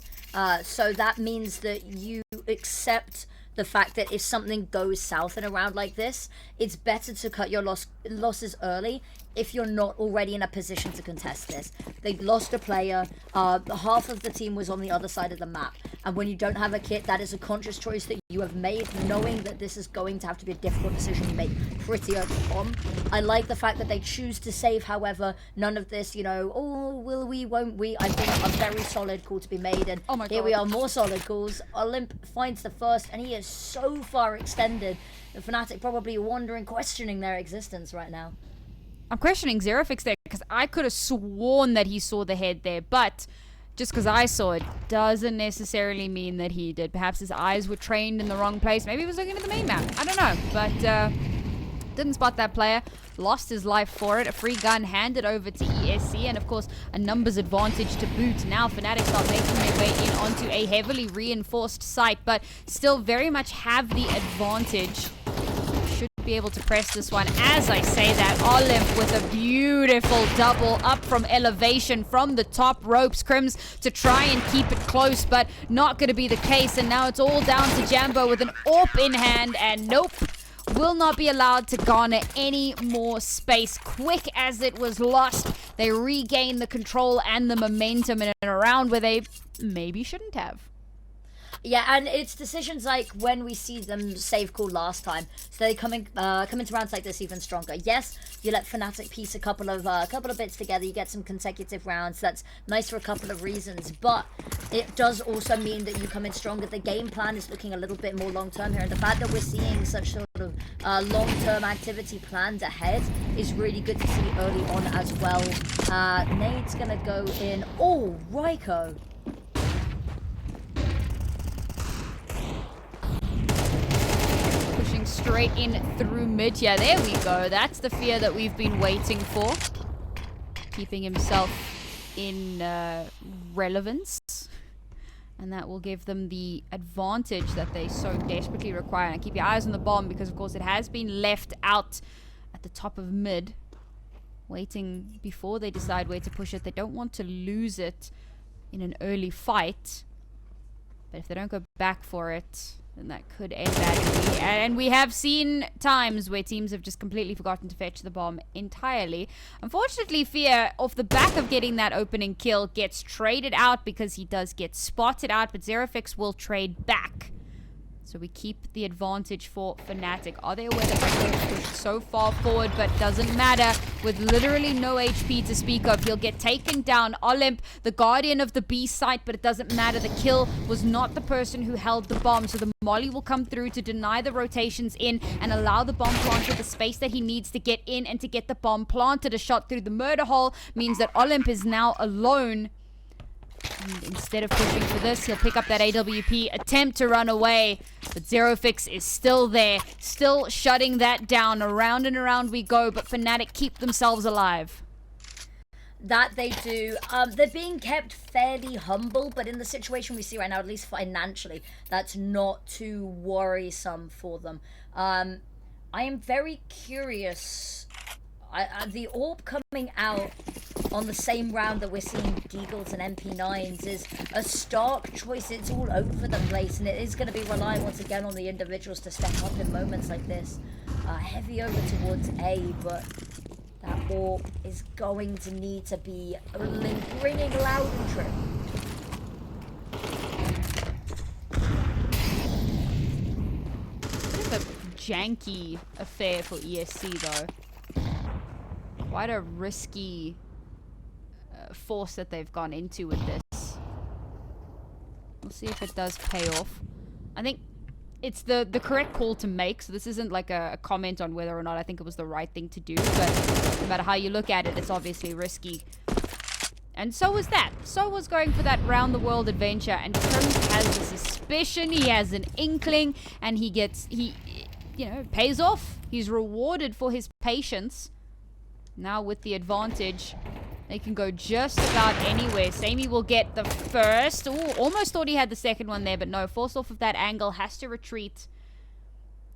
So that means that you accept the fact that if something goes south in a round like this, it's better to cut your losses early if you're not already in a position to contest this. They lost a player, half of the team was on the other side of the map, and when you don't have a kit, that is a conscious choice that you have made, knowing that this is going to have to be a difficult decision to make pretty early on. I like the fact that they choose to save, however, none of this, you know, oh, will we, won't we? I think a very solid call to be made, and oh my here God. we are, more solid calls. Olymp finds the first, and he is so far extended. The fnatic probably wondering, questioning their existence right now. I'm questioning Zerofix there because I could have sworn that he saw the head there, but just because I saw it doesn't necessarily mean that he did. Perhaps his eyes were trained in the wrong place. Maybe he was looking at the main map. I don't know, but didn't spot that player. Lost his life for it. A free gun handed over to ESC, and of course a numbers advantage to boot. Now fnatic start making their way in onto a heavily reinforced site, but still very much have the advantage. Should be able to press this one. As I say that, Olymp with a beautiful double up from elevation from the top ropes. Crims to try and keep it close, but not going to be the case, and now it's all down to Jambo with an AWP in hand, and nope, will not be allowed to garner any more space. Quick as it was lost, they regain the control and the momentum in a round where they maybe shouldn't have. Yeah, and it's decisions like when we see them save call last time, so they come into rounds like this even stronger. Yes, you let fnatic piece a couple of bits together, you get some consecutive rounds. That's nice for a couple of reasons, but it does also mean that you come in stronger. The game plan is looking a little bit more long term here, and the fact that we're seeing such sort of long-term activity planned ahead is really good to see early on as well. Nade's gonna go in. Oh, Ryko. Straight in through mid. Yeah, there we go. That's the fear that we've been waiting for. Keeping himself in relevance. And that will give them the advantage that they so desperately require. And keep your eyes on the bomb, because of course it has been left out at the top of mid, waiting before they decide where to push it. They don't want to lose it in an early fight, but if they don't go back for it, then that could end badly. And we have seen times where teams have just completely forgotten to fetch the bomb entirely. Unfortunately, Fear, off the back of getting that opening kill, gets traded out because he does get spotted out, but Zerofix will trade back. So we keep the advantage for fnatic. Are they aware that they've pushed so far forward, but doesn't matter. With literally no HP to speak of, he'll get taken down. Olymp, the guardian of the B site, but it doesn't matter. The kill was not the person who held the bomb, so the molly will come through to deny the rotations in and allow the bomb planter the space that he needs to get in and to get the bomb planted. A shot through the murder hole means that Olymp is now alone. And instead of pushing for this, he'll pick up that AWP, attempt to run away, but Zerofix is still there, still shutting that down. Around and around we go, but fnatic keep themselves alive. That they do. They're being kept fairly humble, but in the situation we see right now, at least financially, that's not too worrisome for them. I am very curious. The AWP coming out on the same round that we're seeing Deagles and MP9s is a stark choice. It's all over the place, and it is going to be relying once again on the individuals to step up in moments like this. Heavy over towards A, but that AWP is going to need to be ringing loud and true. Bit of a janky affair for ESC though. Quite a risky force that they've gone into with this. We'll see if it does pay off. I think it's the correct call to make, so this isn't like a comment on whether or not I think it was the right thing to do, but no matter how you look at it, it's obviously risky. And so was that. So was going for that round the world adventure, and Crims has a suspicion, he has an inkling, and he you know, pays off. He's rewarded for his patience. Now with the advantage, they can go just about anywhere. Sammy will get the first. Ooh, almost thought he had the second one there, but no. Forced off of that angle, has to retreat.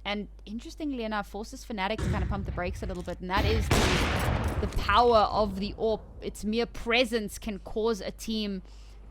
And interestingly enough, forces fnatic to kind of pump the brakes a little bit, and that is the power of the AWP. Its mere presence can cause a team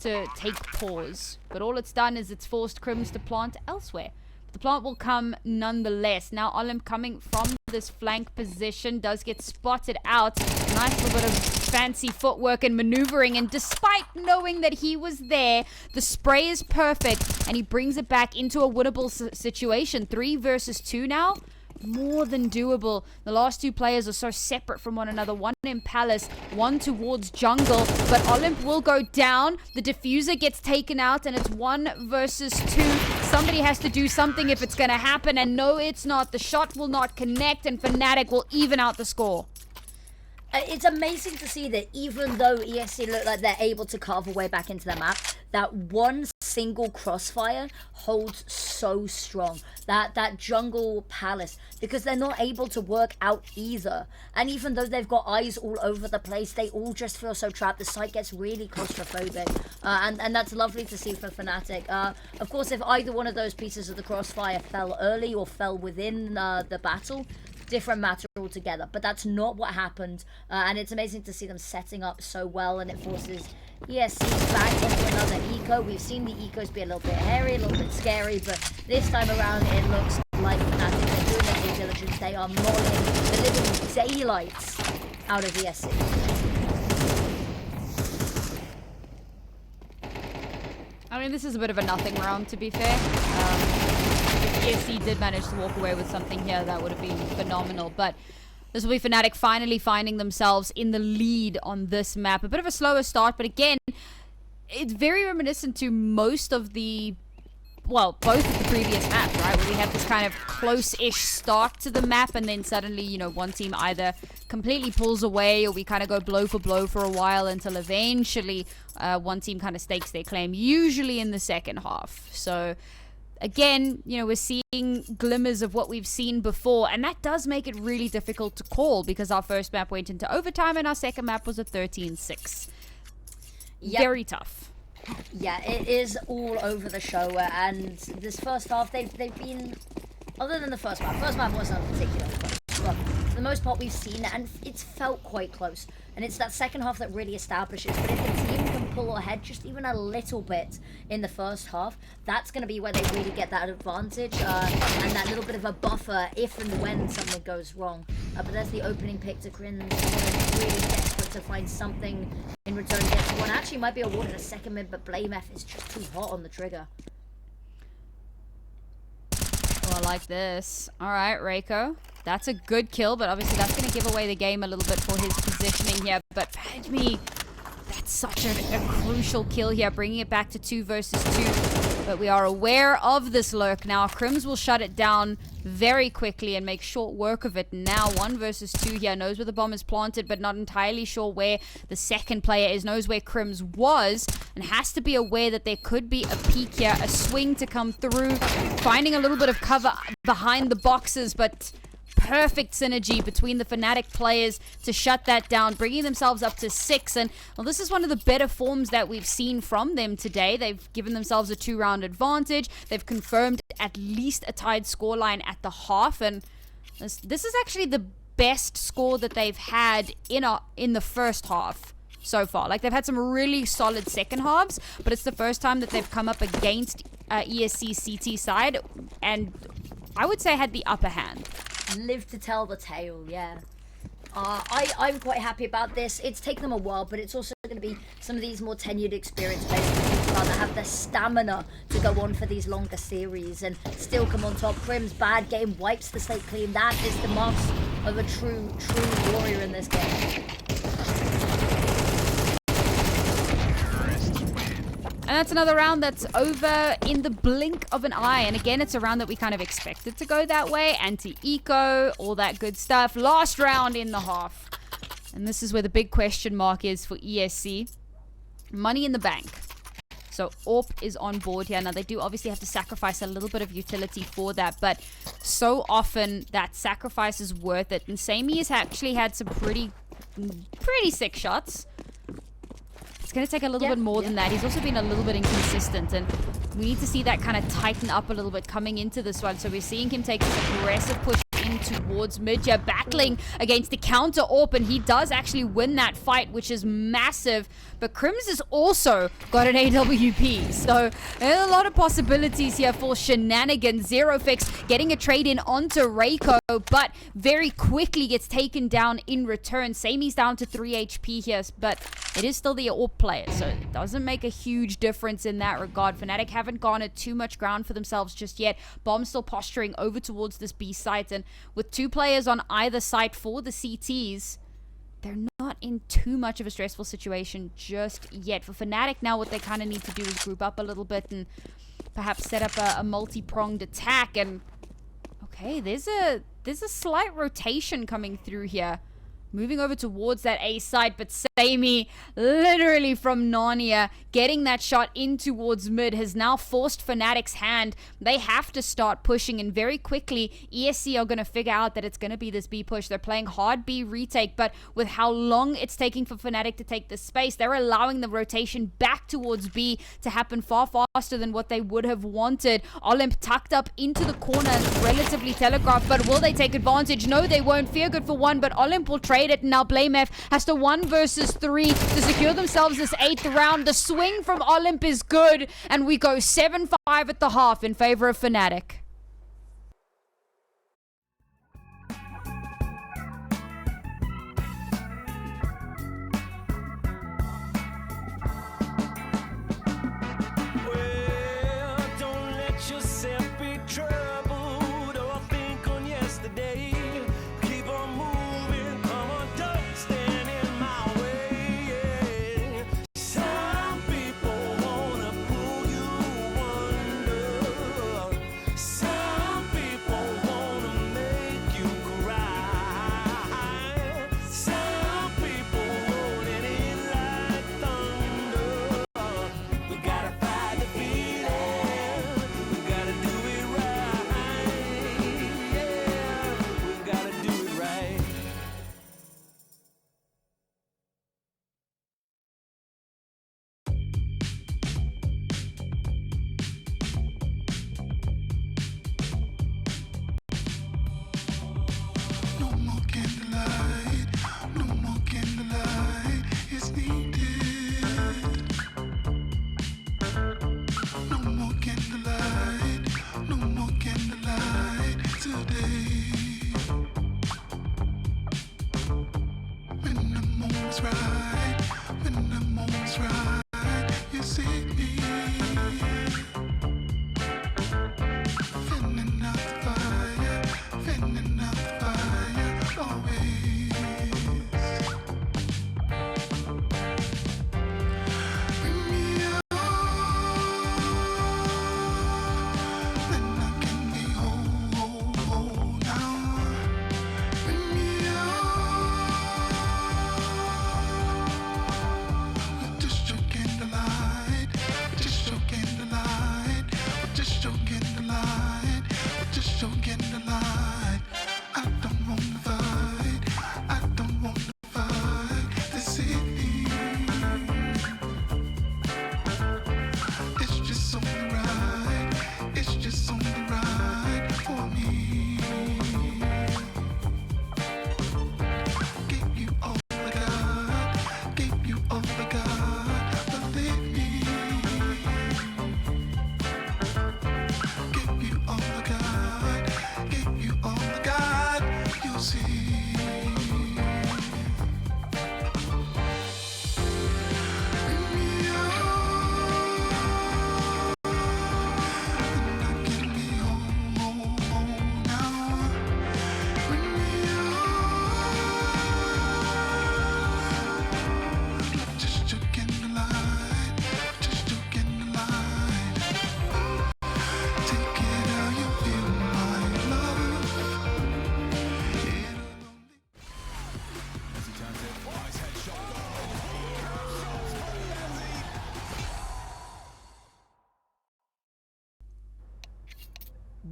to take pause. But all it's done is it's forced Crims to plant elsewhere. The plant will come nonetheless. Now Olymp coming from this flank position does get spotted out. Nice little bit of fancy footwork and maneuvering, and despite knowing that he was there, the spray is perfect and he brings it back into a winnable situation. 3 versus 2 now. More than doable. The last two players are so separate from one another. One in Palace, one towards jungle, but Olymp will go down. The diffuser gets taken out and it's 1 versus 2. Somebody has to do something if it's gonna happen, and no, it's not. The shot will not connect and fnatic will even out the score. It's amazing to see that even though ESC look like they're able to carve a way back into the map, that one single crossfire holds so strong. That jungle Palace, because they're not able to work out either. And even though they've got eyes all over the place, they all just feel so trapped. The site gets really claustrophobic. And that's lovely to see for fnatic. Of course, if either one of those pieces of the crossfire fell early or fell within the battle, different matter altogether, but that's not what happened, and it's amazing to see them setting up so well, and it forces ESC back into another eco. We've seen the ecos be a little bit hairy, a little bit scary, but this time around it looks like fnatic are doing their due diligence. They are mauling the living daylights out of ESC. I mean, this is a bit of a nothing round, to be fair. If ESC did manage to walk away with something here, that would have been phenomenal. But this will be fnatic finally finding themselves in the lead on this map. A bit of a slower start, but again, it's very reminiscent to most of the, well, both of the previous maps, right? Where we have this kind of close-ish start to the map, and then suddenly, you know, one team either completely pulls away, or we kind of go blow for a while until eventually one team kind of stakes their claim, usually in the second half. So again, you know, we're seeing glimmers of what we've seen before, and that does make it really difficult to call, because our first map went into overtime and our second map was a 13-6. Yep. Very tough. Yeah, it is all over the show, and this first half, they've been, other than the first map wasn't particularly close, but for the most part we've seen, and it's felt quite close, and it's that second half that really establishes. But if the team can pull ahead just even a little bit in the first half, that's going to be where they really get that advantage, and that little bit of a buffer if and when something goes wrong. But there's the opening pick to Crin, really desperate to find something in return. Gets one, actually might be awarded a second mid, but Blame F is just too hot on the trigger. Oh, I like this. Alright, Reiko. That's a good kill, but obviously that's going to give away the game a little bit for his positioning here. But Padme, that's such a crucial kill here, bringing it back to 2 versus 2. But we are aware of this lurk now. Crims will shut it down very quickly and make short work of it. Now 1 versus 2 here. Knows where the bomb is planted, but not entirely sure where the second player is. Knows where Crims was, and has to be aware that there could be a peek here, a swing to come through. Finding a little bit of cover behind the boxes, but perfect synergy between the Fnatic players to shut that down, bringing themselves up to 6. And well, this is one of the better forms that we've seen from them today. They've given themselves a 2-round advantage. They've confirmed at least a tied scoreline at the half, and this is actually the best score that they've had in the first half so far. Like, they've had some really solid second halves, but it's the first time that they've come up against ESC CT side, and I would say had the upper hand. Live to tell the tale, yeah. I'm quite happy about this. It's taken them a while, but it's also going to be some of these more tenured, experienced players that have the stamina to go on for these longer series and still come on top. Crim's bad game wipes the slate clean. That is the marks of a true warrior in this game. And that's another round that's over in the blink of an eye. And again, it's a round that we kind of expected to go that way. Anti-eco, all that good stuff. Last round in the half. And this is where the big question mark is for ESC. Money in the bank. So AWP is on board here. Now, they do obviously have to sacrifice a little bit of utility for that, but so often that sacrifice is worth it. And Sammy has actually had some pretty sick shots. It's going to take a little bit more than that. He's also been a little bit inconsistent, and we need to see that kind of tighten up a little bit coming into this one. So we're seeing him take this aggressive push in towards mid here, battling against the counter AWP, and he does actually win that fight, which is massive. But Crims has also got an AWP, so there's a lot of possibilities here for shenanigans. Zero Fix getting a trade in onto Reiko, but very quickly gets taken down in return. Samy's down to 3 HP here, but it is still the AWP player, so it doesn't make a huge difference in that regard. Fnatic haven't garnered too much ground for themselves just yet. Bomb still posturing over towards this B site, and with 2 players on either site for the CTs, they're not in too much of a stressful situation just yet. For Fnatic now, what they kind of need to do is group up a little bit and perhaps set up a multi-pronged attack. And okay, there's a slight rotation coming through here. Moving over towards that A side, but Sammy, literally from Narnia, getting that shot in towards mid has now forced Fnatic's hand. They have to start pushing, and very quickly, ESC are going to figure out that it's going to be this B push. They're playing hard B retake, but with how long it's taking for Fnatic to take this space, they're allowing the rotation back towards B to happen far faster than what they would have wanted. Olymp tucked up into the corner, relatively telegraphed, but will they take advantage? No, they won't. Fear good for one, but Olymp will trade it. Now BlameF has to 1 versus 3 to secure themselves this 8th round. The swing from Olymp is good, and we go 7-5 at the half in favor of Fnatic. Well, don't let yourself be troubled or think on yesterday. Keep on moving, come on, don't stand in my way. Some people wanna pull you under.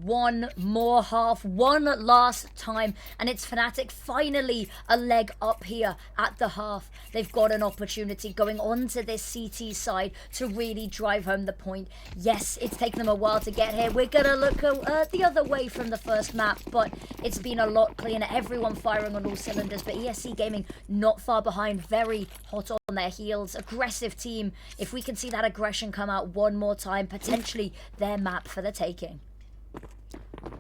one more half, one last time, and it's Fnatic finally a leg up here at the half. They've got an opportunity going on to this CT side to really drive home the point. Yes, it's taken them a while to get here. We're gonna look the other way from the first map, but it's been a lot cleaner. Everyone firing on all cylinders, but ESC Gaming not far behind, very hot on their heels. Aggressive team. If we can see that aggression come out one more time, potentially their map for the taking.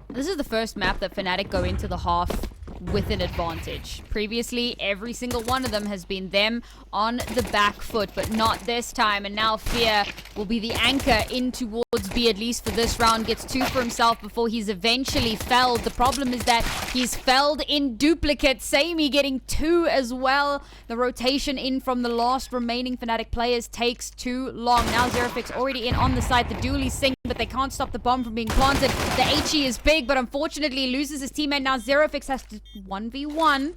This is the first map that Fnatic go into the half with an advantage. Previously, every single one of them has been them on the back foot, but not this time. And now Fear will be the anchor in towards B, at least for this round. Gets 2 for himself before he's eventually felled. The problem is that he's felled in duplicate. Samey getting 2 as well. The rotation in from the last remaining Fnatic players takes too long. Now Zerofix already in on the side. The dualies sing, but they can't stop the bomb from being planted. The HE is big, but unfortunately loses his teammate. Now Zerofix has to 1v1.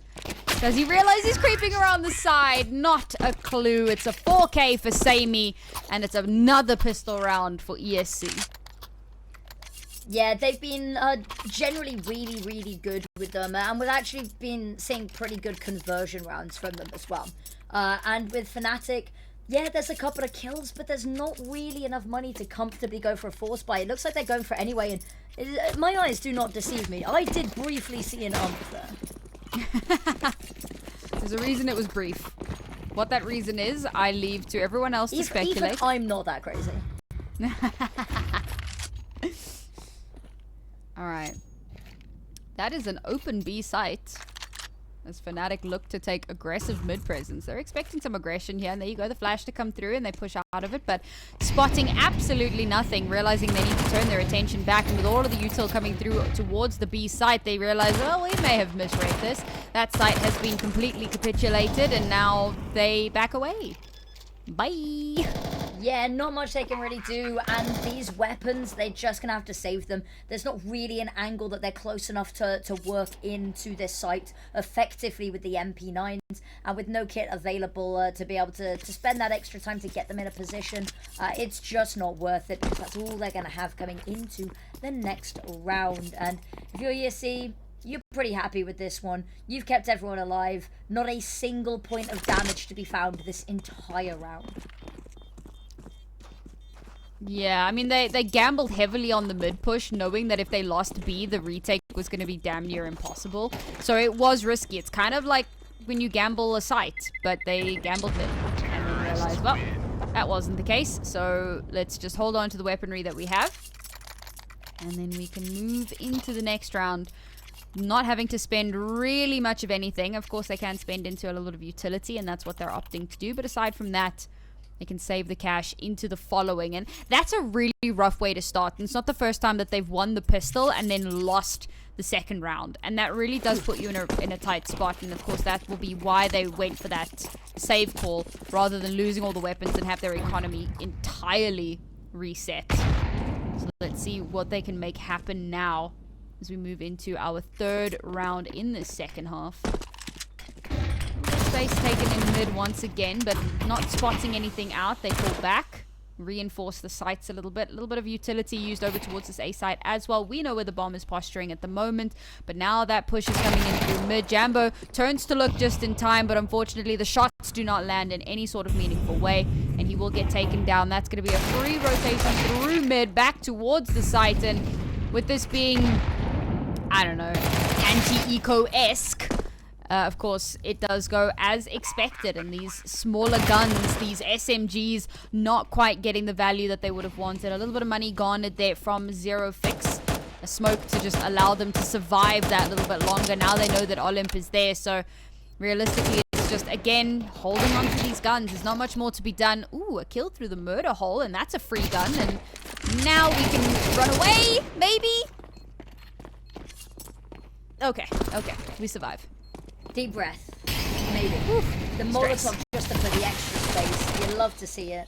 Does he realize he's creeping around the side? Not a clue. It's a 4K for Samey, and it's another pistol round for ESC. Yeah, they've been generally really, really good with them, and we've actually been seeing pretty good conversion rounds from them as well. And with Fnatic, yeah, there's a couple of kills, but there's not really enough money to comfortably go for a force buy. It looks like they're going for it anyway, and my eyes do not deceive me. I did briefly see an ump there. There's a reason it was brief. What that reason is, I leave to everyone else to speculate. Even I'm not that crazy. Alright. That is an open B site. As Fnatic look to take aggressive mid presence. They're expecting some aggression here, and there you go, the flash to come through, and they push out of it, but spotting absolutely nothing, realizing they need to turn their attention back, and with all of the util coming through towards the B site, they realize, oh, we may have misread this. That site has been completely capitulated, and now they back away. Bye! Yeah, not much they can really do, and these weapons, they're just gonna have to save them. There's not really an angle that they're close enough to work into this site effectively with the MP9s, and with no kit available to be able to spend that extra time to get them in a position. It's just not worth it, because that's all they're gonna have coming into the next round. And if you're ESC, you're pretty happy with this one. You've kept everyone alive. Not a single point of damage to be found this entire round. Yeah, I mean, they gambled heavily on the mid push, knowing that if they lost B, the retake was going to be damn near impossible. So it was risky. It's kind of like when you gamble a site, but they gambled mid. And then realized, well, that wasn't the case. So let's just hold on to the weaponry that we have. And then we can move into the next round. Not having to spend really much of anything. Of course, they can spend into a lot of utility, and that's what they're opting to do. But aside from that, they can save the cash into the following. And that's a really rough way to start. And it's not the first time that they've won the pistol and then lost the second round. And that really does put you in a tight spot. And of course, that will be why they went for that save call rather than losing all the weapons and have their economy entirely reset. So let's see what they can make happen now as we move into our third round in this second half. Space taken in mid once again, but not spotting anything out. They pull back, reinforce the sites a little bit of utility used over towards this A site as well. We know where the bomb is posturing at the moment, but now that push is coming in through mid. Jambo turns to look just in time, but unfortunately the shots do not land in any sort of meaningful way, and he will get taken down. That's going to be a free rotation through mid back towards the site, and with this being, I don't know, anti-eco-esque, of course, it does go as expected, and these smaller guns, these SMGs, not quite getting the value that they would have wanted. A little bit of money garnered there from Zerofix. A smoke to just allow them to survive that little bit longer. Now they know that Olymp is there, so realistically, it's just, again, holding on to these guns. There's not much more to be done. Ooh, a kill through the murder hole, and that's a free gun, and now we can run away, maybe? Okay, we survive. Deep breath. Maybe. Oof. The Molotov just to put the extra space. You love to see it.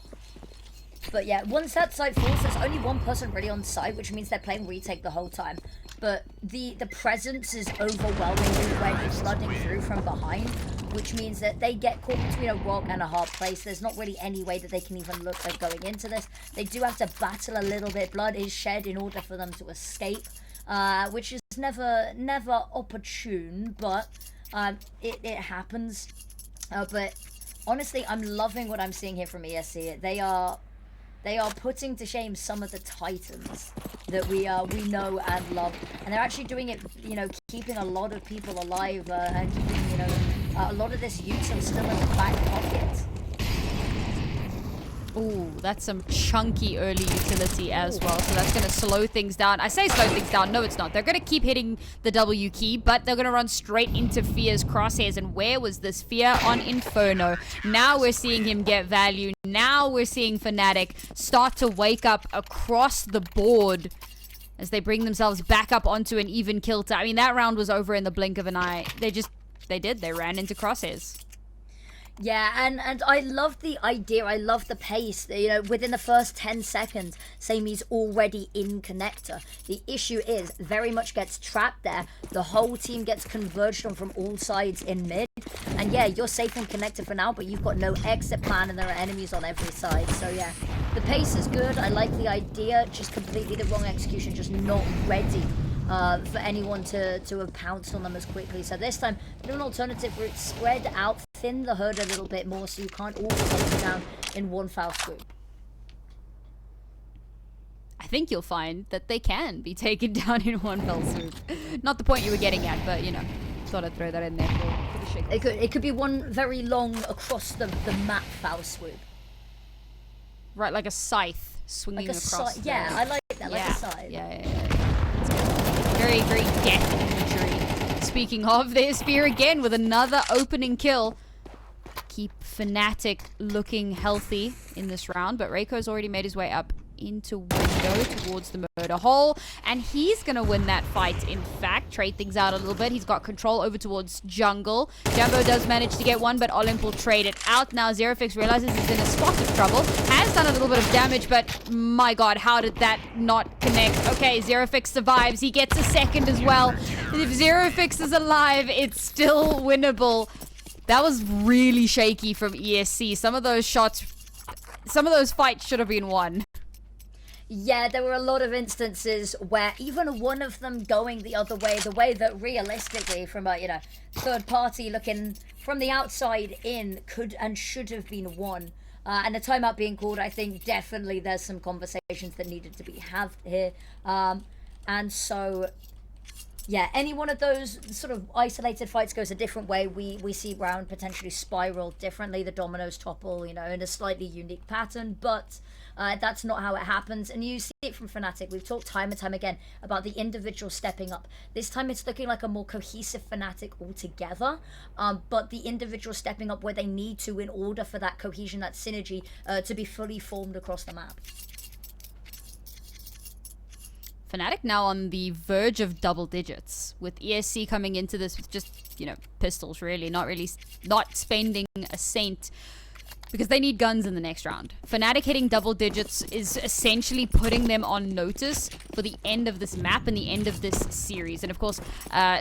But yeah, once that site falls, there's only one person really on site, which means they're playing retake the whole time. But the presence is overwhelmingly already flooding through from behind, which means that they get caught between a rock and a hard place. There's not really any way that they can even look at going into this. They do have to battle a little bit. Blood is shed in order for them to escape. which is never opportune, but it happens. But honestly, I'm loving what I'm seeing here from ESC. They are putting to shame some of the titans that we know and love, and they're actually doing it, you know, keeping a lot of people alive and keeping, you know, a lot of this util still in the back pocket. Ooh, that's some chunky early utility as well. So that's going to slow things down. I say slow things down. No, it's not. They're going to keep hitting the W key, but they're going to run straight into Fear's crosshairs. And where was this? Fear on Inferno. Now we're seeing him get value. Now we're seeing fnatic start to wake up across the board as they bring themselves back up onto an even kill. I mean, that round was over in the blink of an eye. They ran into crosshairs. Yeah, and I love the idea, I love the pace, you know, within the first 10 seconds, Samey's already in connector. The issue is, very much gets trapped there, the whole team gets converged on from all sides in mid, and yeah, you're safe in connector for now, but you've got no exit plan and there are enemies on every side, so yeah. The pace is good, I like the idea, just completely the wrong execution, just not ready. For anyone to have pounced on them as quickly. So this time, do an alternative route, spread out, thin the herd a little bit more so you can't all take them down in one foul swoop. I think you'll find that they can be taken down in one fell swoop. Not the point you were getting at, but you know, thought I'd throw that in there for the shake. It could be one very long across the map foul swoop. Right, like a scythe swinging like across. Yeah, I like that, like a scythe. Yeah. Very, very death imagery. Speaking of, there's Spear again with another opening kill. Keep fnatic looking healthy in this round, but Reiko's already made his way up into window towards the murder hole, and he's gonna win that fight. In fact, trade things out a little bit. He's got control over towards jungle. Jumbo does manage to get one, but Olymp will trade it out. Now Zerofix realizes he's in a spot of trouble, has done a little bit of damage, but my god, how did that not connect? Okay, Zerofix survives. He gets a second as well. If Zerofix is alive, it's still winnable. That was really shaky from ESC. Some of those fights should have been won. Yeah, there were a lot of instances where even one of them going the other way, the way that realistically from a, you know, third party looking from the outside in could and should have been won. And the timeout being called, I think definitely there's some conversations that needed to be had here. And so, yeah, any one of those sort of isolated fights goes a different way. We see round potentially spiral differently. The dominoes topple, you know, in a slightly unique pattern, but that's not how it happens. And you see it from fnatic. We've talked time and time again about the individual stepping up. This time it's looking like a more cohesive fnatic altogether, but the individual stepping up where they need to in order for that cohesion, that synergy to be fully formed across the map. Fnatic now on the verge of double digits, with ESC coming into this with just, you know, pistols really, not spending a cent because they need guns in the next round. Fnatic hitting double digits is essentially putting them on notice for the end of this map and the end of this series. And of course,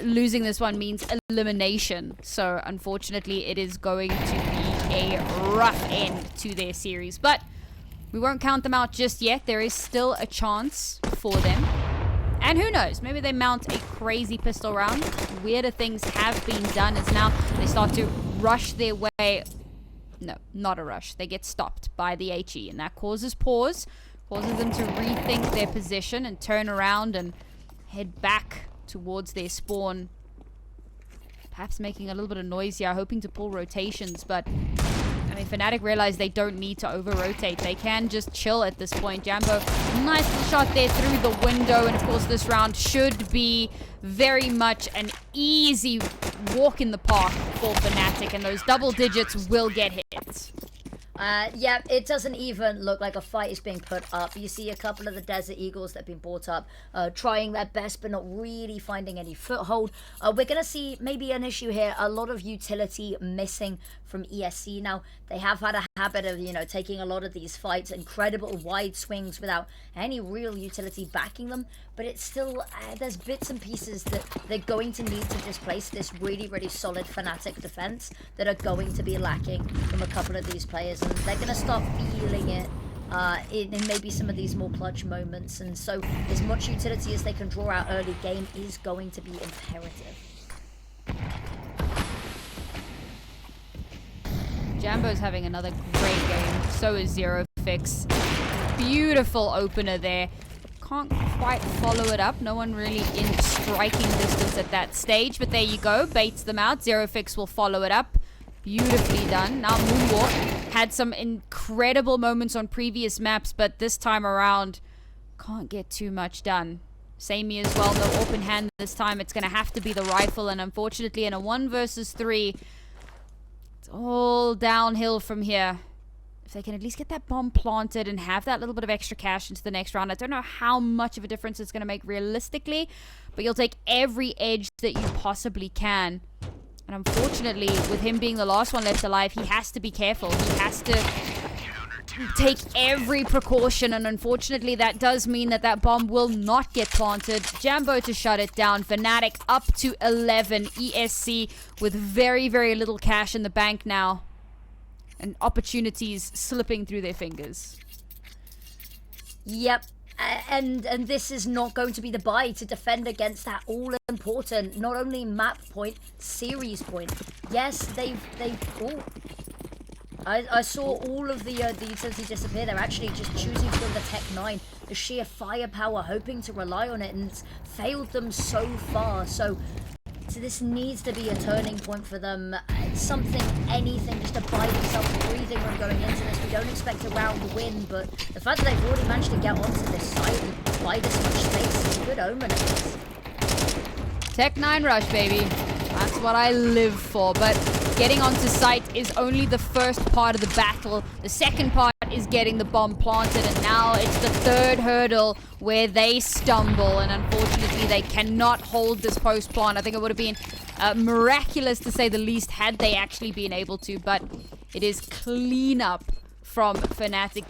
losing this one means elimination. So unfortunately, it is going to be a rough end to their series. But we won't count them out just yet. There is still a chance for them. And who knows, maybe they mount a crazy pistol round. Weirder things have been done as now they start to rush their way. No, not a rush. They get stopped by the HE, and that causes pause, causes them to rethink their position and turn around and head back towards their spawn. Perhaps making a little bit of noise here, hoping to pull rotations, but I mean, Fnatic realize they don't need to over-rotate. They can just chill at this point. Jambo, nice little shot there through the window. And of course, this round should be very much an easy walk in the park for Fnatic. And those double digits will get hit. Yeah, it doesn't even look like a fight is being put up. You see a couple of the Desert Eagles that have been brought up, trying their best, but not really finding any foothold. We're going to see maybe an issue here, a lot of utility missing from ESC. Now, they have had a habit of, you know, taking a lot of these fights, incredible wide swings without any real utility backing them, but it's still, there's bits and pieces that they're going to need to displace this really, really solid Fnatic defense that are going to be lacking from a couple of these players, and they're going to start feeling it in maybe some of these more clutch moments. And so as much utility as they can draw out early game is going to be imperative. Jambo's having another great game. So is Zero Fix. Beautiful opener there. Can't quite follow it up. No one really in striking distance at that stage. But there you go. Baits them out. Zero Fix will follow it up. Beautifully done. Now Moonwalk had some incredible moments on previous maps. But this time around, can't get too much done. Samey as well. No open hand this time. It's going to have to be the rifle. And unfortunately in a 1 versus 3, it's all downhill from here. If they can at least get that bomb planted and have that little bit of extra cash into the next round. I don't know how much of a difference it's going to make realistically, but you'll take every edge that you possibly can. And unfortunately, with him being the last one left alive, he has to be careful. He has to take every precaution, and unfortunately that does mean that that bomb will not get planted. Jambo to shut it down. fnatic up to 11. ESC with very, very little cash in the bank now. And opportunities slipping through their fingers. Yep. And this is not going to be the buy to defend against that all-important, not only map point, series point. Yes, they've oh. I saw all of the utility disappear. They're actually just choosing to go the Tech 9. The sheer firepower, hoping to rely on it, and it's failed them so far. So this needs to be a turning point for them. Something, anything, just to buy themselves breathing room going into this. We don't expect a round win, but the fact that they've already managed to get onto this side and buy this much space is a good omen of this. Tech 9 rush, baby. That's what I live for. But getting onto site is only the first part of the battle. The second part is getting the bomb planted, and now it's the third hurdle where they stumble, and unfortunately they cannot hold this post plant. I think it would have been miraculous to say the least had they actually been able to, but it is clean up from fnatic.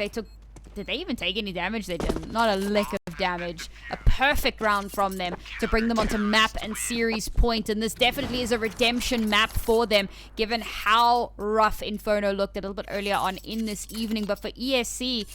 Did they even take any damage? They didn't. Not a lick of damage. A perfect round from them to bring them onto map and series point. And this definitely is a redemption map for them, given how rough Inferno looked a little bit earlier on in this evening. But for ESC,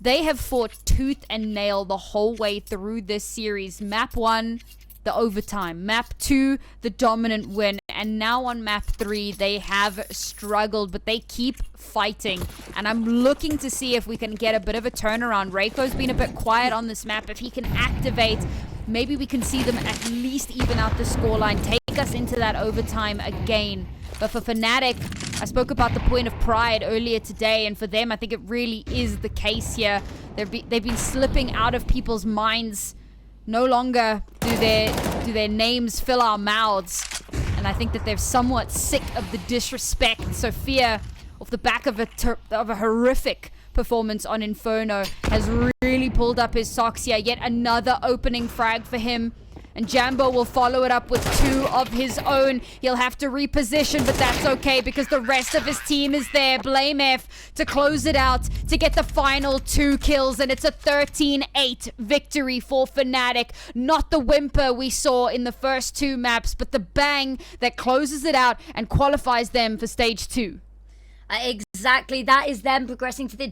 they have fought tooth and nail the whole way through this series. Map 1, the overtime. Map 2, the dominant win. And now on map 3, they have struggled, but they keep fighting. And I'm looking to see if we can get a bit of a turnaround. Reiko's been a bit quiet on this map. If he can activate, maybe we can see them at least even out the scoreline, take us into that overtime again. But for fnatic, I spoke about the point of pride earlier today, and for them, I think it really is the case here. They've been slipping out of people's minds. No longer do their names fill our mouths. And I think that they're somewhat sick of the disrespect. Sophia, off the back of a horrific performance on Inferno, has really pulled up his socks here. Yet another opening frag for him. And Jambo will follow it up with 2 of his own. He'll have to reposition, but that's okay because the rest of his team is there. Blame F to close it out, to get the final 2 kills. And it's a 13-8 victory for fnatic. Not the whimper we saw in the first 2 maps, but the bang that closes it out and qualifies them for stage 2. Exactly. That is them progressing to the